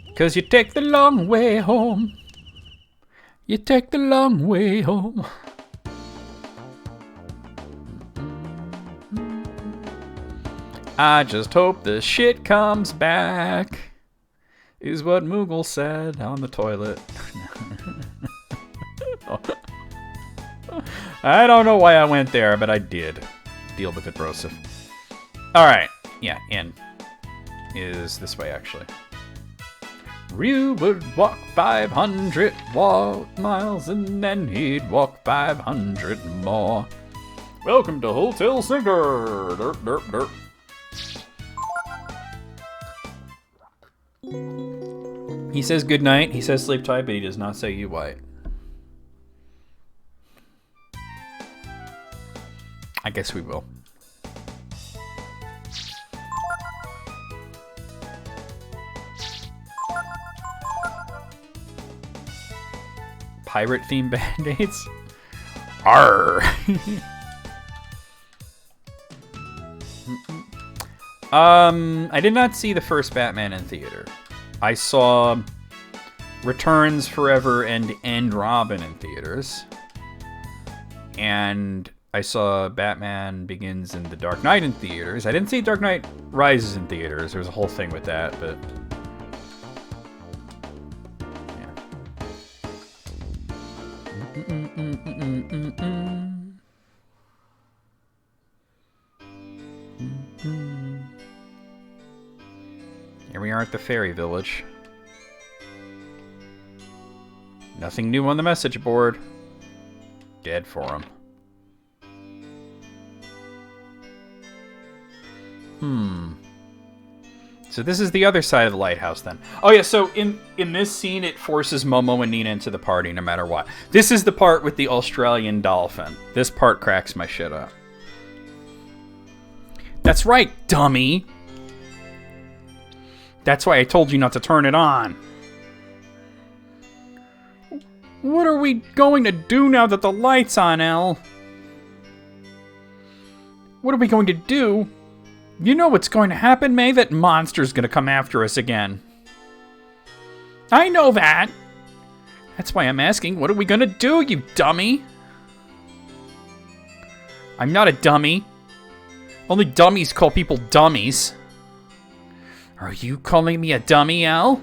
Because you take the long way home. You take the long way home. I just hope the shit comes back. Is what Moogle said on the toilet. I don't know why I went there, but I did. Deal with it, Broseph. Alright. Yeah, in. Is this way, actually. Ryu would walk 500 miles and then he'd walk 500 more. Welcome to Hotel Sinker. Derp, derp, derp. He says good night, he says sleep tight, but he does not say you white. I guess we will. Pirate themed band-aids? Arr! I did not see the first Batman in theater. I saw Returns Forever and End Robin in theaters. And I saw Batman Begins and The Dark Knight in theaters. I didn't see Dark Knight Rises in theaters. There was a whole thing with that, but... yeah. Here we are at the fairy village. Nothing new on the message board. Dead for him. So this is the other side of the lighthouse then. Oh yeah, so in this scene it forces Momo and Nina into the party no matter what. This is the part with the Australian dolphin. This part cracks my shit up. That's right, dummy. That's why I told you not to turn it on. What are we going to do now that the light's on, Elle? What are we going to do? You know what's going to happen, May? That monster's going to come after us again. I know that. That's why I'm asking, what are we going to do, you dummy? I'm not a dummy. Only dummies call people dummies. Are you calling me a dummy, Elle?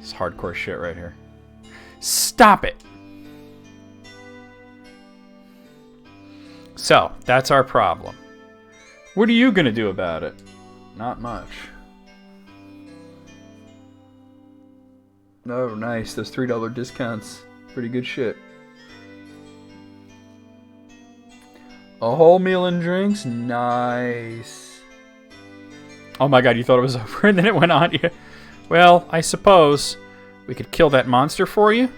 It's hardcore shit right here. Stop it. So, that's our problem. What are you gonna do about it? Not much. Oh, nice. Those $3 discounts. Pretty good shit. A whole meal and drinks? Nice. Oh my god, you thought it was over and then it went on? Yeah. Well, I suppose we could kill that monster for you.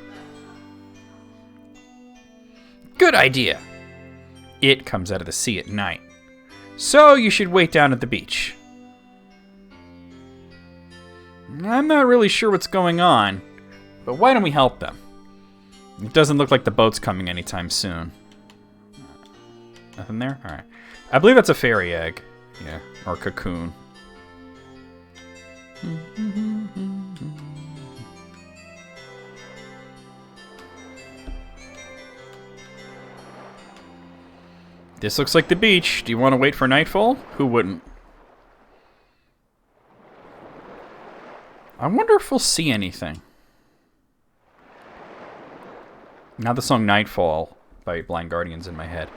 Good idea. It comes out of the sea at night. So you should wait down at the beach. I'm not really sure what's going on, but why don't we help them? It doesn't look like the boat's coming anytime soon. Nothing there? Alright. I believe that's a fairy egg. Yeah, or cocoon. This looks like the beach. Do you want to wait for nightfall? Who wouldn't? I wonder if we'll see anything. Now the song Nightfall by Blind Guardian's in my head.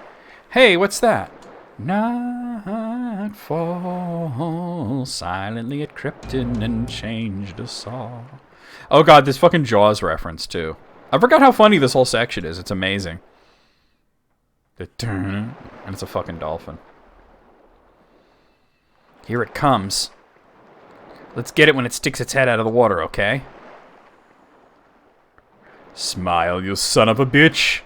Hey, what's that? Nightfall, silently it crept in and changed us all. Oh god, this fucking Jaws reference too. I forgot how funny this whole section is. It's amazing. And it's a fucking dolphin. Here it comes. Let's get it when it sticks its head out of the water, okay? Smile, you son of a bitch!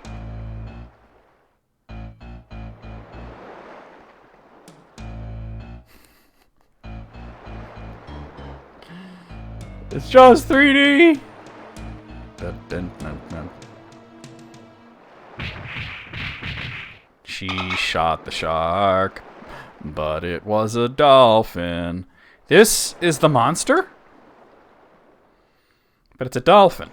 It's Jaws 3D! She shot the shark, but it was a dolphin. This is the monster? But it's a dolphin.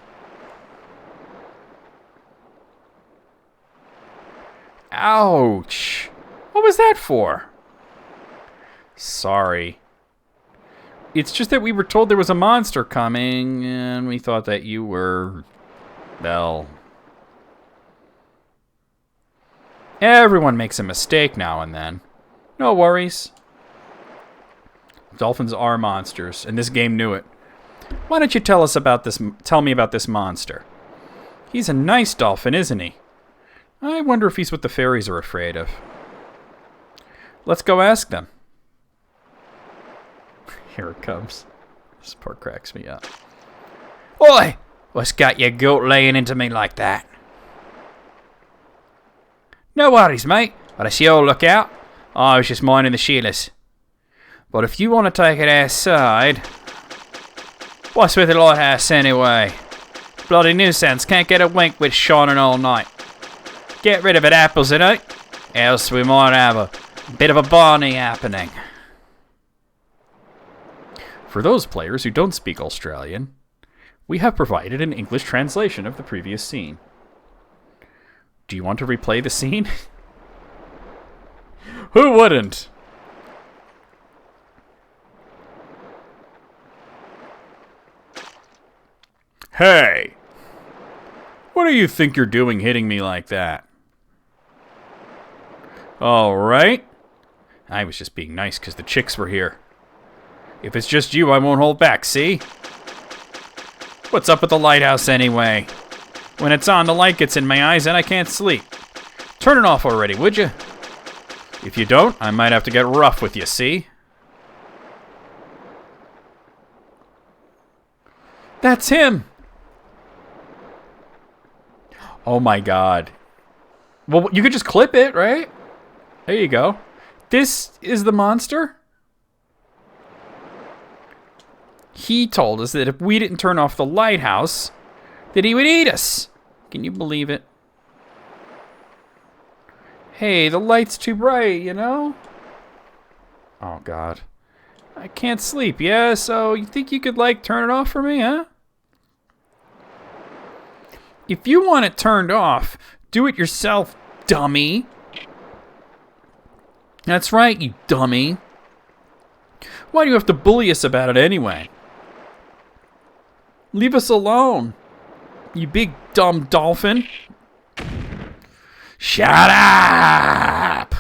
Ouch! What was that for? Sorry. It's just that we were told there was a monster coming, and we thought that you were... well... Everyone makes a mistake now and then. No worries. Dolphins are monsters, and this game knew it. Why don't you tell me about this monster? He's a nice dolphin, isn't he? I wonder if he's what the fairies are afraid of. Let's go ask them. Here it comes. This part cracks me up. Oi! What's got your goat laying into me like that? No worries, mate. But I see you'll look out. I was just minding the Sheilas. But if you want to take it outside... What's with the lighthouse anyway? Bloody nuisance, can't get a wink with shining all night. Get rid of it, apples, innit? Else we might have a bit of a Barney happening. For those players who don't speak Australian, we have provided an English translation of the previous scene. Do you want to replay the scene? Who wouldn't? Hey! What do you think you're doing hitting me like that? All right. I was just being nice because the chicks were here. If it's just you, I won't hold back, see? What's up with the lighthouse anyway? When it's on, the light gets in my eyes and I can't sleep. Turn it off already, would you? If you don't, I might have to get rough with you, see? That's him! Oh my god. Well, you could just clip it, right? There you go. This is the monster? He told us that if we didn't turn off the lighthouse, that he would eat us. Can you believe it? Hey, the light's too bright, you know? Oh, God. I can't sleep, yeah? So you think you could, like, turn it off for me, huh? If you want it turned off, do it yourself, dummy. That's right, you dummy. Why do you have to bully us about it anyway? Leave us alone, you big dumb dolphin. Shut up,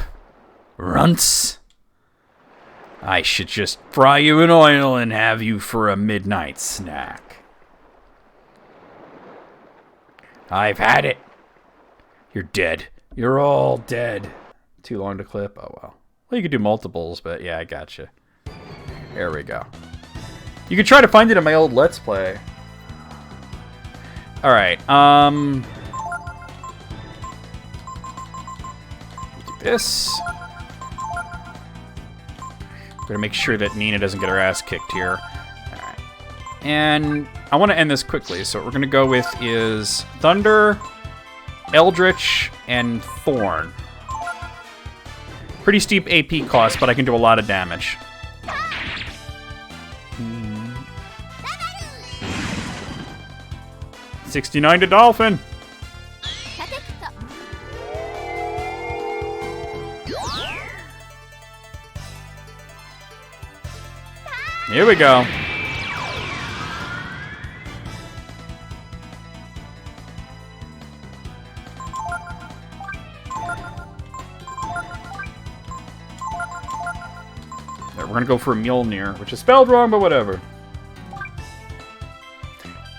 runts. I should just fry you in oil and have you for a midnight snack. I've had it. You're dead. You're all dead. Too long to clip? Oh, well. Well, you could do multiples, but yeah, I gotcha. There we go. You could try to find it in my old Let's Play. Alright, do this. Gotta make sure that Nina doesn't get her ass kicked here. Alright. And I want to end this quickly, so what we're gonna go with is Thunder, Eldritch, and Thorn. Pretty steep AP cost, but I can do a lot of damage. 69 to Dolphin. Here we go. We're gonna go for a Mjolnir, which is spelled wrong, but whatever.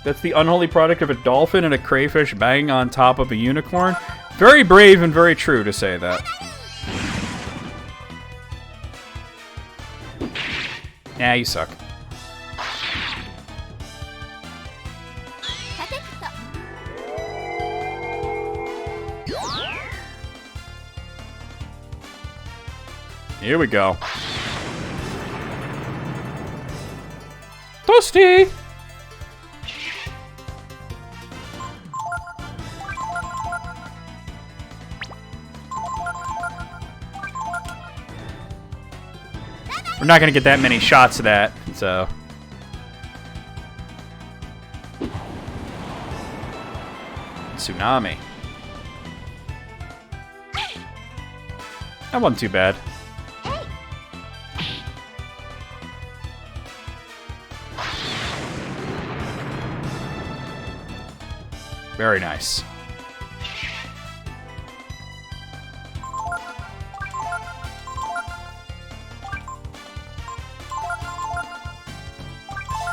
That's the unholy product of a dolphin and a crayfish banging on top of a unicorn. Very brave and very true to say that. Nah, you suck. Here we go. Toasty! We're not gonna get that many shots of that, so. Tsunami. That wasn't too bad. Very nice.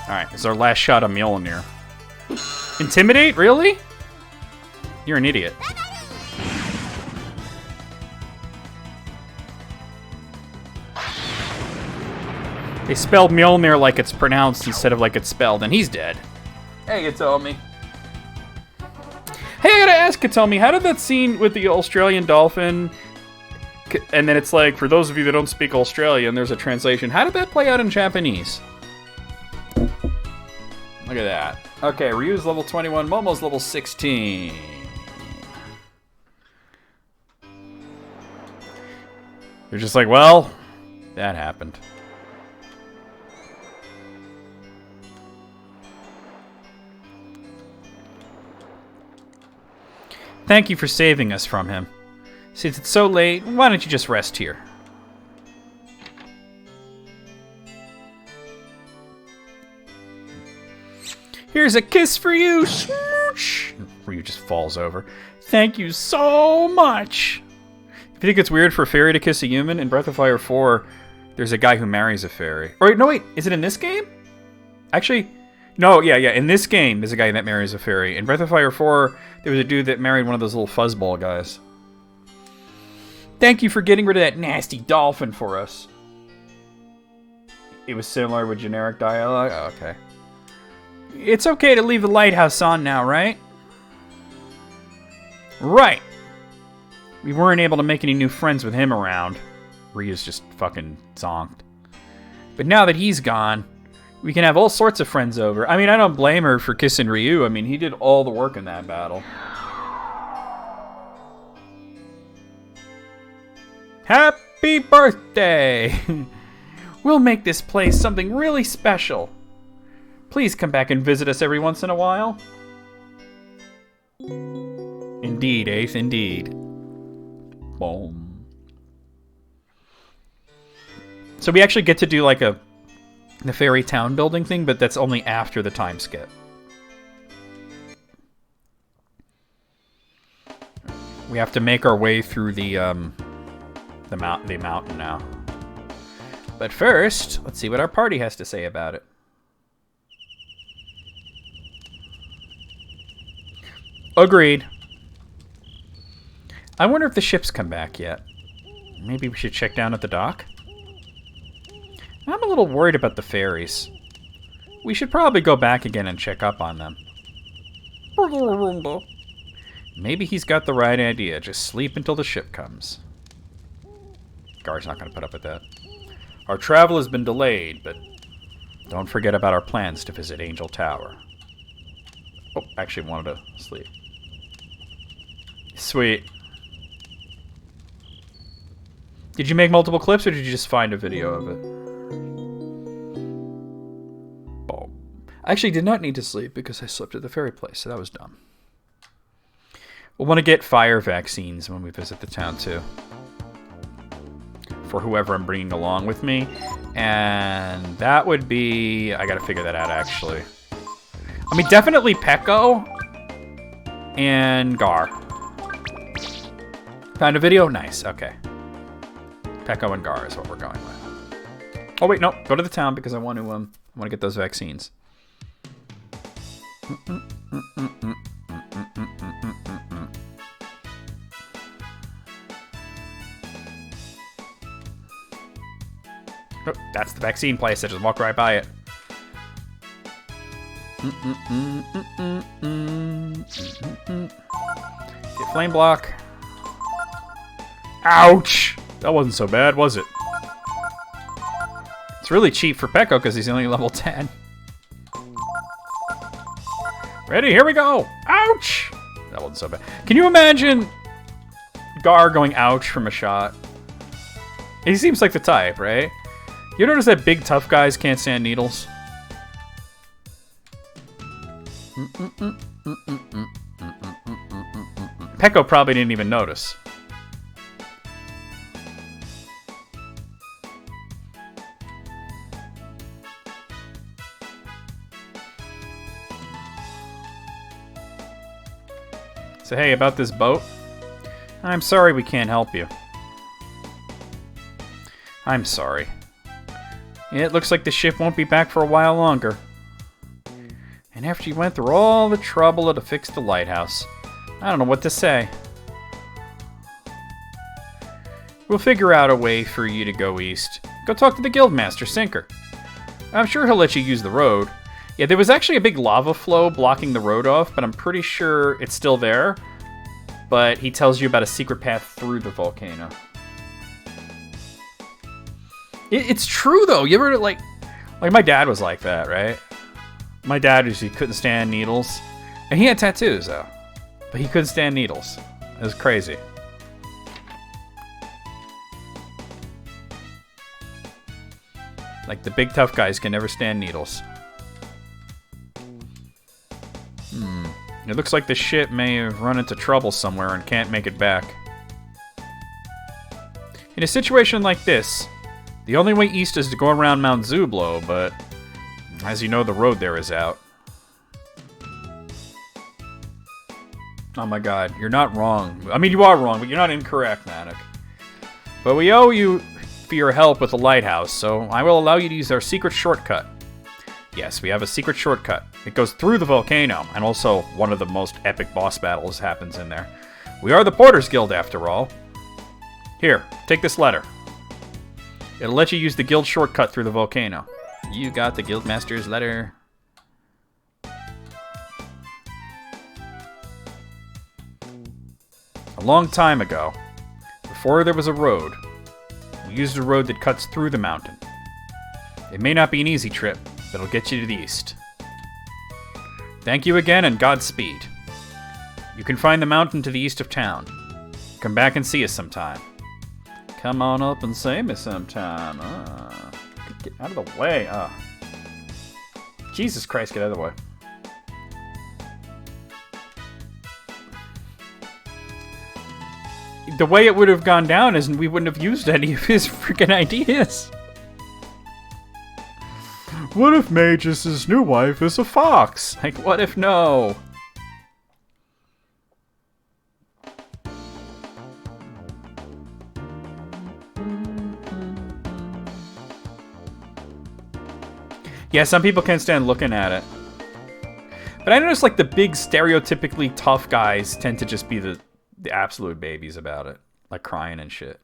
Alright, this is our last shot of Mjolnir. Intimidate? Really? You're an idiot. They spelled Mjolnir like it's pronounced instead of like it's spelled, and he's dead. Hey, Katomi. Hey, I gotta ask Katomi, how did that scene with the Australian dolphin, and then it's like, for those of you that don't speak Australian, there's a translation. How did that play out in Japanese? Look at that. Okay, Ryu's level 21, Momo's level 16. They're just like, well, that happened. Thank you for saving us from him. Since it's so late, why don't you just rest here? Here's a kiss for you, smooch! Ryu just falls over. Thank you so much. If you think it's weird for a fairy to kiss a human, in Breath of Fire 4, there's a guy who marries a fairy. Or no, wait, is it in this game? Actually, no, yeah. In this game, there's a guy that marries a fairy. In Breath of Fire 4, there was a dude that married one of those little fuzzball guys. Thank you for getting rid of that nasty dolphin for us. It was similar with generic dialogue? Oh, okay. It's okay to leave the lighthouse on now, right? Right. We weren't able to make any new friends with him around. Ryu's just fucking zonked. But now that he's gone, we can have all sorts of friends over. I mean, I don't blame her for kissing Ryu. I mean, he did all the work in that battle. Happy birthday! We'll make this place something really special. Please come back and visit us every once in a while. Indeed, Eighth, indeed. Boom. So we actually get to do like the fairy town building thing, but that's only after the time skip. We have to make our way through the mountain now. But first, let's see what our party has to say about it. Agreed. I wonder if the ship's come back yet. Maybe we should check down at the dock? I'm a little worried about the fairies. We should probably go back again and check up on them. Maybe he's got the right idea. Just sleep until the ship comes. Gar's not going to put up with that. Our travel has been delayed, but don't forget about our plans to visit Angel Tower. Oh, actually wanted to sleep. Sweet. Did you make multiple clips, or did you just find a video of it? Oh. I actually did not need to sleep because I slept at the fairy place, so that was dumb. We'll want to get fire vaccines when we visit the town, too. For whoever I'm bringing along with me. And that would be... I gotta figure that out, actually. I mean, definitely Peko and Gar. Found a video? Nice, okay. Peko and Gar is what we're going with. Oh, wait, no. Go to the town because I want to get those vaccines. Oh, that's the vaccine place. I just walk right by it. Get flame block. Ouch! That wasn't so bad, was it? It's really cheap for Peko because he's only level 10. Ready? Here we go! Ouch! That wasn't so bad. Can you imagine Gar going ouch from a shot? He seems like the type, right? You notice that big tough guys can't stand needles? Peko probably didn't even notice. So hey, about this boat? I'm sorry we can't help you. I'm sorry. It looks like the ship won't be back for a while longer. And after you went through all the trouble to fix the lighthouse, I don't know what to say. We'll figure out a way for you to go east. Go talk to the Guildmaster, Sinker. I'm sure he'll let you use the road. Yeah, there was actually a big lava flow blocking the road off, but I'm pretty sure it's still there. But he tells you about a secret path through the volcano. It's true, though. You ever, like my dad was like that, right? My dad he couldn't stand needles. And he had tattoos, though. But he couldn't stand needles. It was crazy. Like, the big tough guys can never stand needles. It looks like the ship may have run into trouble somewhere and can't make it back. In a situation like this, the only way east is to go around Mount Zublo, but as you know, the road there is out. Oh my god, you're not wrong. I mean, you are wrong, but you're not incorrect, Manik. But we owe you for your help with the lighthouse, so I will allow you to use our secret shortcut. Yes, we have a secret shortcut. It goes through the volcano, and also one of the most epic boss battles happens in there. We are the Porters Guild, after all. Here, take this letter. It'll let you use the guild shortcut through the volcano. You got the Guildmaster's letter. A long time ago, before there was a road, we used a road that cuts through the mountain. It may not be an easy trip, but it'll get you to the east. Thank you again, and Godspeed. You can find the mountain to the east of town. Come back and see us sometime. Come on up and see me sometime. Get out of the way. Jesus Christ, get out of the way. The way it would have gone down is we wouldn't have used any of his freaking ideas. What if Magus' new wife is a fox? Like, what if no? Yeah, some people can't stand looking at it. But I notice, like, the big stereotypically tough guys tend to just be the absolute babies about it. Like, crying and shit.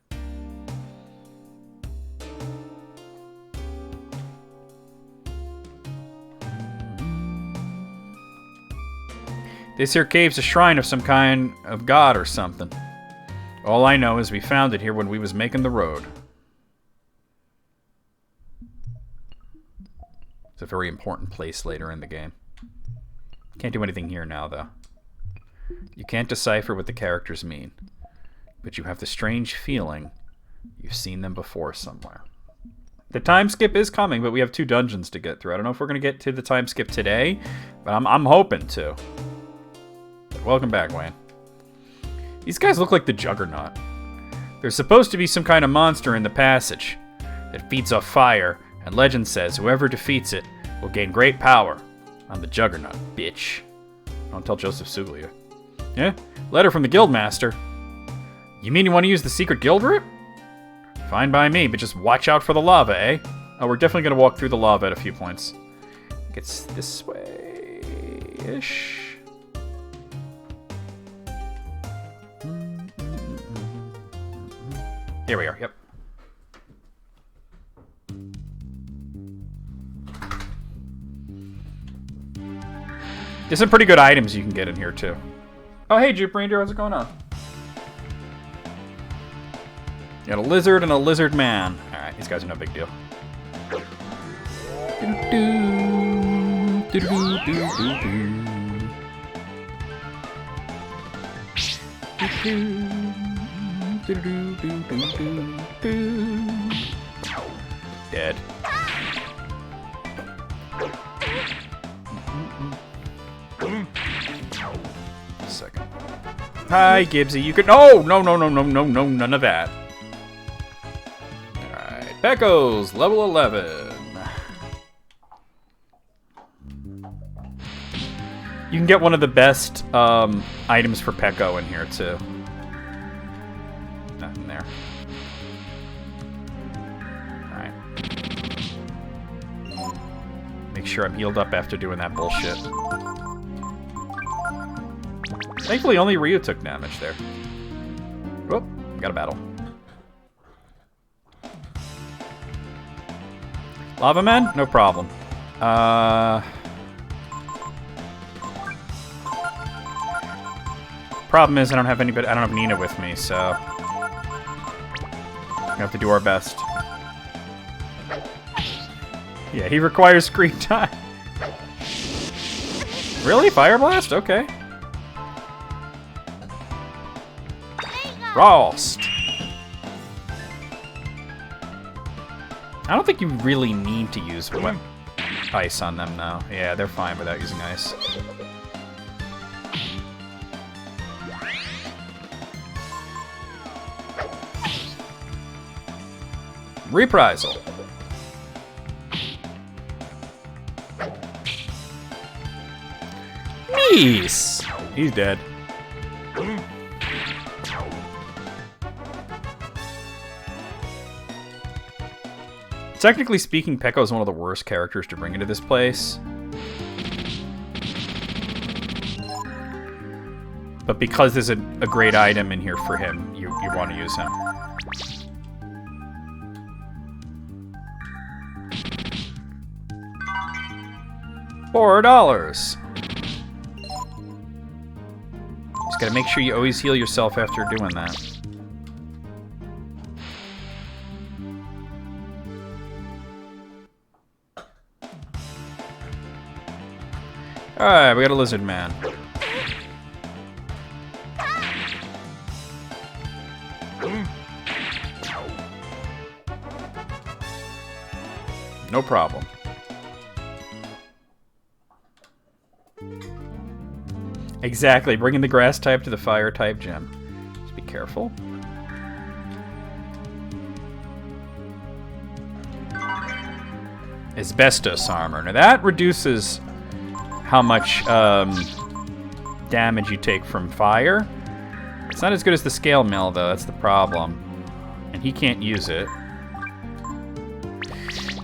This here cave's a shrine of some kind of god or something. All I know is we found it here when we was making the road. It's a very important place later in the game. Can't do anything here now, though. You can't decipher what the characters mean, but you have the strange feeling you've seen them before somewhere. The time skip is coming, but we have 2 dungeons to get through. I don't know if we're going to get to the time skip today, but I'm hoping to. But welcome back, Wayne. These guys look like the Juggernaut. There's supposed to be some kind of monster in the passage that feeds off fire, and legend says whoever defeats it will gain great power. I'm the Juggernaut, bitch. Don't tell Joseph Suglia. Yeah? Letter from the Guildmaster. You mean you want to use the secret guild route? Fine by me, but just watch out for the lava, eh? Oh, we're definitely going to walk through the lava at a few points. I think it's this way-ish. Here we are, yep. There's some pretty good items you can get in here, too. Oh, hey, Jupe Reindeer, how's it going on? You got a lizard and a lizard man. Alright, these guys are no big deal. Dead. Second. Hi, Gibbsy. You can. Oh, no, none of that. Alright. Pecco's level 11. You can get one of the best items for Pecco in here, too. Nothing there. Alright. Make sure I'm healed up after doing that bullshit. Thankfully, only Ryu took damage there. Whoop, got a battle. Lava Man? No problem. Problem is, I don't have anybody. I don't have Nina with me, so we have to do our best. Yeah, he requires screen time. Really? Fire Blast? Okay. Frost. I don't think you really need to use ice on them now. Yeah, they're fine without using ice. Reprisal. Nice. He's dead. Technically speaking, Peko is one of the worst characters to bring into this place. But because there's a great item in here for him, you want to use him. $4. Just gotta make sure you always heal yourself after doing that. Alright, we got a lizard man. No problem. Exactly, bringing the grass type to the fire type gym. Just be careful. Asbestos armor. Now that reduces how much damage you take from fire. It's not as good as the scale mill, though. That's the problem. And he can't use it.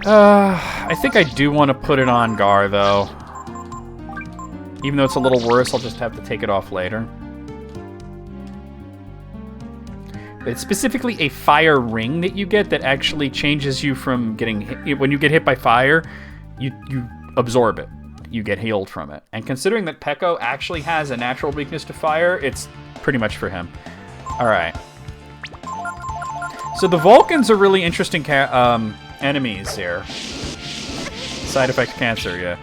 I think I do want to put it on Gar, though. Even though it's a little worse, I'll just have to take it off later. But it's specifically a fire ring that you get that actually changes you from getting hit. When you get hit by fire, you absorb it. You get healed from it. And considering that Peko actually has a natural weakness to fire, it's pretty much for him. Alright. So the Vulcans are really interesting enemies here. Side effect cancer, yeah.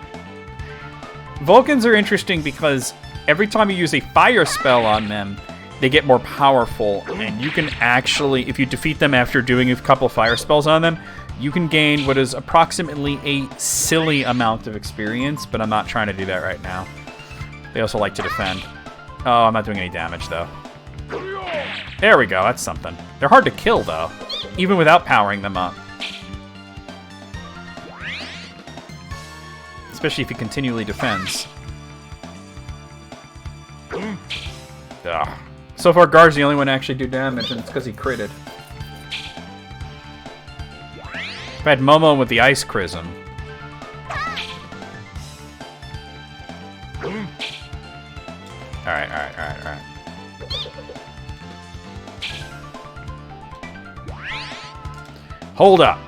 Vulcans are interesting because every time you use a fire spell on them, they get more powerful, and you can actually, if you defeat them after doing a couple fire spells on them, you can gain what is approximately a silly amount of experience, but I'm not trying to do that right now. They also like to defend. Oh, I'm not doing any damage, though. There we go, that's something. They're hard to kill, though, even without powering them up. Especially if he continually defends. Ugh. So far, Gar's the only one to actually do damage, and it's because he critted. If I had Momo with the Ice Chrism. Alright. Hold up!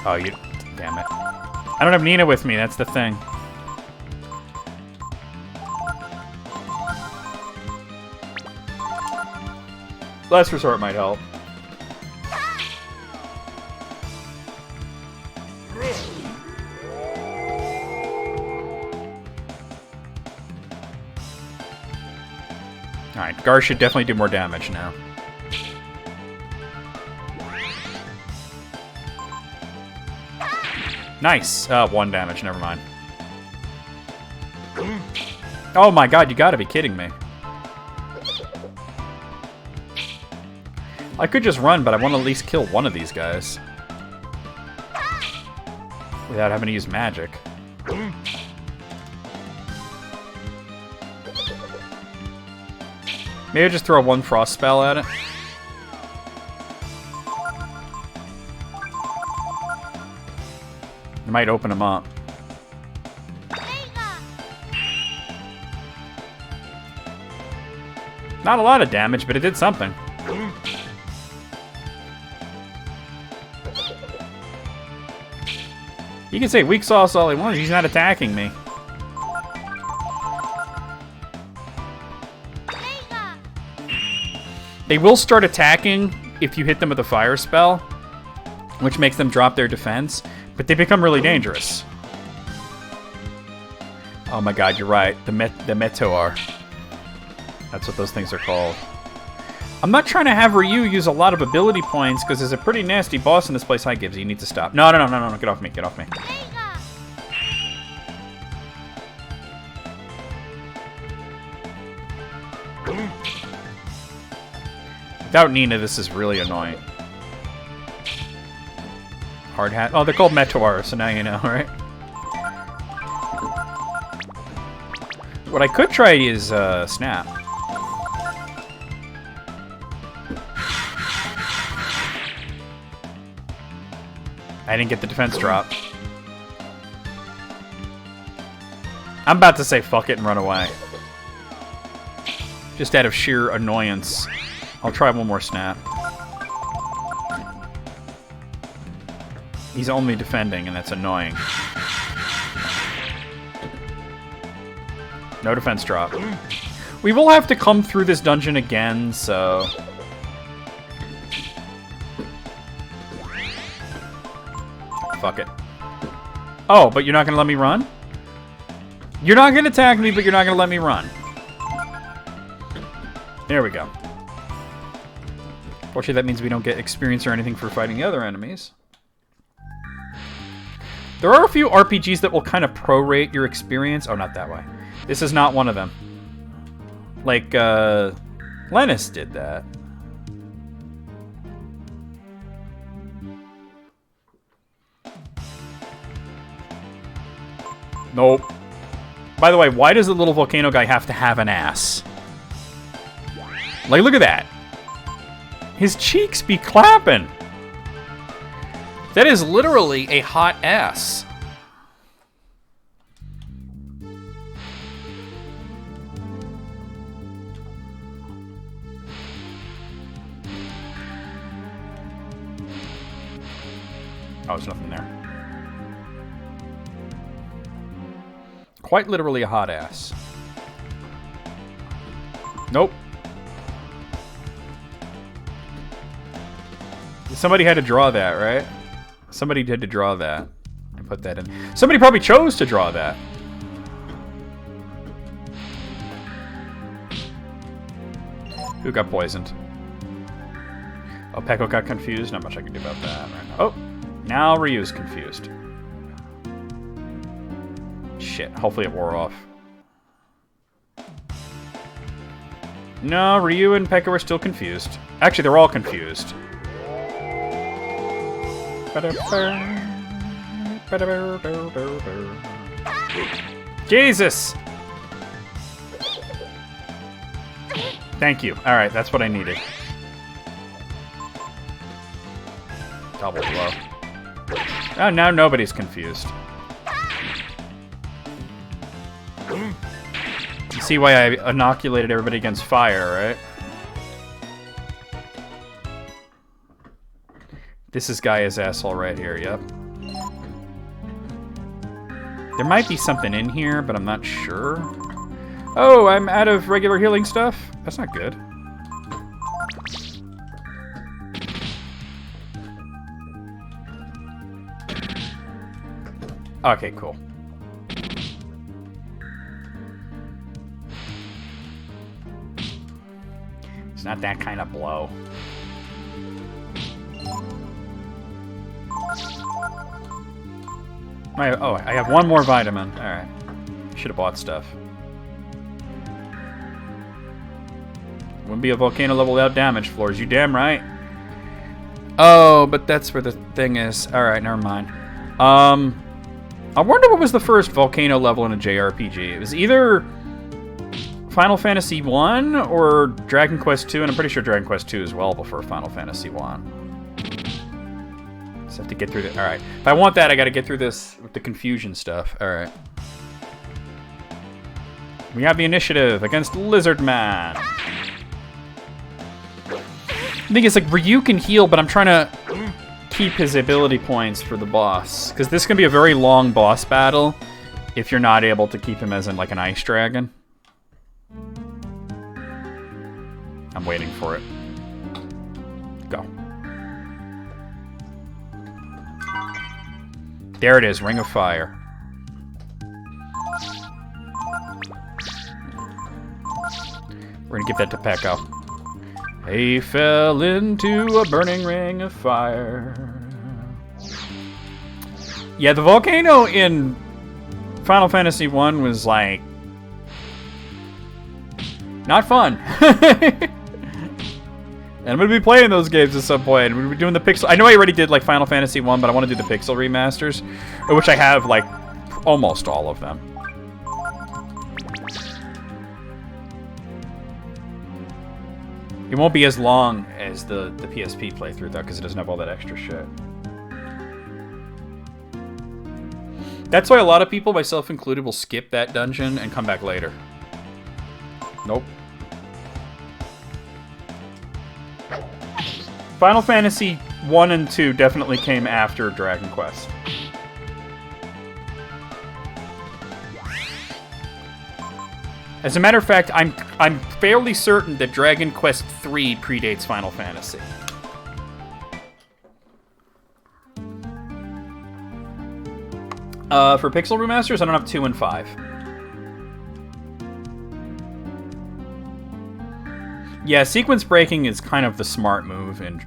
Oh, you... Damn it. I don't have Nina with me, that's the thing. Last Resort might help. Alright, Gar should definitely do more damage now. Nice! 1 damage, never mind. Oh my god, you gotta be kidding me. I could just run, but I want to at least kill one of these guys. Without having to use magic. Maybe I just throw 1 frost spell at it. It might open him up. Not a lot of damage, but it did something. You can say weak sauce all he wants, he's not attacking me. They will start attacking if you hit them with a fire spell, which makes them drop their defense, but they become really dangerous. Oh my god, you're right. The Meteor. That's what those things are called. I'm not trying to have Ryu use a lot of ability points, because there's a pretty nasty boss in this place. Hi, Gibbs, you need to stop. No, get off me, get off me. Without Nina, this is really annoying. Hard hat. Oh, they're called Meteor, so now you know, right? What I could try is Snap. I didn't get the defense drop. I'm about to say fuck it and run away. Just out of sheer annoyance. I'll try one more snap. He's only defending, and that's annoying. No defense drop. We will have to come through this dungeon again, so... Fuck it. Oh, but you're not gonna let me run? You're not gonna attack me, but you're not gonna let me run. There we go. Fortunately, that means we don't get experience or anything for fighting the other enemies. There are a few RPGs that will kind of prorate your experience. Oh, not that way. This is not one of them. Like, Lennis did that. Nope. By the way, why does the little volcano guy have to have an ass? Like, look at that. His cheeks be clapping. That is literally a hot ass. Oh, there's nothing there. Quite literally a hot ass. Nope. Somebody had to draw that, right? Somebody had to draw that and put that in. Somebody probably chose to draw that. Who got poisoned? Oh, Peko got confused. Not much I can do about that right now. Oh, now Ryu's confused. Shit, hopefully it wore off. No, Ryu and Peko are still confused. Actually, they're all confused. Jesus! Thank you. Alright, that's what I needed. Double blow. Oh, now nobody's confused. You see why I inoculated everybody against fire, right? This is Gaia's asshole right here, yep. There might be something in here, but I'm not sure. Oh, I'm out of regular healing stuff? That's not good. Okay, cool. It's not that kind of blow. Oh, I have one more vitamin. Alright. Should have bought stuff. Wouldn't be a volcano level without damage floors. You damn right. Oh, but that's where the thing is. Alright, never mind. I wonder what was the first volcano level in a JRPG. It was either Final Fantasy 1 or Dragon Quest 2, and I'm pretty sure Dragon Quest 2 is well before Final Fantasy 1. Just have to get through the... Alright. If I want that, I gotta get through this with the confusion stuff. Alright. We have the initiative against Lizard Man. I think it's like Ryu can heal, but I'm trying to keep his ability points for the boss. Because this can be a very long boss battle if you're not able to keep him as in like an ice dragon. I'm waiting for it. Go. There it is, Ring of Fire. We're gonna give that to Peko. He fell into a burning ring of fire. Yeah, the volcano in Final Fantasy 1 was like... not fun. And I'm going to be playing those games at some point. We'll be doing the pixel... I know I already did, like, Final Fantasy 1, but I want to do the pixel remasters. Which I have, like, almost all of them. It won't be as long as the PSP playthrough, though, because it doesn't have all that extra shit. That's why a lot of people, myself included, will skip that dungeon and come back later. Nope. Final Fantasy 1 and 2 definitely came after Dragon Quest. As a matter of fact, I'm fairly certain that Dragon Quest 3 predates Final Fantasy. For Pixel Remasters, I don't have 2 and 5. Yeah, sequence breaking is kind of the smart move in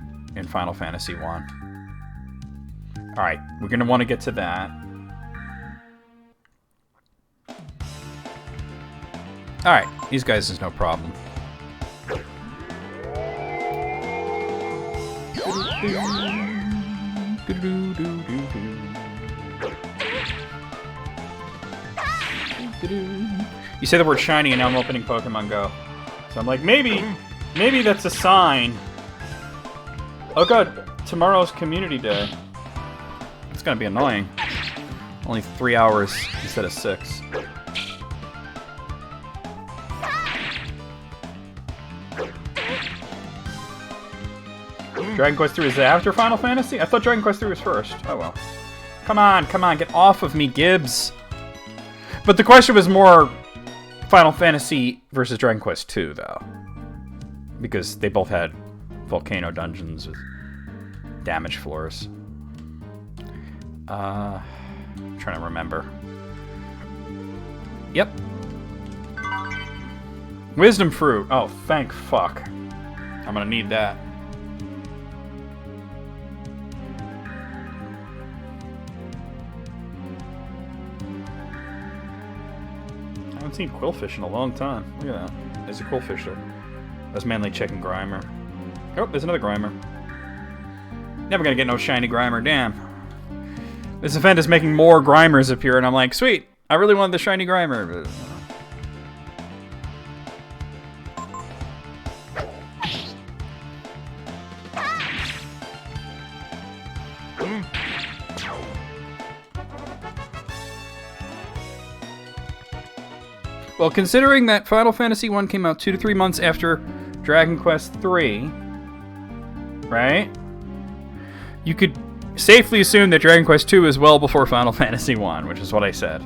Final Fantasy 1. Alright, we're going to want to get to that. Alright, these guys is no problem. You say the word shiny and now I'm opening Pokemon Go. So I'm like, maybe that's a sign. Oh god, tomorrow's Community Day. It's gonna be annoying. Only 3 hours instead of 6. Dragon Quest 3 is after Final Fantasy? I thought Dragon Quest 3 was first. Oh well. Come on, get off of me, Gibbs. But the question was more Final Fantasy versus Dragon Quest 2, though. Because they both had volcano dungeons with damage floors. I'm trying to remember. Yep. Wisdom Fruit. Oh, thank fuck. I'm gonna need that. I haven't seen Quillfish in a long time. Look at that. There's a Quillfish there. I was mainly checking Grimer. Oh, there's another Grimer. Never gonna get no shiny Grimer, damn. This event is making more Grimers appear, and I'm like, sweet, I really wanted the shiny Grimer, but... Well, considering that Final Fantasy 1 came out 2 to 3 months after Dragon Quest 3, right? You could safely assume that Dragon Quest 2 is well before Final Fantasy 1, which is what I said.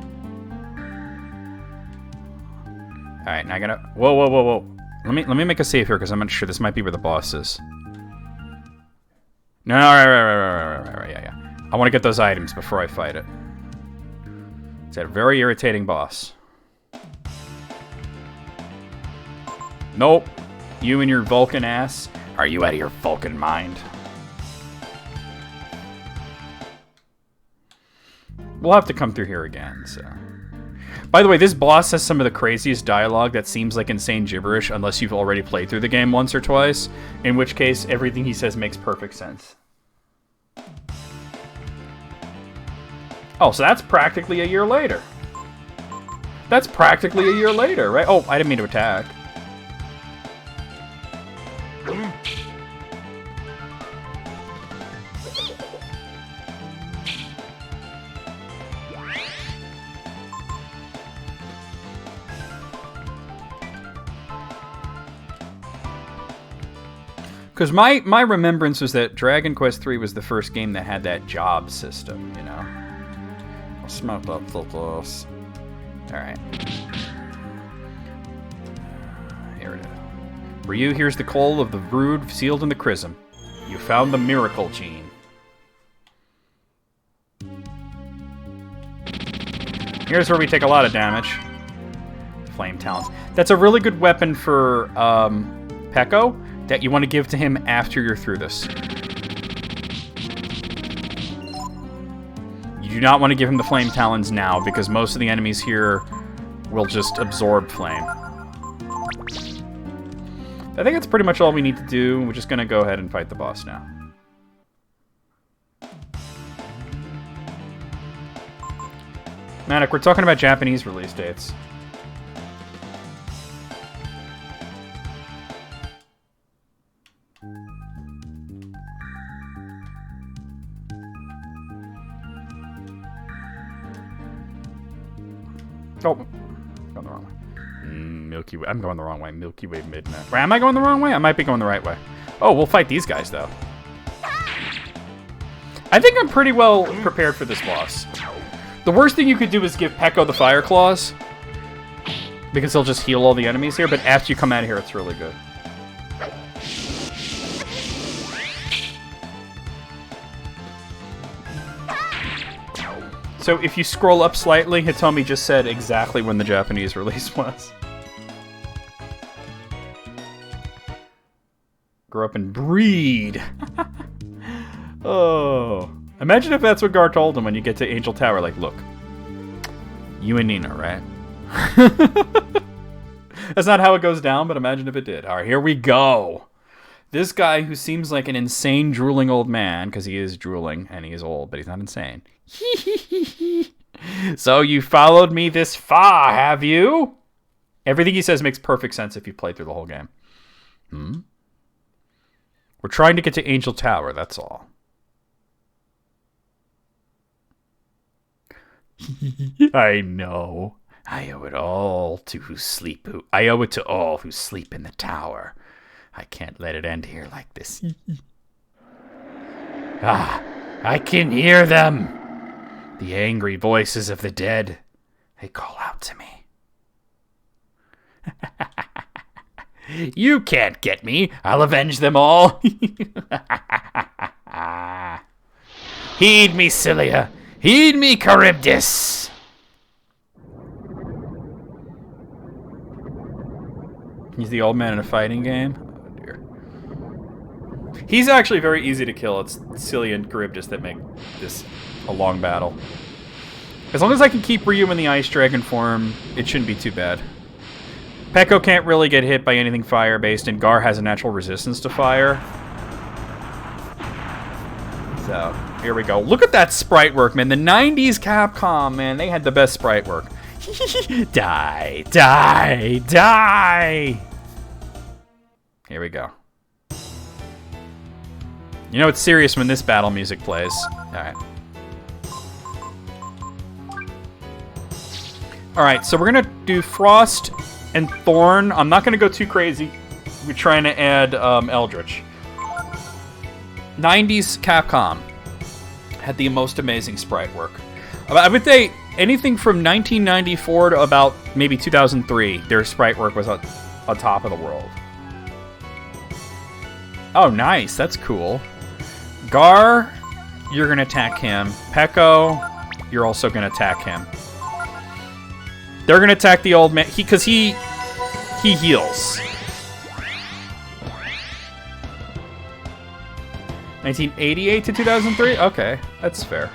Alright, now I gotta... Whoa. Let me make a save here, because I'm not sure this might be where the boss is. No, right, yeah. I want to get those items before I fight it. It's a very irritating boss. Nope. You and your Vulcan ass. Are you out of your Vulcan mind? We'll have to come through here again, so... By the way, this boss has some of the craziest dialogue that seems like insane gibberish unless you've already played through the game once or twice, in which case everything he says makes perfect sense. Oh, so that's practically a year later. That's practically a year later, right? Oh, I didn't mean to attack. Because my remembrance was that Dragon Quest 3 was the first game that had that job system, you know? I'll smoke up the glass. Alright. Here it is. Ryu, here's the coal of the brood sealed in the chrism. You found the miracle gene. Here's where we take a lot of damage. Flame talents. That's a really good weapon for Peko that you want to give to him after you're through this. You do not want to give him the flame talons now because most of the enemies here will just absorb flame. I think that's pretty much all we need to do. We're just going to go ahead and fight the boss now. Manic, we're talking about Japanese release dates. going the wrong way. Milky Way. I'm going the wrong way. Milky Way Midnight. Am I going the wrong way? I might be going the right way. Oh, we'll fight these guys, though. I think I'm pretty well prepared for this boss. The worst thing you could do is give Peko the Fire Claws, because he'll just heal all the enemies here, but after you come out of here, it's really good. So if you scroll up slightly, Hitomi just said exactly when the Japanese release was. Grow up and breed. Oh. Imagine if that's what Gar told him when you get to Angel Tower. Like, look, you and Nina, right? That's not how it goes down, but imagine if it did. All right, here we go. This guy who seems like an insane, drooling old man, because he is drooling, and he is old, but he's not insane. So you followed me this far, have you? Everything he says makes perfect sense if you play through the whole game. We're trying to get to Angel Tower, that's all. I know. I owe it all to who sleep. I owe it to all who sleep in the tower. I can't let it end here like this. I can hear them. The angry voices of the dead. They call out to me. You can't get me. I'll avenge them all. Heed me, Cilia. Heed me, Charybdis. He's the old man in a fighting game. Oh, dear. He's actually very easy to kill. It's Cilia and Charybdis that make this a long battle. As long as I can keep Ryu in the Ice Dragon form, it shouldn't be too bad. Peko can't really get hit by anything fire-based, and Gar has a natural resistance to fire. So, here we go. Look at that sprite work, man. The 90s Capcom, man, they had the best sprite work. Die, die, die! Here we go. You know it's serious when this battle music plays. Alright. Alright, so we're gonna do Frost and Thorn. I'm not gonna go too crazy. We're trying to add Eldritch. 90s Capcom had the most amazing sprite work. I would say anything from 1994 to about maybe 2003, their sprite work was on top of the world. Oh, nice. That's cool. Gar, you're going to attack him. Peko, you're also going to attack him. They're going to attack the old man because he heals. 1988 to 2003? Okay, that's fair.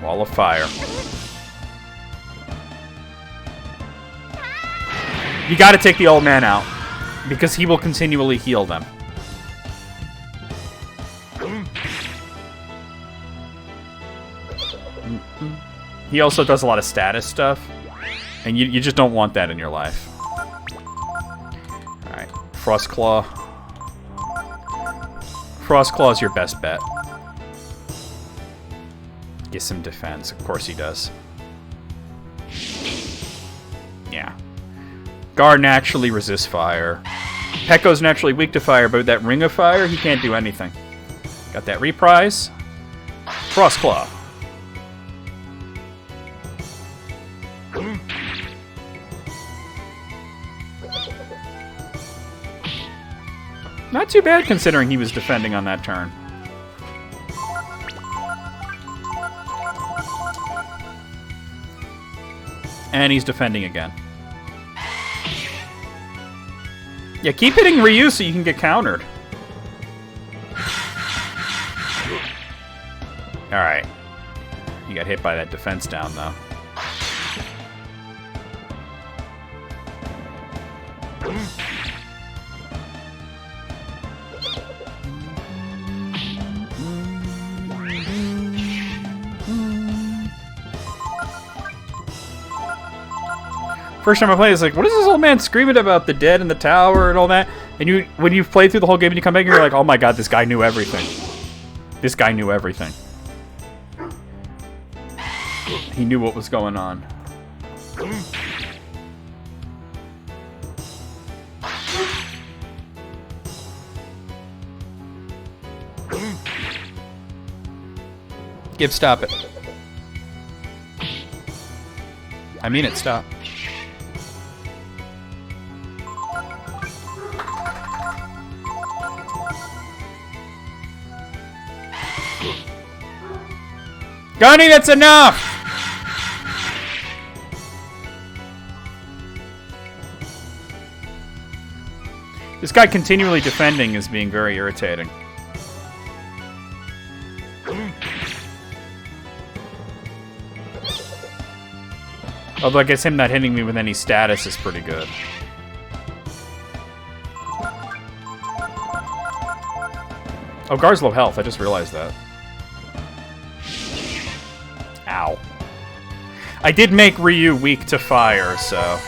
Wall of Fire. You gotta take the old man out, because he will continually heal them. He also does a lot of status stuff, and you just don't want that in your life. Alright, Frostclaw. Frostclaw is your best bet. Get some defense. Of course he does. Yeah. Gar naturally resists fire. Peko's naturally weak to fire, but with that Ring of Fire, he can't do anything. Got that reprise. Frostclaw. Not too bad considering he was defending on that turn. And he's defending again. Yeah, keep hitting Ryu so you can get countered. Alright. He got hit by that defense down, though. First time I play, it's like, what is this old man screaming about the dead in the tower and all that? And when you've played through the whole game and you come back, you're like, oh my god, this guy knew everything. This guy knew everything. He knew what was going on. Gib, stop it. I mean it, stop. Gunny, that's enough! This guy continually defending is being very irritating. Although I guess him not hitting me with any status is pretty good. Oh, Gar's low health. I just realized that. Ow. I did make Ryu weak to fire, so...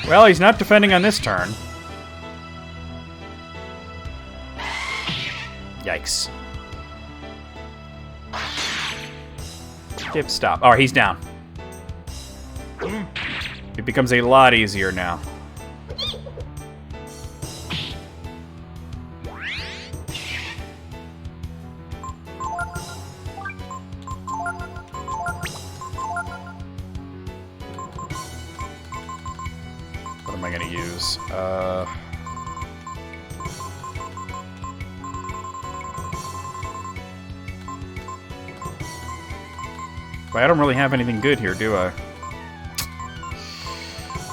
Well, he's not defending on this turn. Yikes. Gib, stop. Alright, he's down. It becomes a lot easier now. What am I going to use? Well, I don't really have anything good here, do I?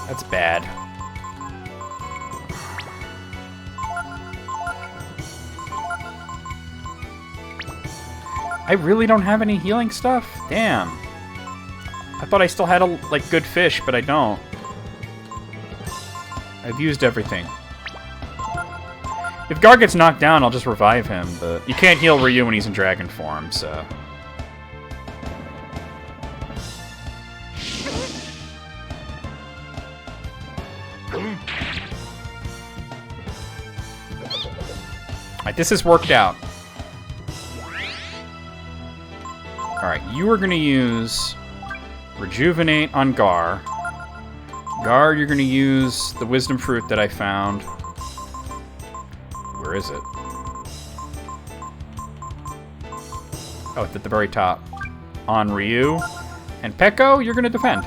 That's bad. I really don't have any healing stuff? Damn. I thought I still had, like, good fish, but I don't. I've used everything. If Gar gets knocked down, I'll just revive him, but you can't heal Ryu when he's in dragon form, so... Alright, this has worked out. Alright, you are going to use Rejuvenate on Gar. Gar, you're going to use the Wisdom Fruit that I found. Where is it? Oh, it's at the very top. On Ryu. And Peko, you're going to defend.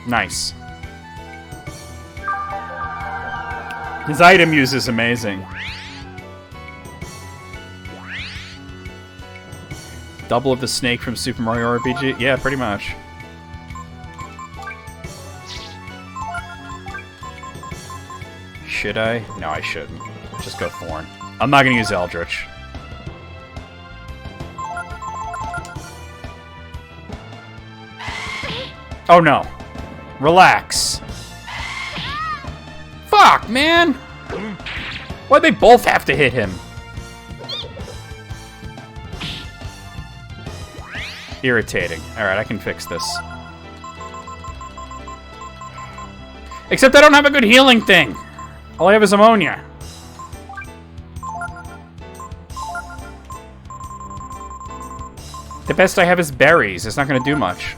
Nice. His item use is amazing. Double of the snake from Super Mario RPG? Yeah, pretty much. Should I? No, I shouldn't. Just go Thorn. I'm not gonna use Eldritch. Oh no. Relax. Fuck, man! Why'd they both have to hit him? Irritating. Alright, I can fix this. Except I don't have a good healing thing! All I have is ammonia. The best I have is berries. It's not gonna do much.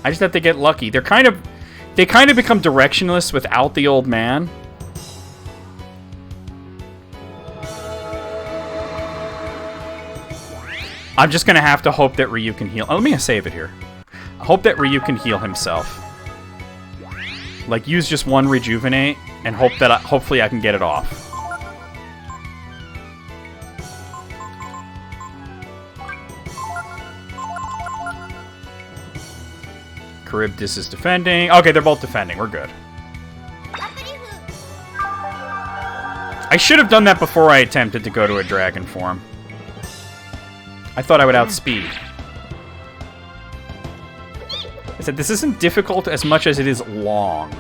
I just have to get lucky. They kind of become directionless without the old man. I'm just gonna have to hope that Ryu can heal. Oh, let me save it here. I hope that Ryu can heal himself. Like, use just one Rejuvenate and hope that hopefully I can get it off. Charybdis is defending. Okay, they're both defending. We're good. I should have done that before I attempted to go to a dragon form. I thought I would outspeed. I said, this isn't difficult as much as it is long.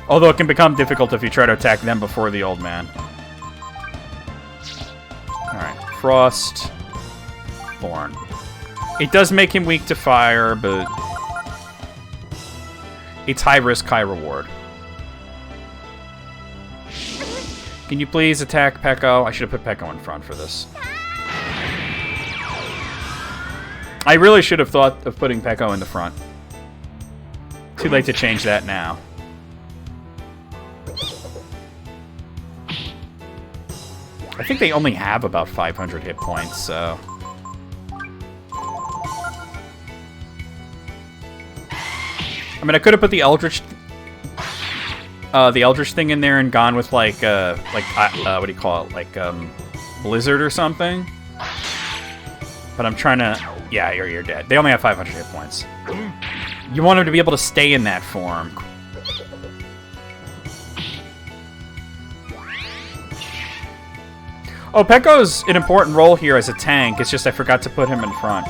Although it can become difficult if you try to attack them before the old man. Frost, Thorn. It does make him weak to fire, but it's high risk, high reward. Can you please attack Peko? I should have put Peko in front for this. I really should have thought of putting Peko in the front. Too late to change that now. I think they only have about 500 hit points, so... I mean, I could have put the Eldritch thing in there and gone with, like, what do you call it? Like, Blizzard or something? But I'm trying to... Yeah, you're dead. They only have 500 hit points. You want him to be able to stay in that form. Oh, Peko's an important role here as a tank. It's just I forgot to put him in front.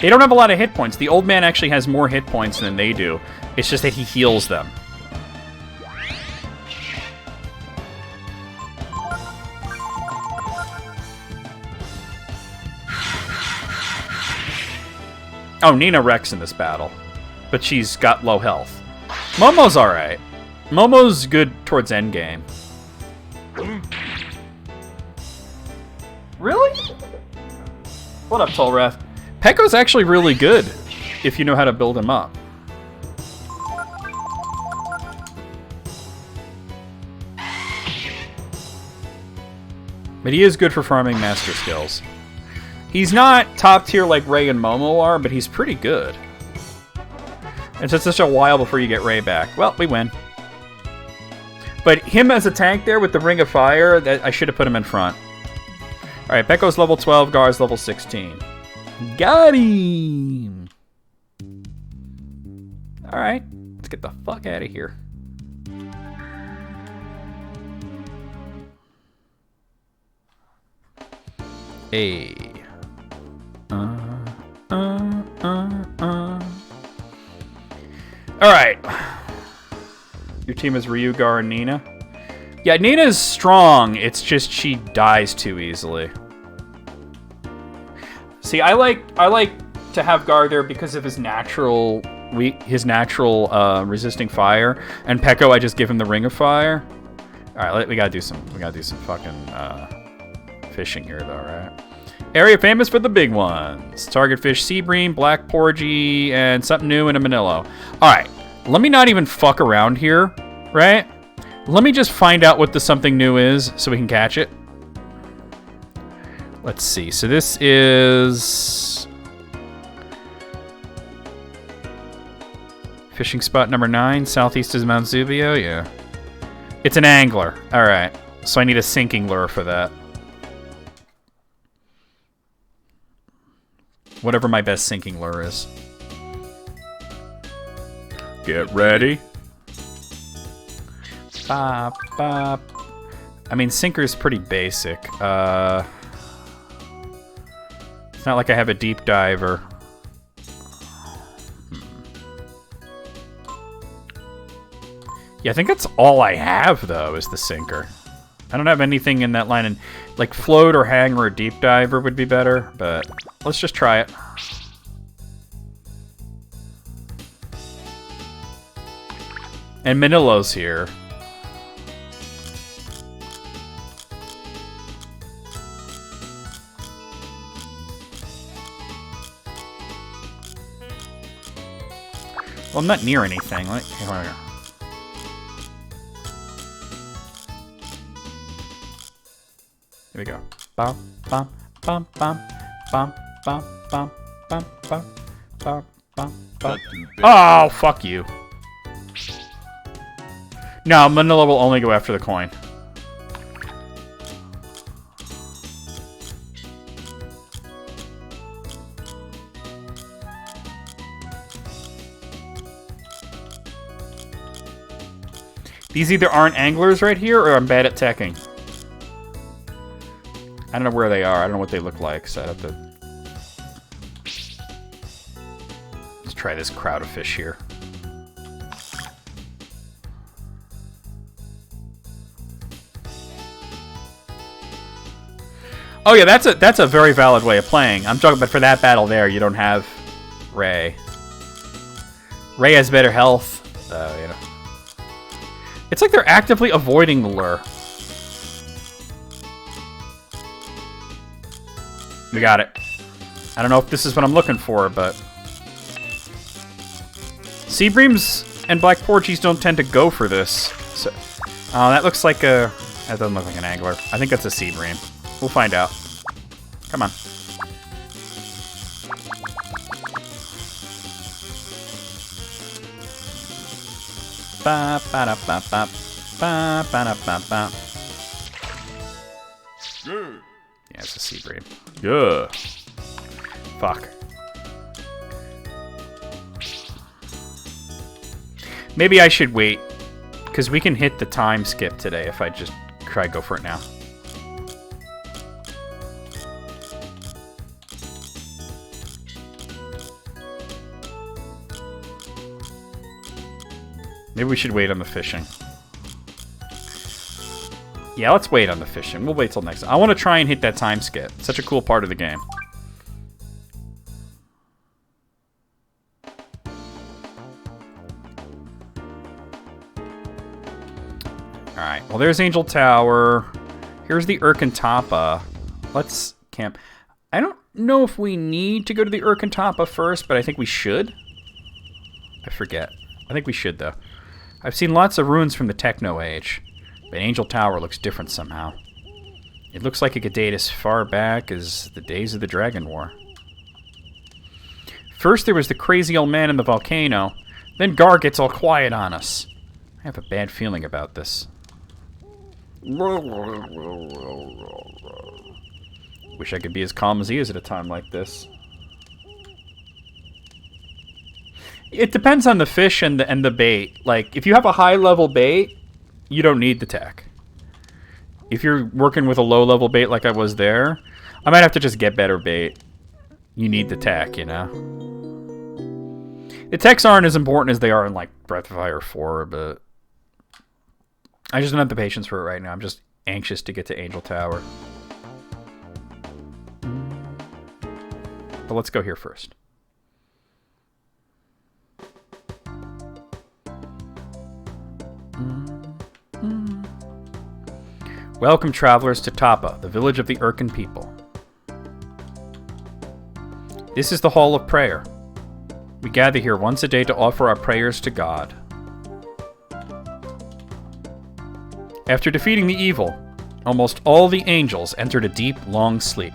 They don't have a lot of hit points. The old man actually has more hit points than they do. It's just that he heals them. Oh, Nina wrecks in this battle, but she's got low health. Momo's alright. Momo's good towards endgame. Really? What up, Tolrath? Peko's actually really good if you know how to build him up. But he is good for farming master skills. He's not top tier like Ray and Momo are, but he's pretty good. It's just such a while before you get Ray back. Well, we win. But him as a tank there with the Ring of Fire, I should have put him in front. Alright, Peko's level 12, Gar's level 16. Got him! Alright, let's get the fuck out of here. Hey. Alright. Your team is Ryu, Gar, and Nina. Yeah, Nina's strong. It's just she dies too easily. See, I like to have Gar there because of his natural resisting fire. And Peko, I just give him the Ring of Fire. Alright, we gotta do some fucking fishing here though, right? Area famous for the big ones. Target fish, sea bream, black porgy, and something new in a Manilo. Alright, let me not even fuck around here, right? Let me just find out what the something new is so we can catch it. Let's see, so this is... fishing spot number 9, southeast is Mount Zubio, yeah. It's an angler, alright. So I need a sinking lure for that. Whatever my best sinking lure is. Get ready. Bop, bop. I mean, sinker's pretty basic. It's not like I have a deep diver. Yeah, I think that's all I have, though, is the sinker. I don't have anything in that line, and like float or hang or a deep diver would be better, but let's just try it. And Manilo's here. Well, I'm not near anything. Like, here we go. Bum, bum, bum, bum, bum, bum, bum, bum, bum, bum, bum, bum. Oh, fuck you. No, Manila will only go after the coin. These either aren't anglers right here, or I'm bad at teching. I don't know where they are. I don't know what they look like, so I have to... Let's try this crowd of fish here. Oh yeah, that's a very valid way of playing. I'm talking, but for that battle there, you don't have Ray. Ray has better health, so you know. It's like they're actively avoiding the lure. We got it. I don't know if this is what I'm looking for, but Seabreams and Black Porgies don't tend to go for this. So, oh, that looks like a... That doesn't look like an angler. I think that's a Seabream. We'll find out. Come on. Ba ba da ba ba ba ba da ba ba. Yeah, it's a Seabream. Yeah. Fuck. Maybe I should wait, because we can hit the time skip today if I just try to go for it now. Maybe we should wait on the fishing. Yeah, let's wait on the fishing. We'll wait till next time. I want to try and hit that time skip. It's such a cool part of the game. Alright, well there's Angel Tower. Here's the Urkantapa. Let's camp. I don't know if we need to go to the Urkantapa first, but I think we should. I forget. I think we should, though. I've seen lots of ruins from the Techno Age, but Angel Tower looks different somehow. It looks like it could date as far back as the days of the Dragon War. First there was the crazy old man in the volcano, then Gar gets all quiet on us. I have a bad feeling about this. Wish I could be as calm as he is at a time like this. It depends on the fish and the bait. Like, if you have a high-level bait, you don't need the tech. If you're working with a low-level bait like I was there, I might have to just get better bait. You need the tech, you know? The techs aren't as important as they are in, like, Breath of Fire 4, but I just don't have the patience for it right now. I'm just anxious to get to Angel Tower. But let's go here first. Welcome, travelers, to Tapa, the village of the Urkin people. This is the Hall of Prayer. We gather here once a day to offer our prayers to God. After defeating the evil, almost all the angels entered a deep, long sleep.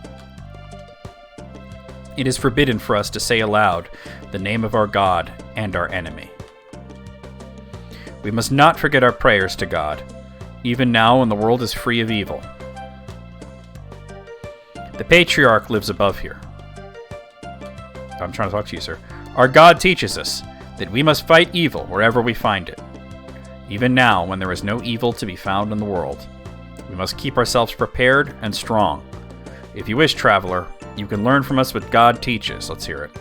It is forbidden for us to say aloud the name of our God and our enemy. We must not forget our prayers to God, even now when the world is free of evil. The Patriarch lives above here. I'm trying to talk to you, sir. Our God teaches us that we must fight evil wherever we find it. Even now, when there is no evil to be found in the world, we must keep ourselves prepared and strong. If you wish, traveler, you can learn from us what God teaches. Let's hear it.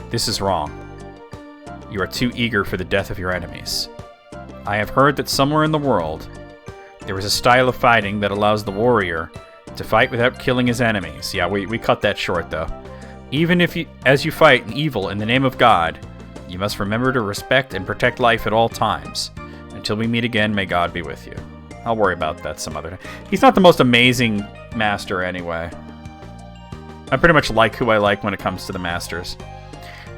This is wrong. You are too eager for the death of your enemies. I have heard that somewhere in the world, there is a style of fighting that allows the warrior to fight without killing his enemies. Yeah, we cut that short, though. Even if as you fight an evil in the name of God, you must remember to respect and protect life at all times. Until we meet again, may God be with you. I'll worry about that some other time. He's not the most amazing master anyway. I pretty much like who I like when it comes to the masters.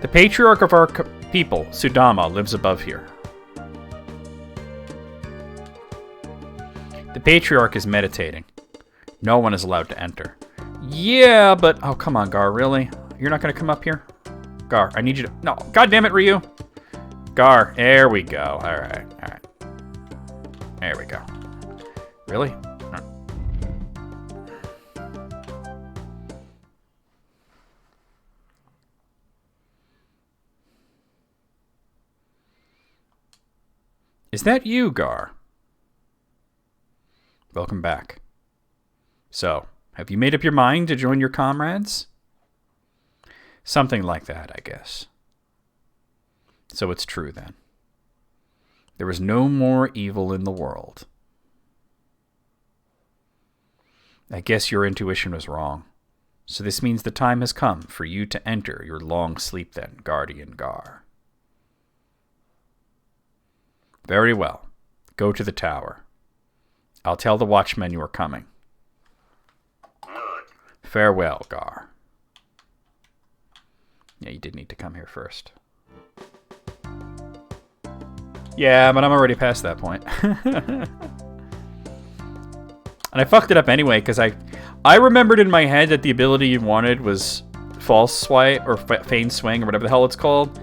The patriarch of our people, Sudama, lives above here. The patriarch is meditating. No one is allowed to enter. Yeah, but... Oh, come on, Gar, really? You're not going to come up here? Gar, I need you to... No, God damn it, Ryu! Gar, there we go. Alright, alright. There we go. Really? No. Is that you, Gar? Welcome back. So, have you made up your mind to join your comrades? Something like that, I guess. So it's true, then. There is no more evil in the world. I guess your intuition was wrong. So this means the time has come for you to enter your long sleep then, Guardian Gar. Very well. Go to the tower. I'll tell the watchmen you are coming. Farewell, Gar. Yeah, you did need to come here first. Yeah, but I'm already past that point. And I fucked it up anyway, because I remembered in my head that the ability you wanted was False Swipe, or Feign Swing, or whatever the hell it's called.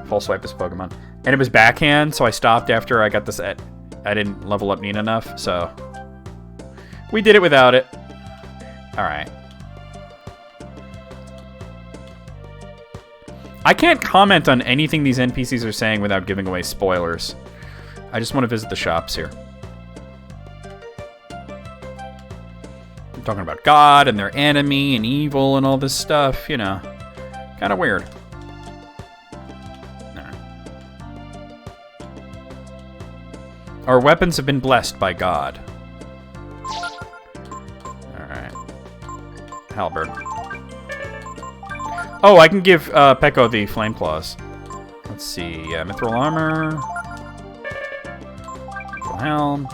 False Swipe is Pokemon. And it was Backhand, so I stopped after I got this. I didn't level up neat enough, so we did it without it. Alright. I can't comment on anything these NPCs are saying without giving away spoilers. I just want to visit the shops here. I'm talking about God and their enemy and evil and all this stuff, you know. Kind of weird. Right. Our weapons have been blessed by God. Alright. Halberd. Oh, I can give Peko the Flame Claws. Let's see. Mithril Armor. Mithril Helm.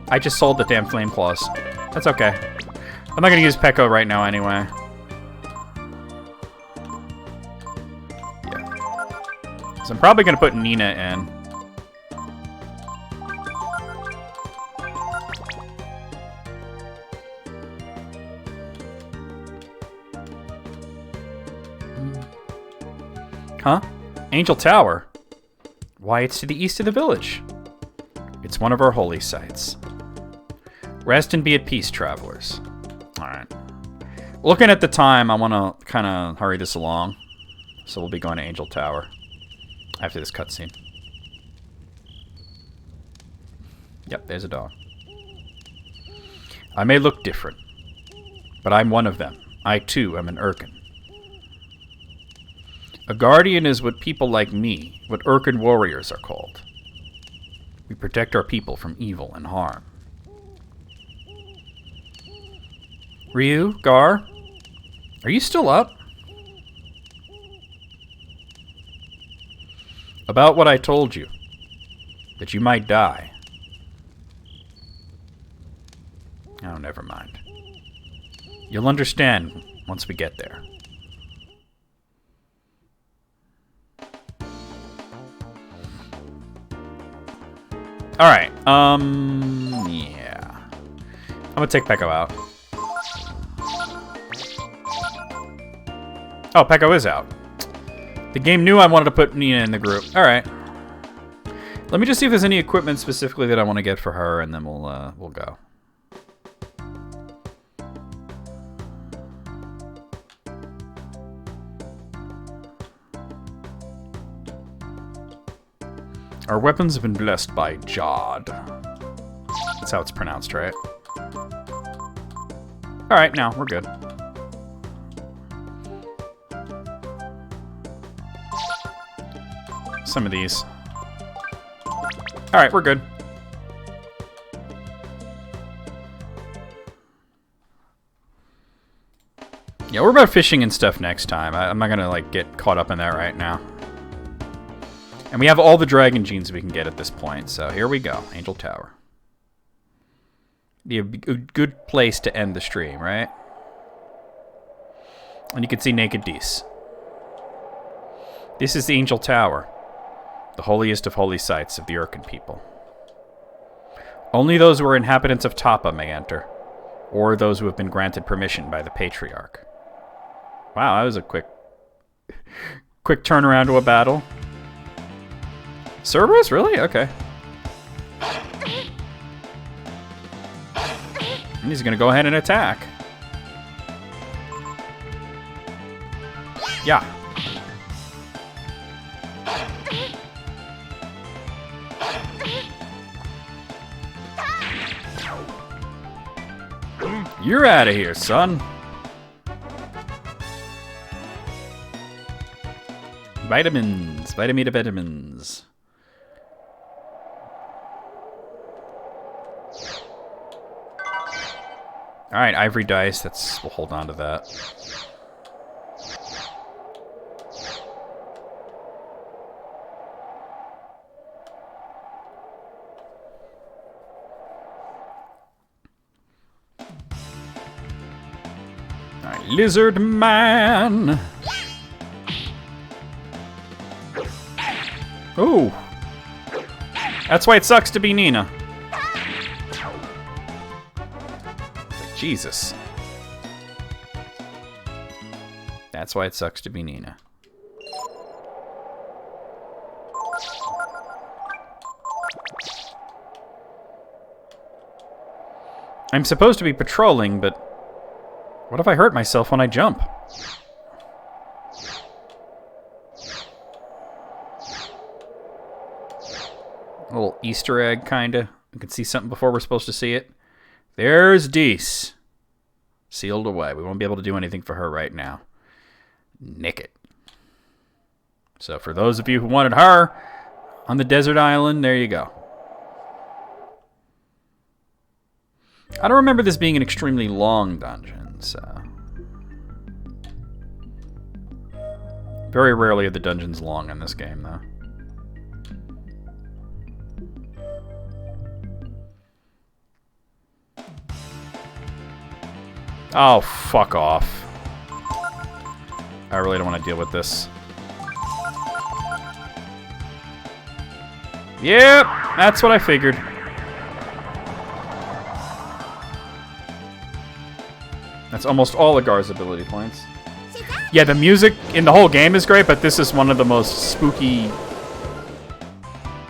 I just sold the damn Flame Claws. That's okay. I'm not going to use Peko right now anyway. Yeah. So I'm probably going to put Nina in. Huh? Angel Tower? Why, it's to the east of the village. It's one of our holy sites. Rest and be at peace, travelers. Alright. Looking at the time, I want to kind of hurry this along. So we'll be going to Angel Tower after this cutscene. Yep, there's a dog. I may look different, but I'm one of them. I, too, am an Urkin. A guardian is what people like me, what Urkin warriors are called. We protect our people from evil and harm. Ryu, Gar, are you still up? About what I told you, that you might die. Oh, never mind. You'll understand once we get there. Alright, yeah. I'm gonna take Peko out. Oh, Peko is out. The game knew I wanted to put Nina in the group. Alright. Let me just see if there's any equipment specifically that I want to get for her, and then we'll go. Our weapons have been blessed by Jod. That's how it's pronounced, right? Alright, now we're good. Some of these. Alright, we're good. Yeah, we're about fishing and stuff next time. I'm not gonna, like, get caught up in that right now. And we have all the dragon genes we can get at this point, so here we go. Angel Tower. Be a good place to end the stream, right? And you can see Naked Dees. This is the Angel Tower, the holiest of holy sites of the Urkin people. Only those who are inhabitants of Tapa may enter, or those who have been granted permission by the Patriarch. Wow, that was a quick turnaround to a battle. Cerberus? Really? Okay. And he's gonna go ahead and attack. Yeah. You're out of here, son. Vitamins. Vitamins. Alright, ivory dice. We'll hold on to that. Alright, Lizard Man. Ooh. That's why it sucks to be Nina. Jesus. That's why it sucks to be Nina. I'm supposed to be patrolling, but what if I hurt myself when I jump? A little Easter egg, kinda. We can see something before we're supposed to see it. There's Deese. Sealed away. We won't be able to do anything for her right now. Nick it. So for those of you who wanted her on the desert island, there you go. I don't remember this being an extremely long dungeon, so... Very rarely are the dungeons long in this game, though. Oh, fuck off. I really don't want to deal with this. Yep, that's what I figured. That's almost all of Gar's ability points. Yeah, the music in the whole game is great, but this is one of the most spooky,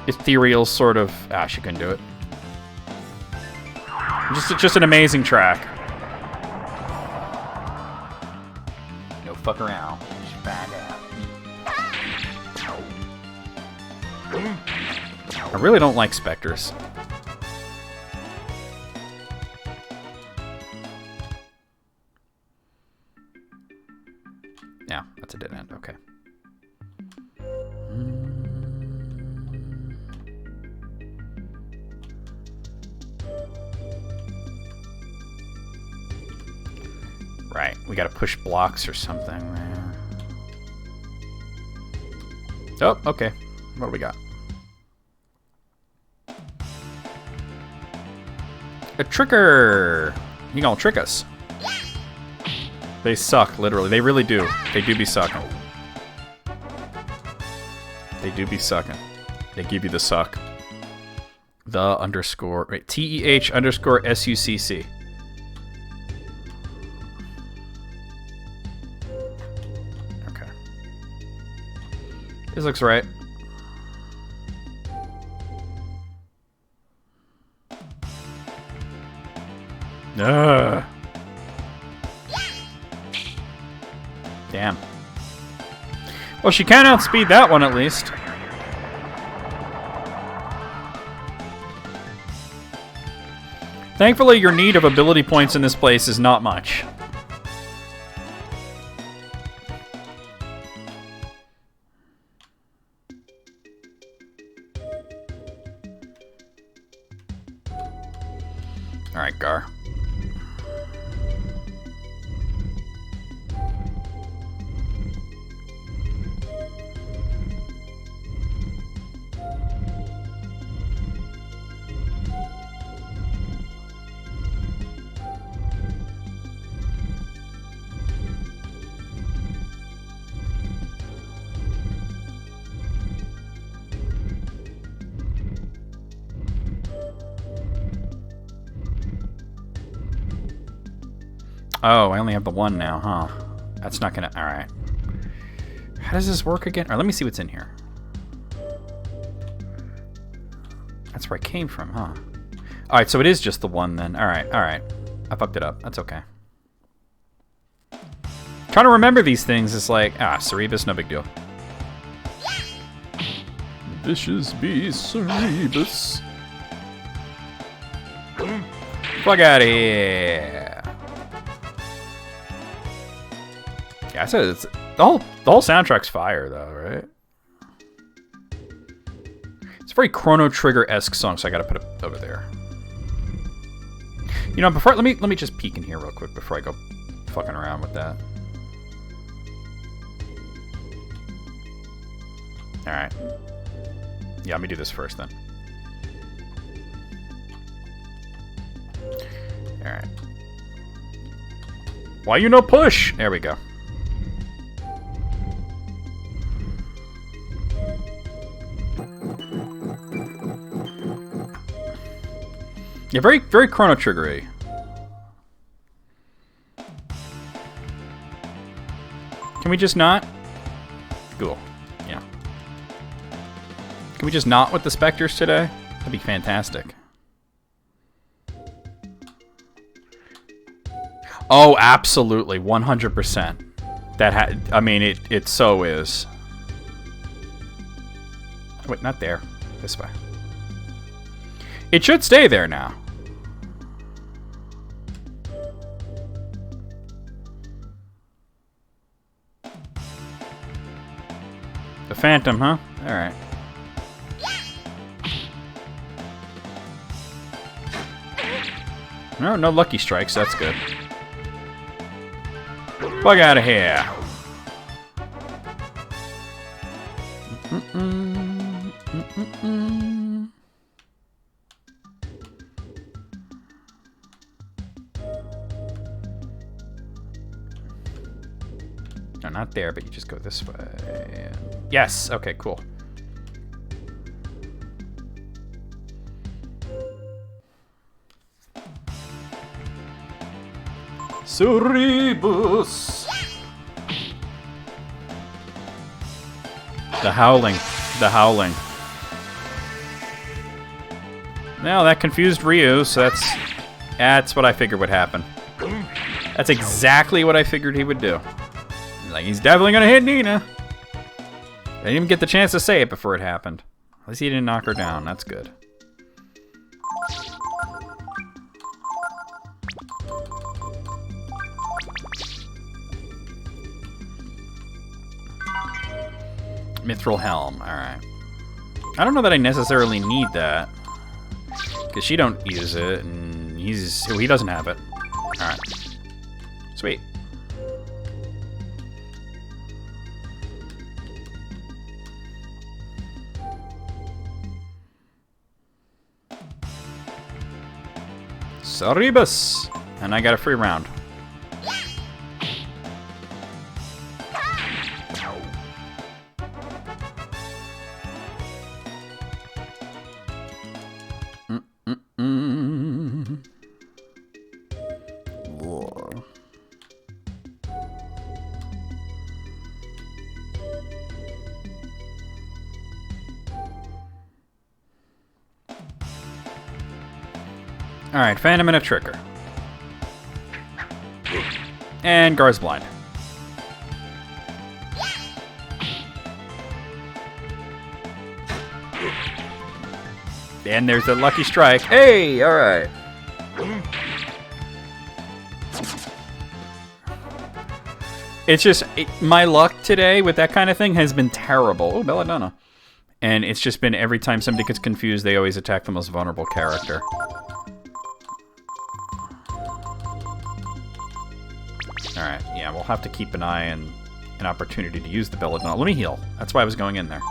ethereal sort of... Ah, she couldn't do it. Just an amazing track. No fuck around. Just find out. I really don't like specters. Yeah, that's a dead end. Okay. Right, we gotta push blocks or something there. Oh, okay. What do we got? A tricker! You gonna trick us? They suck, literally. They really do. They do be sucking. They do be sucking. They give you the suck. The underscore... Wait, TEH underscore SUCC. Okay. This looks right. Ugh. Damn. Well, she can outspeed that one at least. Thankfully, your need of ability points in this place is not much. Alright, Gar. Oh, I only have the one now, huh? That's not gonna... Alright. How does this work again? Alright, let me see what's in here. That's where I came from, huh? Alright, so it is just the one then. Alright, alright. I fucked it up. That's okay. Trying to remember these things is like... Ah, Cerebus, no big deal. Vicious Beast Cerebus. Fuck out of here. Yeah, I said the whole soundtrack's fire though, right? It's a very Chrono Trigger-esque song, so I gotta put it over there. You know, before let me just peek in here real quick before I go fucking around with that. All right. Yeah, let me do this first then. All right. Why you no push? There we go. Yeah, very, very Chrono Trigger-y. Can we just not? Cool. Yeah. Can we just not with the Spectres today? That'd be fantastic. Oh, absolutely. 100%. I mean, it so is. Wait, not there. This way. It should stay there now. The Phantom, huh? Alright. No lucky strikes, that's good. Bug out of here. No, not there, but you just go this way. Yes, okay, cool. Suribus. The howling. The howling. Well, that confused Ryu, so that's what I figured would happen. That's exactly what I figured he would do. Like, he's definitely gonna hit Nina. I didn't even get the chance to say it before it happened. At least he didn't knock her down. That's good. Mithril Helm. Alright. I don't know that I necessarily need that. Because she don't use it, and he doesn't have it. Alright. Sweet. Saribus! And I got a free round. Alright, Phantom and a Tricker. And Gar's blind. And there's the lucky strike. Hey, alright. It's just, my luck today with that kind of thing has been terrible. Oh, Belladonna. And it's just been every time somebody gets confused, they always attack the most vulnerable character. Alright, yeah, we'll have to keep an eye and an opportunity to use the Belladonna. Let me heal. That's why I was going in there.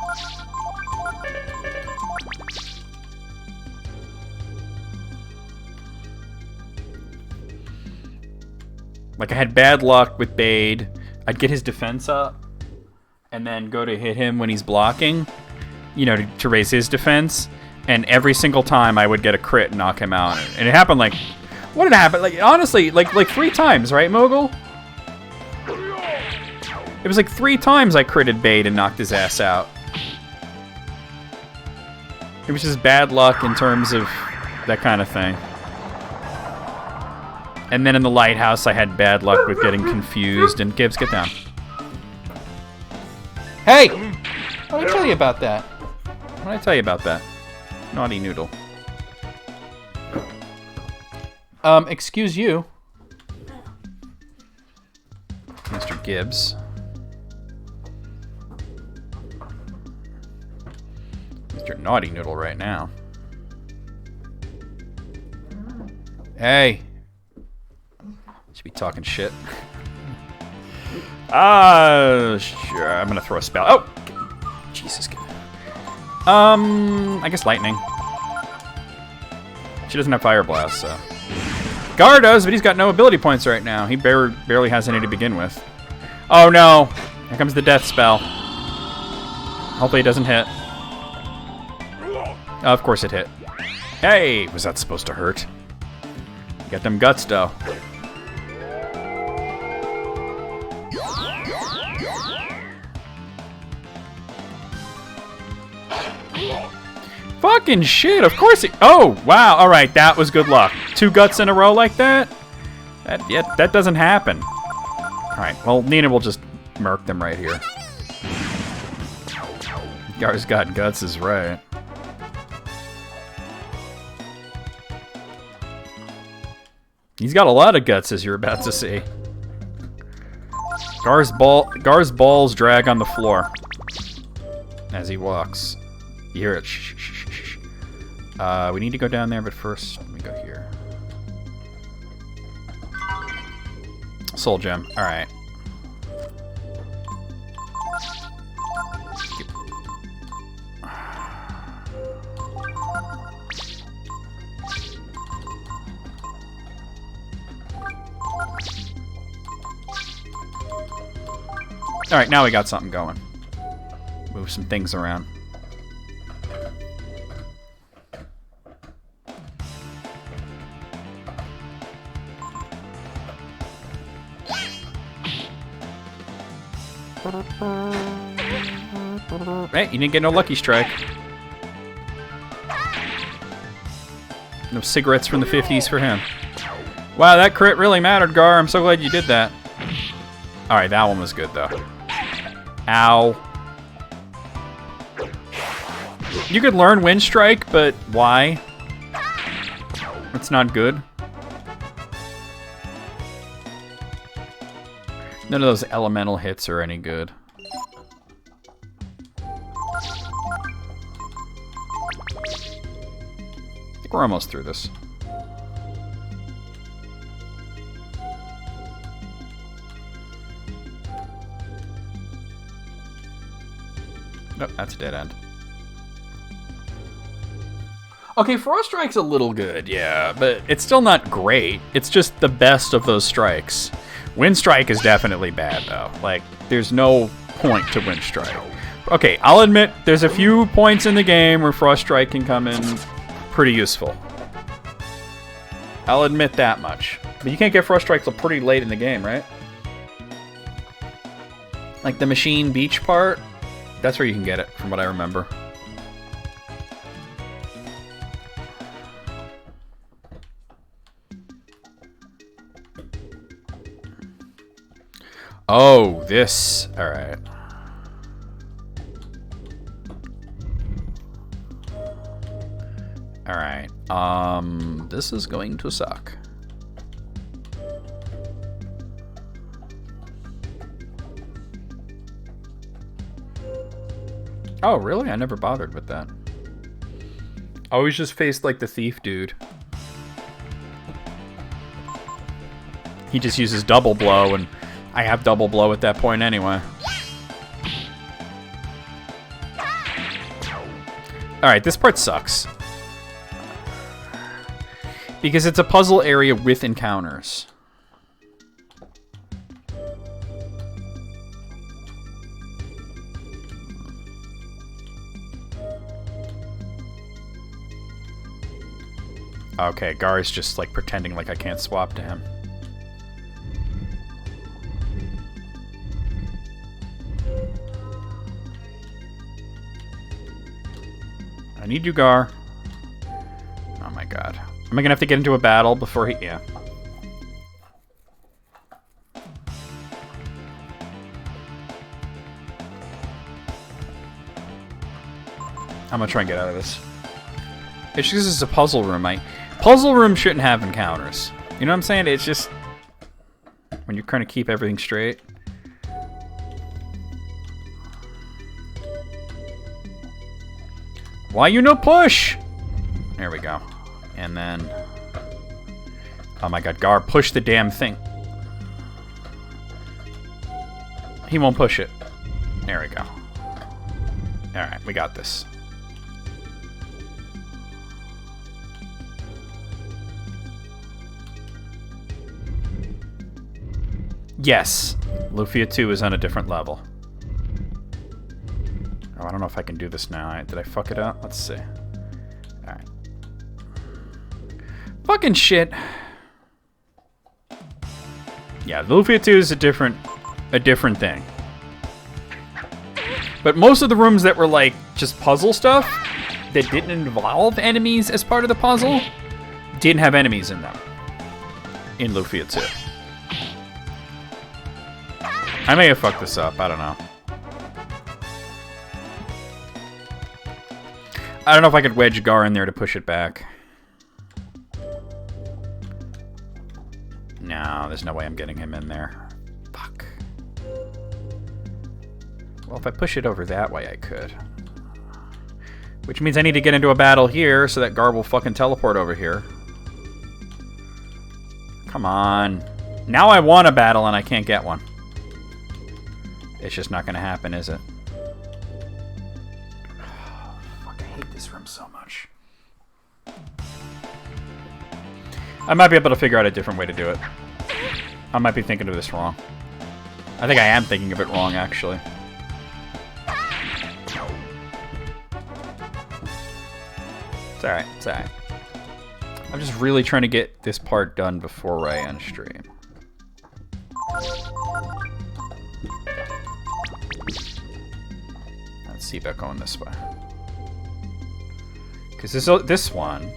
Like, I had bad luck with Bade. I'd get his defense up, and then go to hit him when he's blocking, you know, to raise his defense. And every single time I would get a crit and knock him out. And it happened like... What did it happen? Like, honestly, like 3 times, right, Mogul? It was like 3 times I critted Bade and knocked his ass out. It was just bad luck in terms of that kind of thing. And then in the lighthouse, I had bad luck with getting confused. And Gibbs, get down. Hey! What did I tell you about that? What did I tell you about that? Naughty noodle. Excuse you. Mr. Gibbs. naughty noodle right now. Hey. Should be talking shit. Sure. I'm gonna throw a spell. Oh! Jesus. I guess lightning. She doesn't have Fire Blast, so. Gar does, but he's got no ability points right now. He barely has any to begin with. Oh no! Here comes the death spell. Hopefully it doesn't hit. Oh, of course it hit. Hey! Was that supposed to hurt? Get them guts, though. Fucking shit, of course it... Oh, wow, alright, that was good luck. 2 guts in a row like that? That doesn't happen. Alright, well, Nina will just murk them right here. Gar's got guts is right. He's got a lot of guts, as you're about to see. Gar's balls drag on the floor as he walks. You hear it. Shh, shh, shh, shh. We need to go down there, but first, let me go here. Soul Gem. All right. All right, now we got something going. Move some things around. Hey, you didn't get no Lucky Strike. No cigarettes from the 50s for him. Wow, that crit really mattered, Gar. I'm so glad you did that. Alright, that one was good, though. Ow. You could learn Wind Strike, but why? It's not good. None of those elemental hits are any good. I think we're almost through this. Nope, that's a dead end. Okay, Frost Strike's a little good, yeah, but it's still not great. It's just the best of those strikes. Wind Strike is definitely bad, though. Like, there's no point to Wind Strike. Okay, I'll admit there's a few points in the game where Frost Strike can come in pretty useful. I'll admit that much. But you can't get Frost Strike till pretty late in the game, right? Like the Machine Beach part, that's where you can get it, from what I remember. Oh, this. All right. All right. This is going to suck. Oh, really? I never bothered with that. I always just faced like the thief dude. He just uses double blow, and I have double blow at that point anyway. Alright, this part sucks. Because it's a puzzle area with encounters. Okay, Gar's just like pretending like I can't swap to him. I need you, Gar. Oh my god. Am I gonna have to get into a battle before he... Yeah. I'm gonna try and get out of this. It's just it's a puzzle room. Puzzle room shouldn't have encounters. You know what I'm saying? It's just... when you're trying to keep everything straight. Why you no push? There we go. And then... Oh my god, Gar, push the damn thing. He won't push it. There we go. Alright, we got this. Yes, Lufia 2 is on a different level. Oh, I don't know if I can do this now. Did I fuck it up? Let's see. Alright. Fucking shit. Yeah, Lufia 2 is a different thing. But most of the rooms that were like just puzzle stuff that didn't involve enemies as part of the puzzle didn't have enemies in them in Lufia 2. I may have fucked this up, I don't know. I don't know if I could wedge Gar in there to push it back. No, there's no way I'm getting him in there. Fuck. Well, if I push it over that way, I could. Which means I need to get into a battle here so that Gar will fucking teleport over here. Come on. Now I want a battle and I can't get one. It's just not gonna happen, is it? Oh, fuck, I hate this room so much. I might be able to figure out a different way to do it. I might be thinking of this wrong. I think I am thinking of it wrong, actually. It's alright, it's alright. I'm just really trying to get this part done before Ray on stream. Let's see about going this way. Because this one...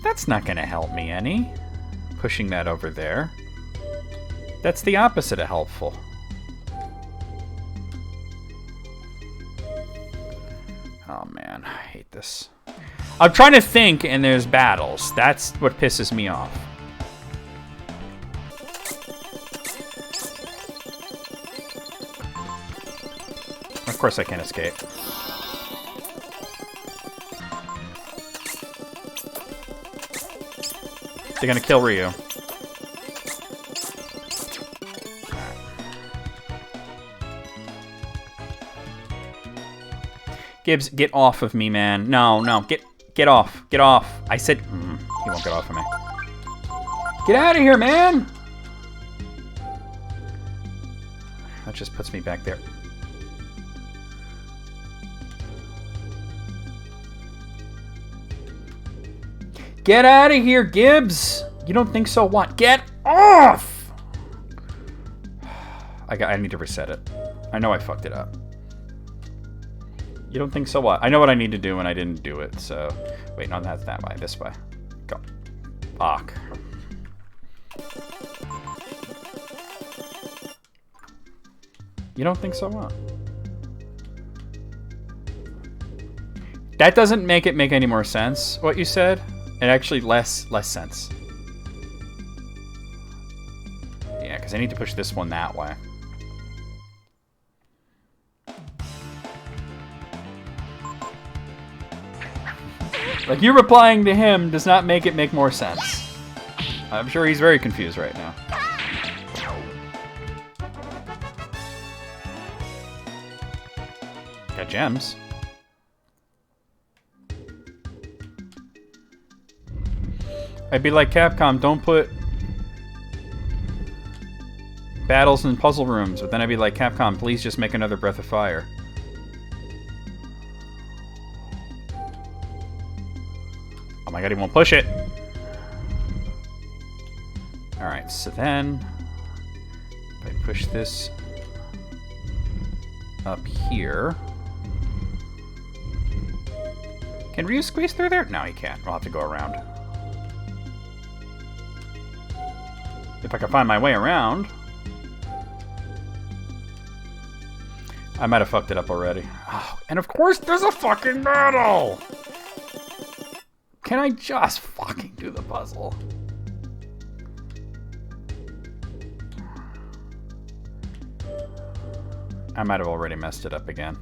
That's not going to help me any. Pushing that over there. That's the opposite of helpful. Oh man, I hate this. I'm trying to think and there's battles. That's what pisses me off. Of course I can't escape. They're gonna kill Ryu. Gibbs, get off of me, man. No, get off. Get off. I said, he won't get off of me. Get out of here, man! That just puts me back there. Get out of here, Gibbs! You don't think so? What? Get off! I need to reset it. I know I fucked it up. You don't think so? What? I know what I need to do and I didn't do it, so... Wait, no, that's that way. This way. Go. Fuck. You don't think so? What? That doesn't make it make any more sense, what you said. It actually less sense. Yeah, because I need to push this one that way. Like, you replying to him does not make it make more sense. I'm sure he's very confused right now. Got gems. I'd be like, Capcom, don't put battles in puzzle rooms. But then I'd be like, Capcom, please just make another Breath of Fire. Oh my god, he won't push it. Alright, so then if I push this up here. Can Ryu squeeze through there? No, he can't. I'll have to go around. If I can find my way around. I might have fucked it up already. Oh, and of course there's a fucking battle! Can I just fucking do the puzzle? I might have already messed it up again.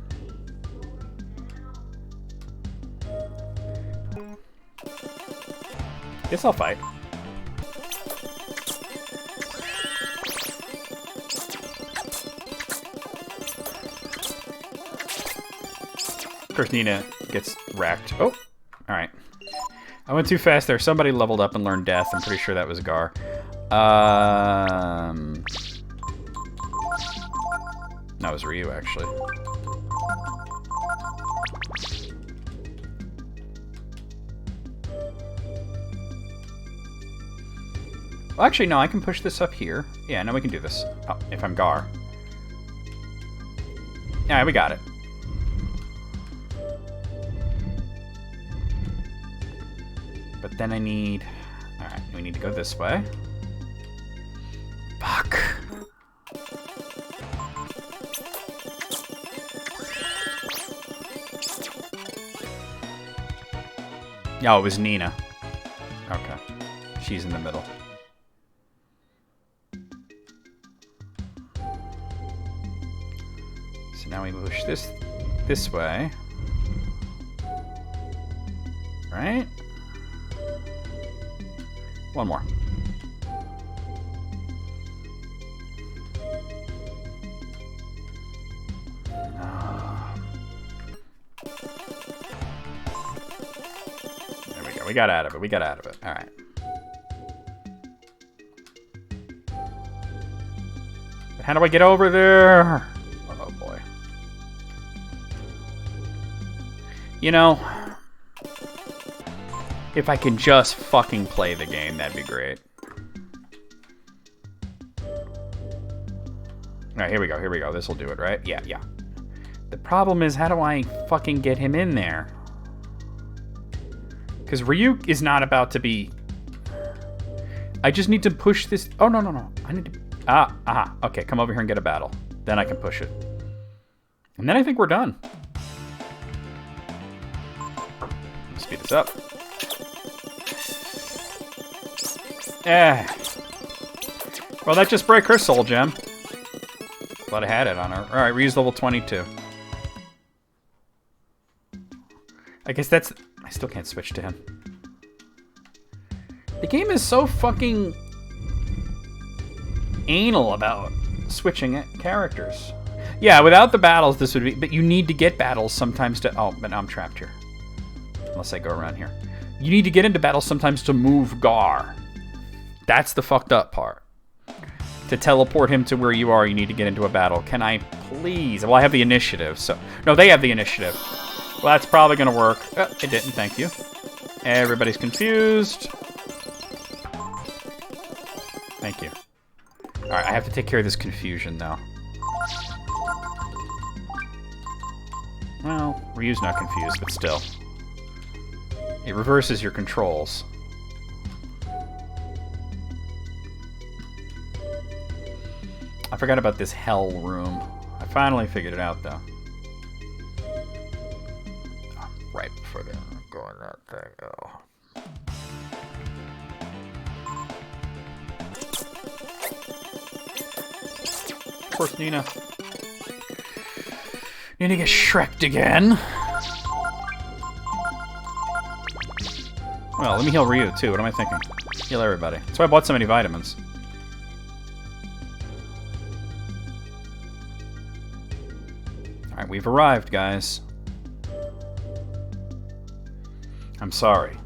Guess I'll fight. Of course, Nina gets wrecked. Oh, alright. I went too fast there. Somebody leveled up and learned death. I'm pretty sure that was Gar. That was Ryu, actually. Well, actually, no, I can push this up here. Yeah, no, we can do this. Oh, if I'm Gar. Yeah, we got it. But then I need... Alright, we need to go this way. Fuck. Oh, it was Nina. Okay. She's in the middle. So now we push this way. Right? One more. There we go. We got out of it. We got out of it. All right. How do I get over there? Oh, boy. You know, if I can just fucking play the game, that'd be great. Alright, here we go, here we go. This'll do it, right? Yeah, yeah. The problem is, how do I fucking get him in there? Because Ryu is not about to be... I just need to push this... Oh, no, no, no. I need to... aha. Okay, come over here and get a battle. Then I can push it. And then I think we're done. Speed this up. Well, that just broke her soul gem. Glad I had it on her. Alright, Ryu's level 22. I guess that's... I still can't switch to him. The game is so fucking... anal about switching characters. Yeah, without the battles, this would be... But you need to get battles sometimes to... Oh, but now I'm trapped here. Unless I go around here. You need to get into battles sometimes to move Gar. That's the fucked up part. To teleport him to where you are, you need to get into a battle. Can I please? Well, I have the initiative, so... No, they have the initiative. Well, that's probably gonna work. Oh, it didn't, thank you. Everybody's confused. Thank you. Alright, I have to take care of this confusion, though. Well, Ryu's not confused, but still. It reverses your controls. I forgot about this hell room. I finally figured it out, though. Oh, right before the going that thing. Oh. Of course, Nina. Nina gets Shrek'd again. Well, let me heal Ryu, too. What am I thinking? Heal everybody. That's why I bought so many vitamins. Alright, we've arrived, guys. I'm sorry.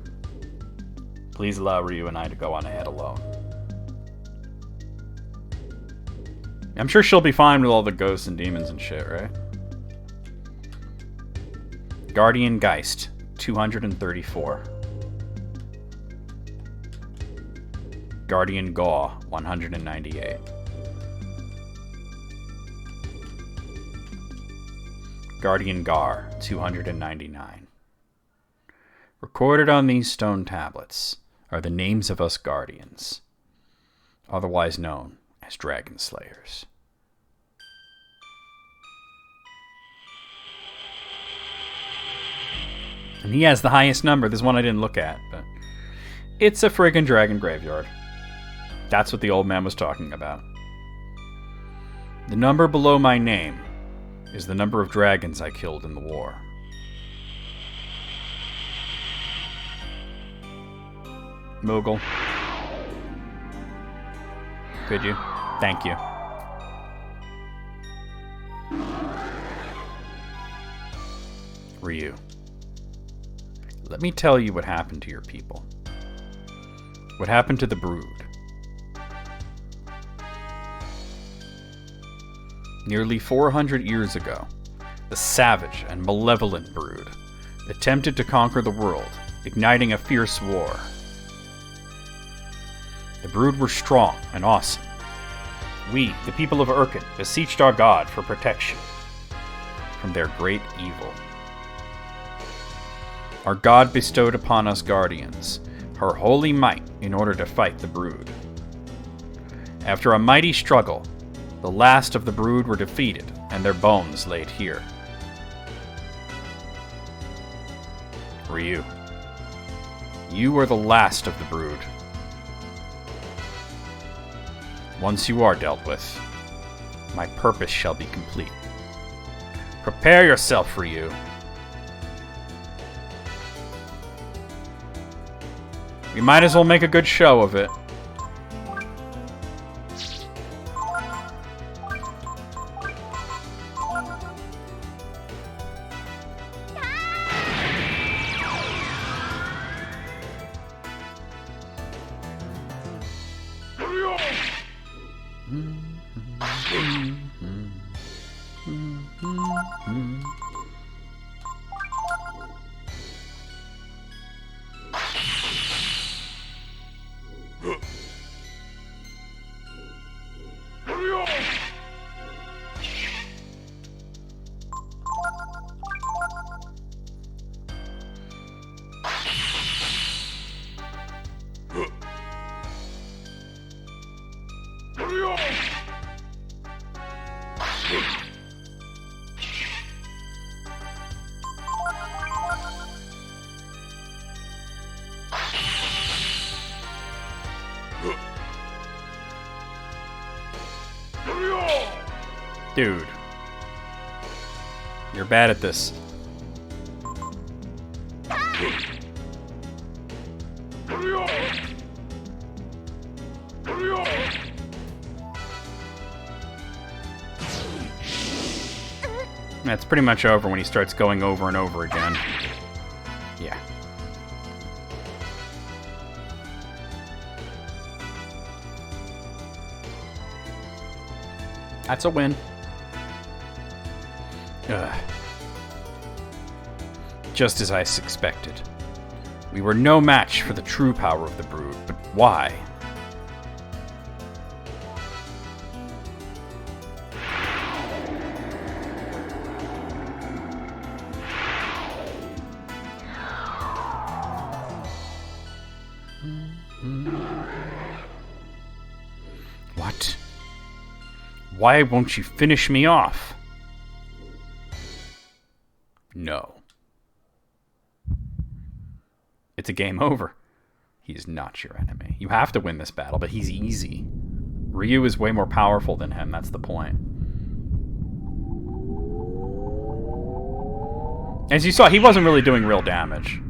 Please allow Ryu and I to go on ahead alone. I'm sure she'll be fine with all the ghosts and demons and shit, right? Guardian Geist, 234. Guardian Gaw, 198. Guardian Gar, 299. Recorded on these stone tablets are the names of us Guardians, otherwise known as Dragon Slayers. And he has the highest number. There's one I didn't look at, but it's a friggin' dragon graveyard. That's what the old man was talking about. The number below my name is the number of dragons I killed in the war. Moogle. Could you? Thank you. Ryu. Let me tell you what happened to your people. What happened to the Brood. Nearly 400 years ago, the savage and malevolent Brood attempted to conquer the world, igniting a fierce war. The Brood were strong and awesome. We, the people of Urkin, beseeched our god for protection from their great evil. Our god bestowed upon us guardians, her holy might in order to fight the Brood. After a mighty struggle, the last of the Brood were defeated and their bones laid here. Ryu, you are the last of the Brood. Once you are dealt with, my purpose shall be complete. Prepare yourself, Ryu. We might as well make a good show of it. Dude. You're bad at this. That's pretty much over when he starts going over and over again. Yeah. That's a win. Ugh. Just as I suspected. We were no match for the true power of the Brood, but why? What? Why won't you finish me off? No. It's a game over. He's not your enemy. You have to win this battle, but he's easy. Ryu is way more powerful than him, that's the point. As you saw, he wasn't really doing real damage.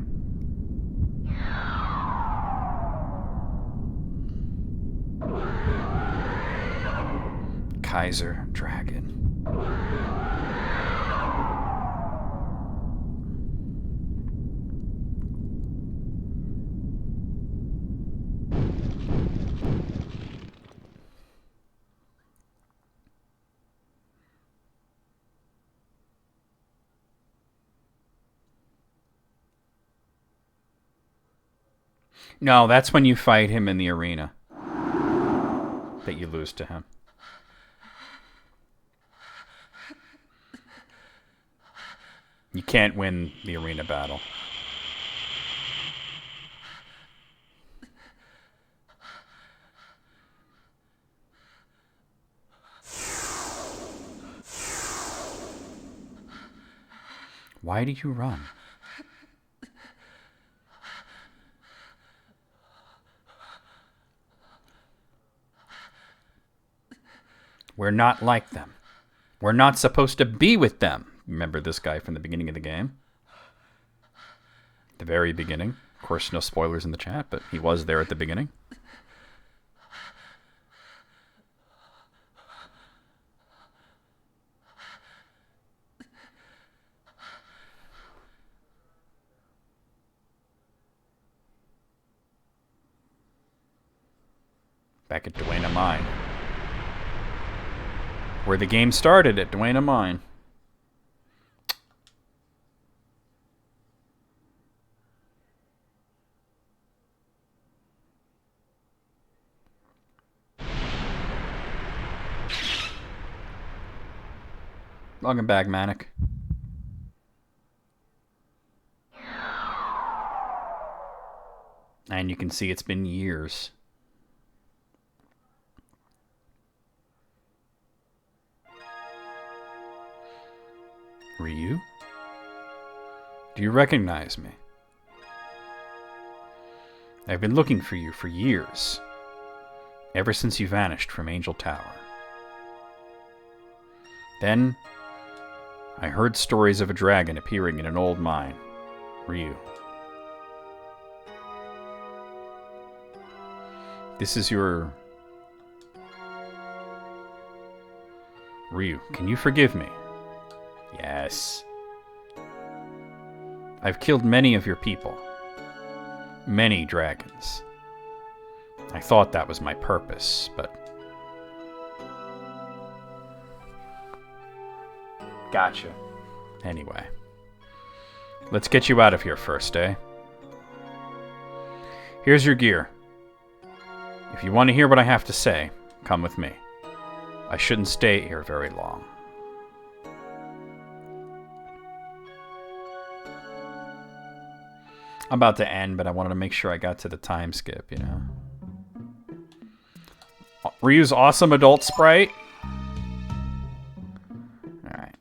Kaiser Dragon. No, that's when you fight him in the arena. That you lose to him. You can't win the arena battle. Why do you run? We're not like them. We're not supposed to be with them. Remember this guy from the beginning of the game? The very beginning. course, no spoilers in the chat, but he was there at the beginning. Back at Dwayne Mine. Where the game started, at Dwayne Mine. Welcome back, Manic. And you can see it's been years. Ryu? Do you recognize me? I've been looking for you for years. Ever since you vanished from Angel Tower. Then, I heard stories of a dragon appearing in an old mine. Ryu. This is your... Ryu, can you forgive me? Yes. I've killed many of your people. Many dragons. I thought that was my purpose, but... Gotcha. Anyway. Let's get you out of here first, eh? Here's your gear. If you want to hear what I have to say, come with me. I shouldn't stay here very long. I'm about to end, but I wanted to make sure I got to the time skip, you know? Ryu's awesome adult sprite. Alright.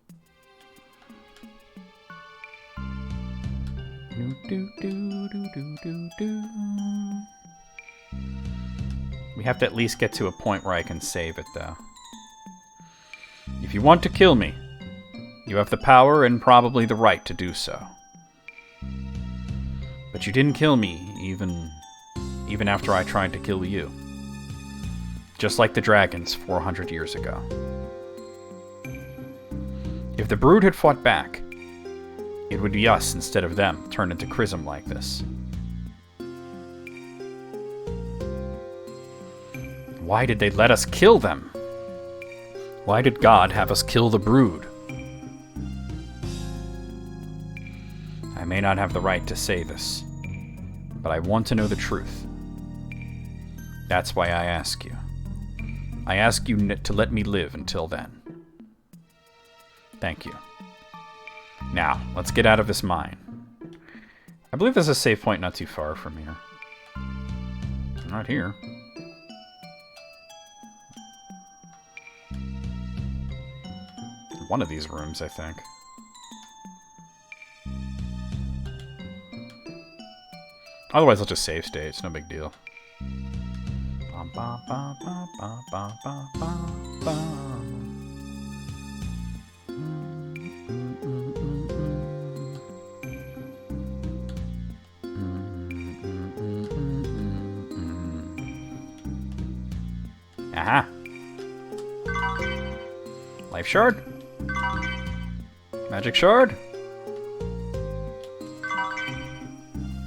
We have to at least get to a point where I can save it, though. If you want to kill me, you have the power and probably the right to do so. But you didn't kill me, even after I tried to kill you. Just like the dragons 400 years ago. If the Brood had fought back, it would be us instead of them turned into Chrism like this. Why did they let us kill them? Why did God have us kill the Brood? I may not have the right to say this, but I want to know the truth. That's why I ask you. I ask you to let me live until then. Thank you. Now, let's get out of this mine. I believe there's a save point not too far from here. Not here. One of these rooms, I think. Otherwise, I'll just save state. It's no big deal. Aha! Life shard. Magic shard.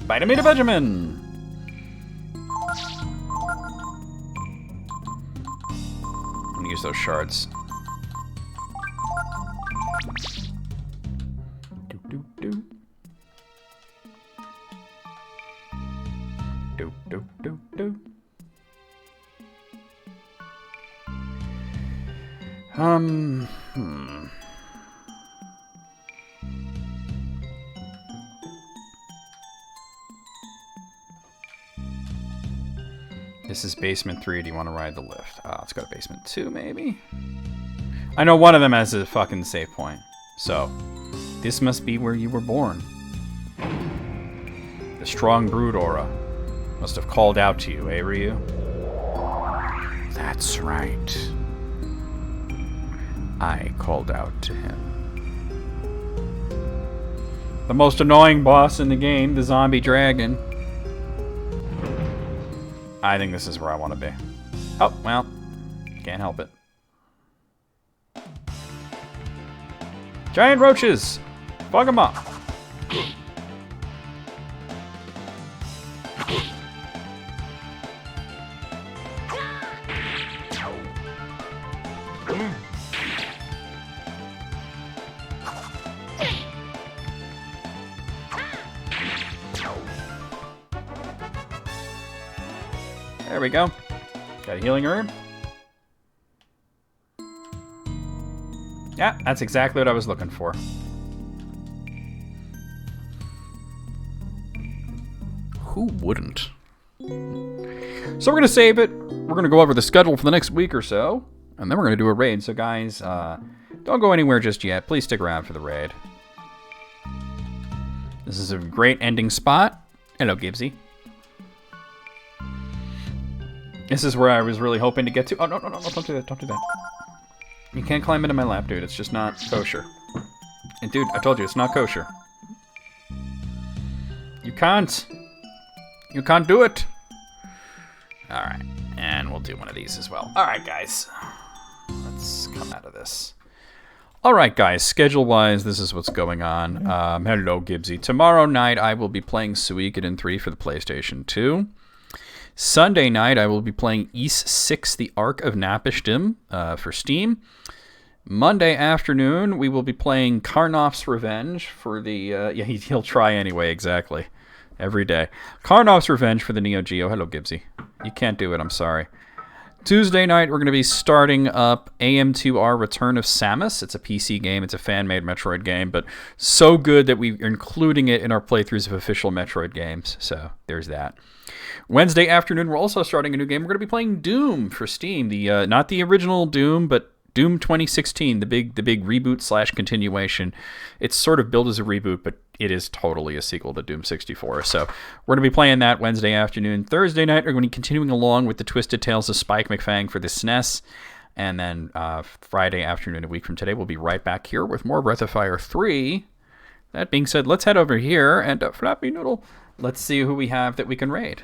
Vitamin Benjamin. I'm gonna use those shards. Do do do. Do do do do. This is basement 3. Do you want to ride the lift? Let's go to basement 2, maybe? I know one of them has a fucking save point. So, this must be where you were born. The strong Brood aura must have called out to you, eh, Ryu? That's right. I called out to him. The most annoying boss in the game, the zombie dragon. I think this is where I want to be. Oh, well. Can't help it. Giant roaches! Fuck them up! There we go. Got a healing herb. Yeah, that's exactly what I was looking for. Who wouldn't? So we're going to save it. We're going to go over the schedule for the next week or so. And then we're going to do a raid. So guys, don't go anywhere just yet. Please stick around for the raid. This is a great ending spot. Hello, Gibbsy. This is where I was really hoping to get to. Oh, no, no, no, no, don't do that, don't do that. You can't climb into my lap, dude. It's just not kosher. And dude, I told you, it's not kosher. You can't. You can't do it. Alright, and we'll do one of these as well. Alright, guys. Let's come out of this. Alright, guys, schedule-wise, this is what's going on. Hello, Gibbsy. Tomorrow night, I will be playing Suikoden 3 for the PlayStation 2. Sunday night, I will be playing Ys 6, The Ark of Napishtim for Steam. Monday afternoon, we will be playing Karnoff's Revenge for the... yeah, he'll try anyway, exactly. Every day. Karnoff's Revenge for the Neo Geo. Hello, Gibbsy. You can't do it, I'm sorry. Tuesday night, we're going to be starting up AM2R Return of Samus. It's a PC game. It's a fan-made Metroid game, but so good that we're including it in our playthroughs of official Metroid games. So there's that. Wednesday afternoon, we're also starting a new game. We're going to be playing Doom for Steam. The not the original Doom, but Doom 2016, the big reboot / continuation. It's sort of billed as a reboot, but it is totally a sequel to Doom 64. So we're going to be playing that Wednesday afternoon. Thursday night, we're going to be continuing along with the Twisted Tales of Spike McFang for the SNES. And then Friday afternoon, a week from today, we'll be right back here with more Breath of Fire 3. That being said, let's head over here and Flappy Noodle. Let's see who we have that we can raid.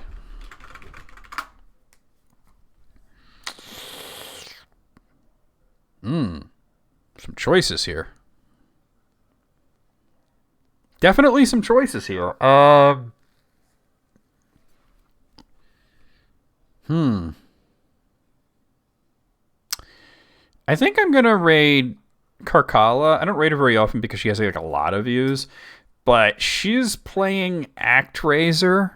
Some choices here. Definitely some choices here. I think I'm gonna raid Karkala. I don't raid her very often because she has like a lot of views, but she's playing ActRaiser.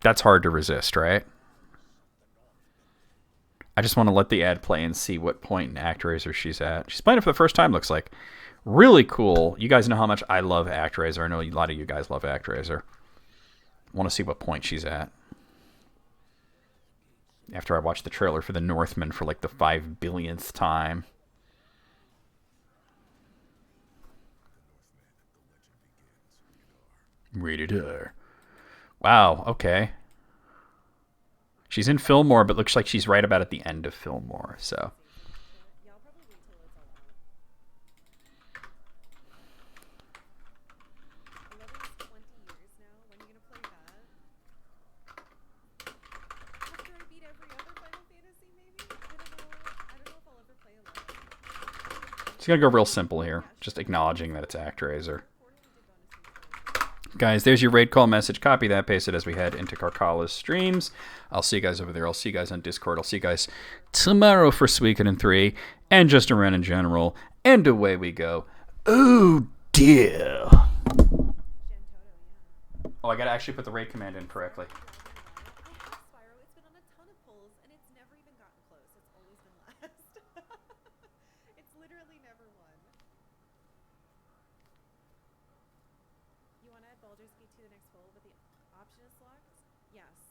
That's hard to resist, right? I just want to let the ad play and see what point in ActRaiser she's at. She's playing it for the first time, looks like. Really cool. You guys know how much I love ActRaiser. I know a lot of you guys love ActRaiser. I want to see what point she's at. After I watched the trailer for The Northman for like the 5 billionth time. Rated R. Wow, okay. She's in Fillmore, but looks like she's right about at the end of Fillmore, so. She's gonna go real simple here, just acknowledging that it's ActRaiser. Guys, there's your raid call message. Copy that, paste it as we head into Karkala's streams. I'll see you guys over there. I'll see you guys on Discord. I'll see you guys tomorrow for Suikoden 3 and just around in general. And away we go. Oh, dear. Oh, I gotta actually put the raid command in correctly. Baldur's Gate 2 the next full, but the option is locked? Yes.